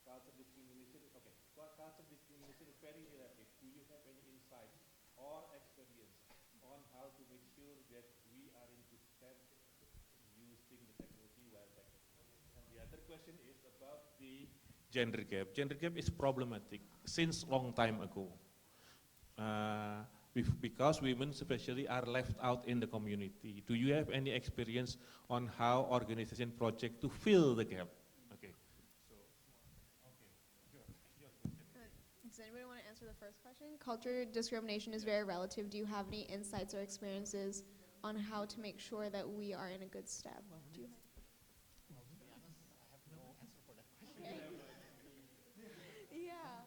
culture discrimination, okay. Culture discrimination is very relative. Do you have any insight or experience on how to make sure that we are in good step using the technology well taken? And the other question is about the gender gap. Gender gap is problematic since long time ago. Because women especially are left out in the community. Do you have any experience on how organization project to fill the gap? Does anybody want to answer the first question? Culture discrimination is very relative. Do you have any insights or experiences on how to make sure that we are in a good step? Do you have? To be honest, I have no answer for that question. Okay. Yeah.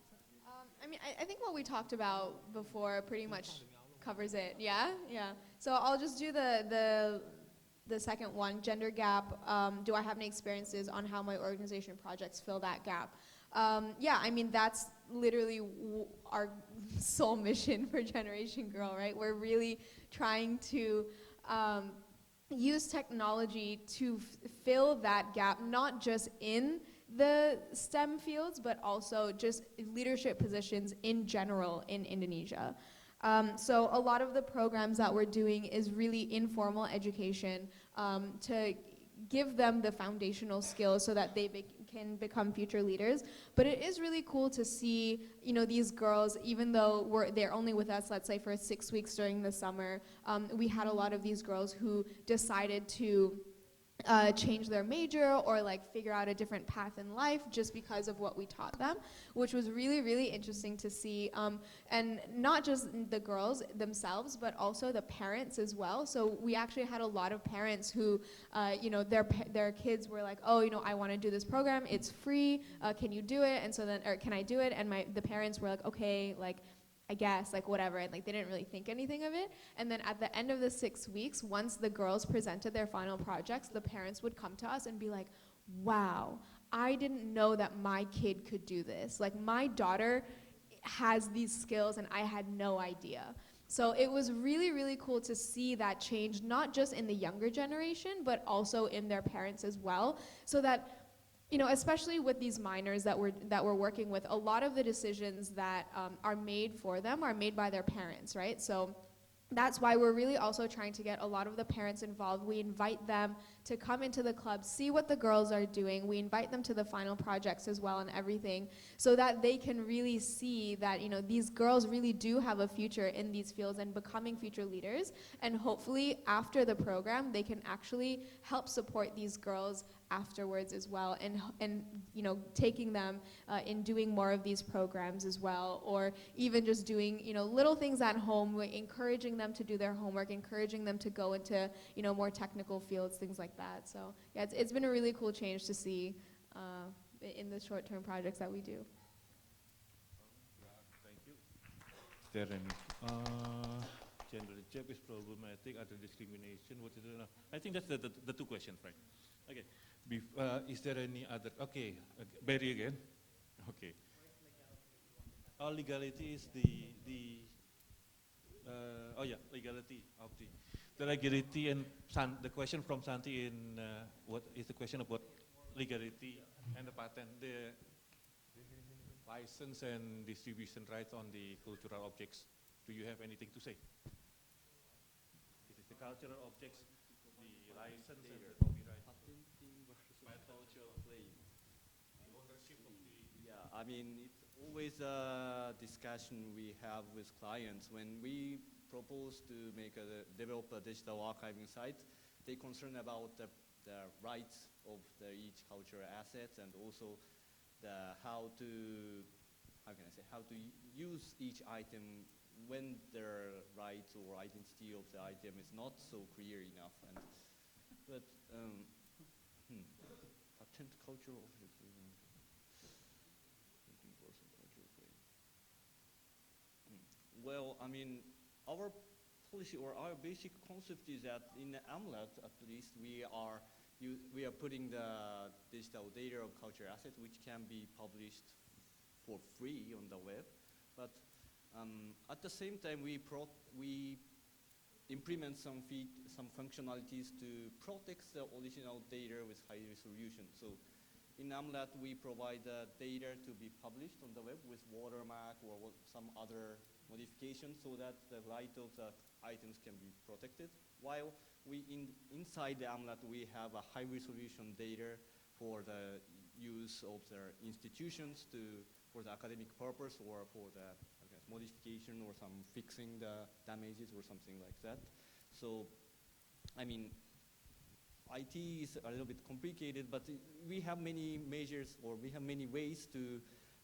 I mean, I think what we talked about before pretty much covers it. Yeah? Yeah. So I'll just do the second one, gender gap. Do I have any experiences on how my organization projects fill that gap? Yeah, I mean, that's literally our sole mission for Generation Girl, right? We're really trying to use technology to fill that gap, not just in the STEM fields, but also just leadership positions in general in Indonesia. So a lot of the programs that we're doing is really informal education to give them the foundational skills so that they can become future leaders. But it is really cool to see, these girls, even though they're only with us, let's say for 6 weeks during the summer, we had a lot of these girls who decided to change their major or like figure out a different path in life just because of what we taught them, which was really, really interesting to see. And not just the girls themselves, but also the parents as well. So we actually had a lot of parents who, their kids were like, oh, I want to do this program. It's free. Can you do it? And so then, or can I do it? And the parents were like, okay, like, I guess, like whatever, and like they didn't really think anything of it. And then at the end of the 6 weeks, once the girls presented their final projects, the parents would come to us and be like, wow, I didn't know that my kid could do this. Like my daughter has these skills and I had no idea. So it was really, really cool to see that change, not just in the younger generation, but also in their parents as well, so that especially with these minors that we're working with, a lot of the decisions that are made for them are made by their parents, right? So that's why we're really also trying to get a lot of the parents involved. We invite them to come into the club, see what the girls are doing. We invite them to the final projects as well and everything, so that they can really see that, you know, these girls really do have a future in these fields and becoming future leaders. And hopefully after the program, they can actually help support these girls afterwards as well, and you know, taking them in doing more of these programs as well, or even just doing, you know, little things at home, encouraging them to do their homework, encouraging them to go into, you know, more technical fields, things like that. So yeah, it's been a really cool change to see in the short-term projects that we do. Thank you. Is there any gender gap is problematic, other discrimination? What is it? I think that's the two questions, right? Okay. Is there any other? Okay, Barry again. Okay. Oh, legality is legality of the legality, and the question from Santi in what is the question about legality and the patent, the license and distribution rights on the cultural objects. Do you have anything to say? This is the cultural objects, the license and the copyright. Cultural claim. Yeah, I mean, it's always a discussion we have with clients. When we propose to develop a digital archiving site, they concern about the rights of each cultural asset, and also how to use each item when their rights or identity of the item is not so clear enough. Patent cultural object. Well, I mean, our policy or our basic concept is that in AMLAT, at least, we are putting the digital data of cultural assets, which can be published for free on the web. But at the same time, we implement some functionalities to protect the original data with high resolution. So in AMLAT, we provide the data to be published on the web with watermark or some other modification, so that the right of the items can be protected. While inside the AMLAT, we have a high resolution data for the use of the institutions for the academic purpose, or for the modification or some fixing the damages or something like that. So, I mean, IT is a little bit complicated, but we have many measures, or we have many ways to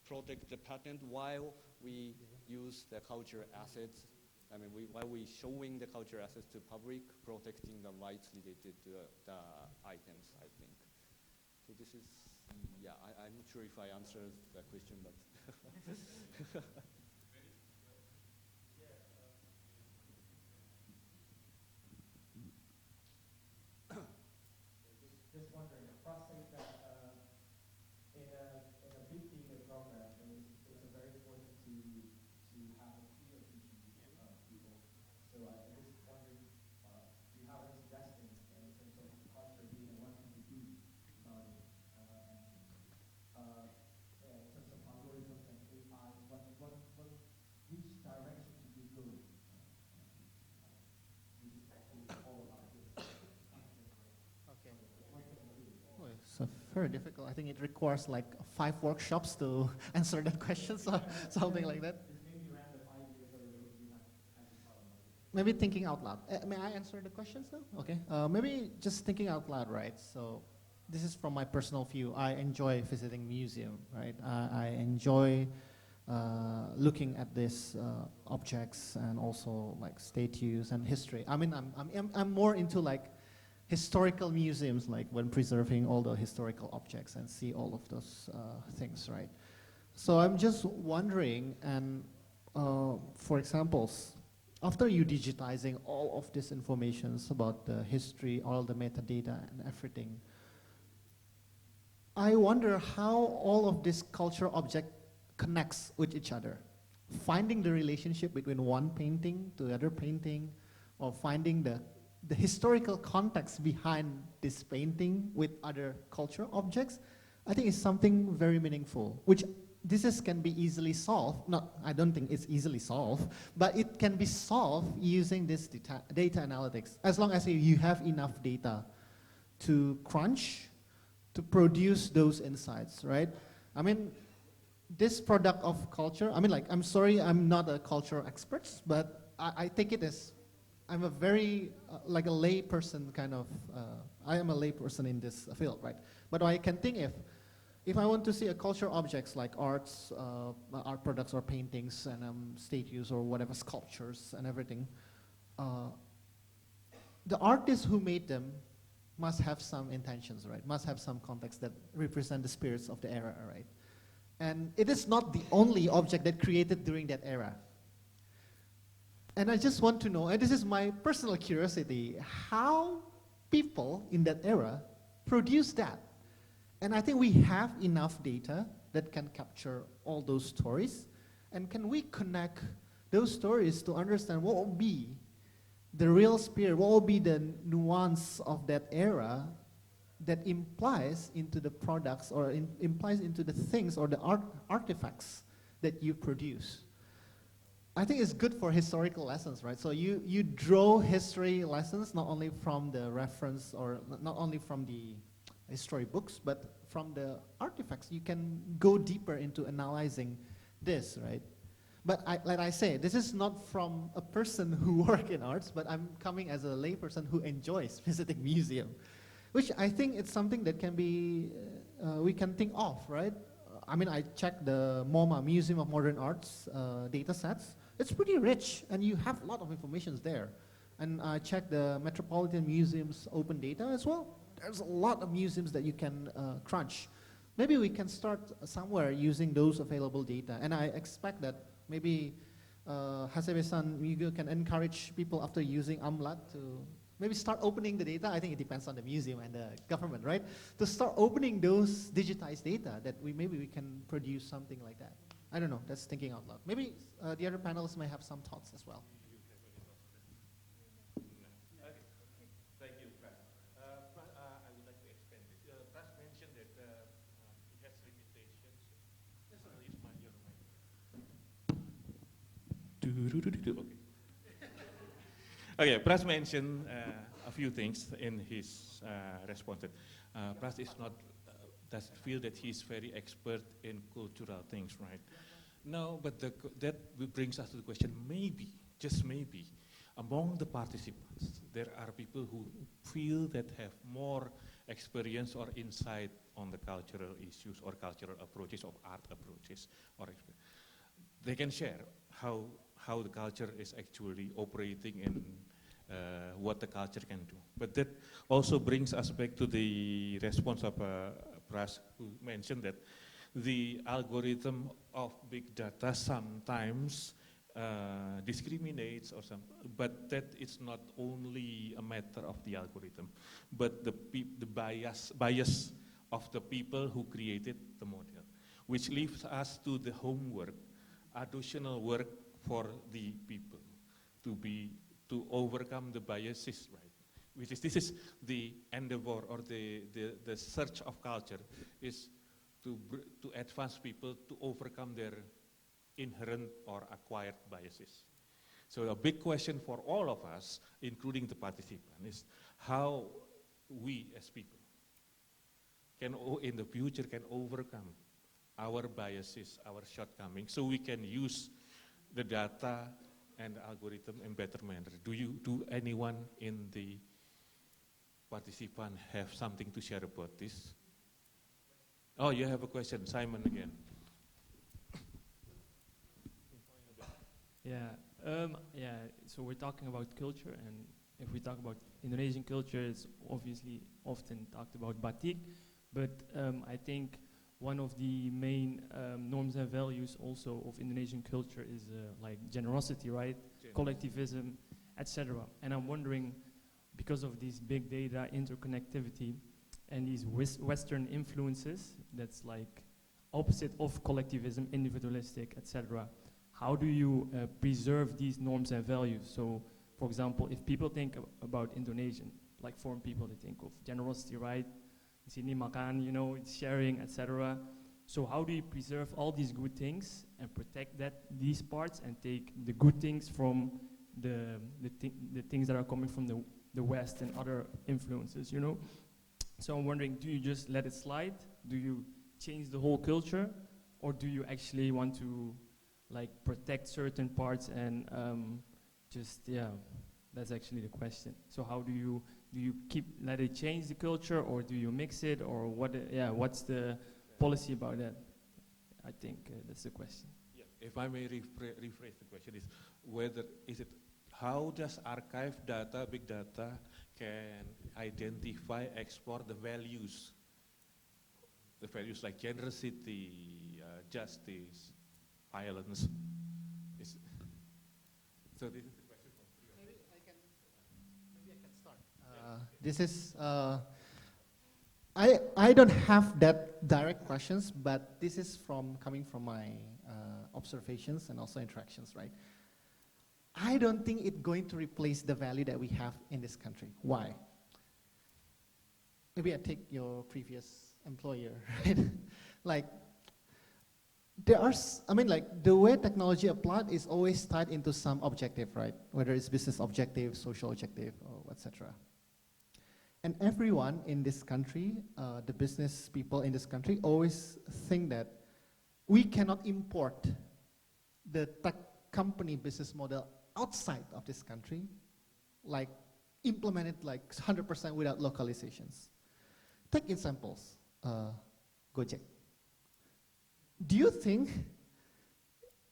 protect the patent while we use the culture assets. I mean, while we showing the culture assets to public, protecting the rights related to the items, I think. So this is, yeah, I'm not sure if I answered the question, but. Just wondering, prostate that in a big data program, it's a very important to have a clear vision of people. So I'm just wondering, do you have any suggestions in terms of culture data, what can we do about it? In terms of algorithms and AI, which direction should we go? Which is actually all about this. Okay. Oh, it's very difficult. I think it requires like 5 workshops to answer that question, so something like that. Maybe random ideas, or you have thought about it? Maybe thinking out loud. May I answer the questions now? Okay. Maybe just thinking out loud, right? So this is from my personal view. I enjoy visiting museum, right? I enjoy looking at these objects, and also like statues and history. I mean, I'm more into like historical museums, like when preserving all the historical objects and see all of those things, right? So I'm just wondering, and for example, after you digitizing all of this information about the history, all the metadata and everything, I wonder how all of this cultural object connects with each other. Finding the relationship between one painting to the other painting, or finding the historical context behind this painting with other cultural objects, I think is something very meaningful, which can be easily solved. Not, I don't think it's easily solved, but it can be solved using this data analytics. As long as you have enough data to crunch, to produce those insights, right? I mean, this product of culture, I mean, like, I'm sorry, I'm not a cultural expert, but I take it as, I'm a very, like a lay person kind of, I am a lay person in this field, right? But I can think if I want to see a cultural objects like arts, art products or paintings and statues or whatever, sculptures and everything, the artists who made them must have some intentions, right? Must have some context that represent the spirits of the era, right? And it is not the only object that created during that era. And I just want to know, and this is my personal curiosity, how people in that era produced that. And I think we have enough data that can capture all those stories. And can we connect those stories to understand what will be the real spirit, what will be the nuance of that era that implies into the products or implies into the things or the artifacts that you produce. I think it's good for historical lessons, right? So you draw history lessons not only from the reference or not only from the history books, but from the artifacts. You can go deeper into analyzing this, right? But like I say, this is not from a person who works in arts, but I'm coming as a layperson who enjoys visiting museum, which I think it's something that can be, we can think of, right? I mean, I checked the MoMA, Museum of Modern Arts data sets. It's pretty rich, and you have a lot of information there. And I checked the Metropolitan Museum's open data as well. There's a lot of museums that you can crunch. Maybe we can start somewhere using those available data. And I expect that maybe Hasebe-san, you can encourage people after using AMLAT to maybe start opening the data. I think it depends on the museum and the government, right? To start opening those digitized data that maybe we can produce something like that. I don't know, that's thinking out loud. Maybe the other panelists may have some thoughts as well. Thank you, Pras. I would like to expand this. Pras mentioned that he has limitations. Use your mic. Okay, Pras mentioned a few things in his response. Pras is not, does feel that he's very expert in cultural things, right? No, but that brings us to the question, maybe, just maybe, among the participants, there are people who feel that have more experience or insight on the cultural issues or cultural approaches of art approaches. They can share how the culture is actually operating and what the culture can do. But that also brings us back to the response of Pras, who mentioned that the algorithm of big data sometimes discriminates or but that it's not only a matter of the algorithm, but the bias of the people who created the model, which leaves us to the homework, additional work for the people to overcome the biases, right? This is the endeavor or the search of culture, is to advance people to overcome their inherent or acquired biases. So a big question for all of us, including the participants, is how we as people can, in the future, can overcome our biases, our shortcomings, so we can use the data and the algorithm in better manner. Do anyone in the participant have something to share about this? Oh, you have a question, Simon again. Yeah. So we're talking about culture, and if we talk about Indonesian culture, it's obviously often talked about batik, but I think one of the main norms and values also of Indonesian culture is like generosity, right? Collectivism, etc. And I'm wondering, because of these big data, interconnectivity, and these Western influences, that's like opposite of collectivism, individualistic, etc. How do you preserve these norms and values? So, for example, if people think about Indonesian, like foreign people, they think of generosity, right? Sini makan, it's sharing, etc. So how do you preserve all these good things and protect these parts and take the good things from the things that are coming from the West and other influences, you know? So I'm wondering, do you just let it slide? Do you change the whole culture? Or do you actually want to like protect certain parts and that's actually the question. So how do you let it change the culture, or do you mix it, or what's the policy about that? I think that's the question. Yeah. If I may rephrase the question, how does archive data, big data, can identify, explore the values like generosity, justice, violence? So this is the question from Maybe I can start. This is I don't have that direct questions, but this is coming from my observations and also interactions, right? I don't think it's going to replace the value that we have in this country. Why? Maybe I take your previous employer, right? Like, the way technology applied is always tied into some objective, right? Whether it's business objective, social objective, or etc. And everyone in this country, the business people in this country, always think that we cannot import the tech company business model outside of this country, like implement it like 100% without localizations. Take examples, Gojek. Do you think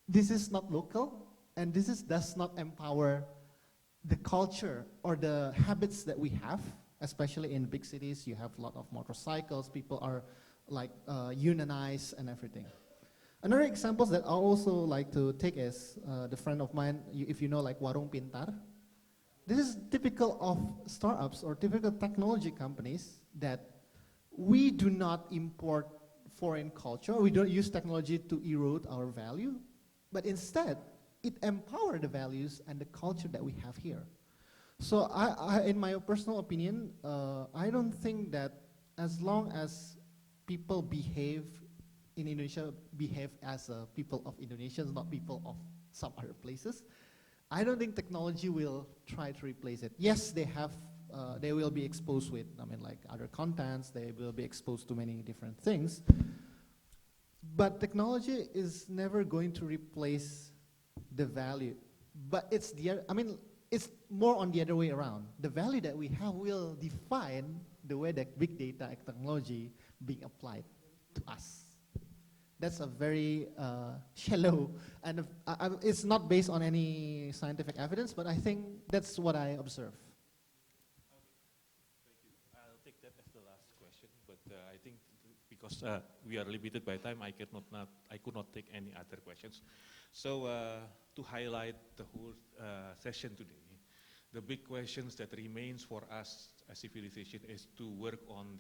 this is not local and does not empower the culture or the habits that we have, especially in big cities? You have a lot of motorcycles, people are like unionized and everything. Another example that I also like to take is the friend of mine, if you know like Warung Pintar. This is typical of startups or typical technology companies that we do not import foreign culture. We don't use technology to erode our value, but instead it empowers the values and the culture that we have here. So in my personal opinion, I don't think that as long as people behave in Indonesia, behave as people of Indonesia, not people of some other places, I don't think technology will try to replace it. Yes, they will be exposed with, like other contents, they will be exposed to many different things. But technology is never going to replace the value. But it's more on the other way around. The value that we have will define the way that big data and technology being applied to us. That's a very shallow, and it's not based on any scientific evidence, but I think that's what I observe. Thank you. I'll take that as the last question, but I think because we are limited by time, I could not take any other questions. So to highlight the whole session today, the big questions that remains for us as civilization is to work on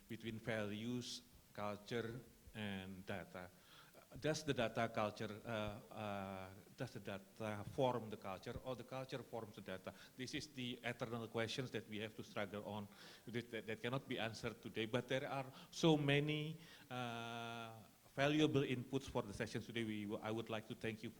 between values, culture, and data. Does the data form the culture, or the culture forms the data? This is the eternal questions that we have to struggle on, that cannot be answered today, but there are so many valuable inputs for the sessions today. I would like to thank you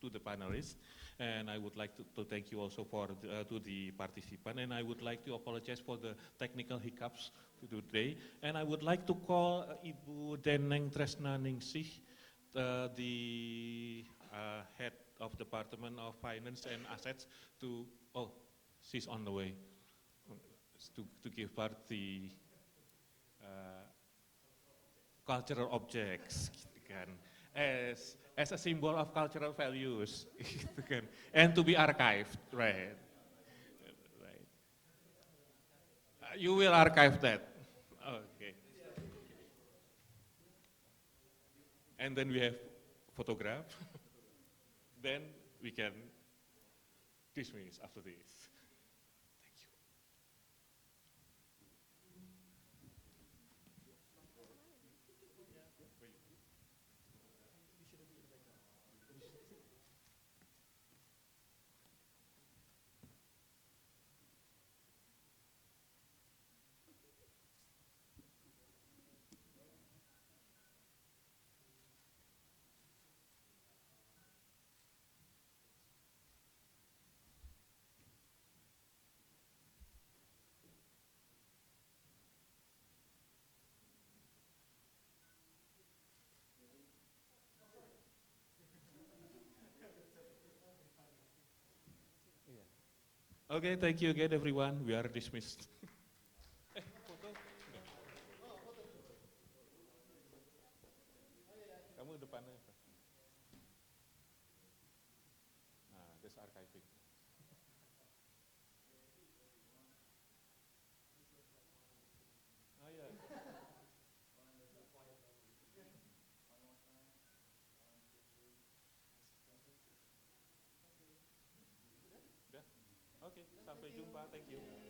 to the panelists, and I would like to thank you also to the participant, and I would like to apologize for the technical hiccups today, and I would like to call Ibu Deneng Tresnaningsih, the head of Department of Finance and Assets, she's on the way, to give part the cultural objects, as a symbol of cultural values, and to be archived, right? You will archive that, okay. And then we have photograph. Then we can dismiss after this. Okay, thank you again, everyone. We are dismissed. Foto? Enggak. Kamu depannya apa? Nah, that's archiving. Oh yeah. Udah? Oke, sampai jumpa. Thank you.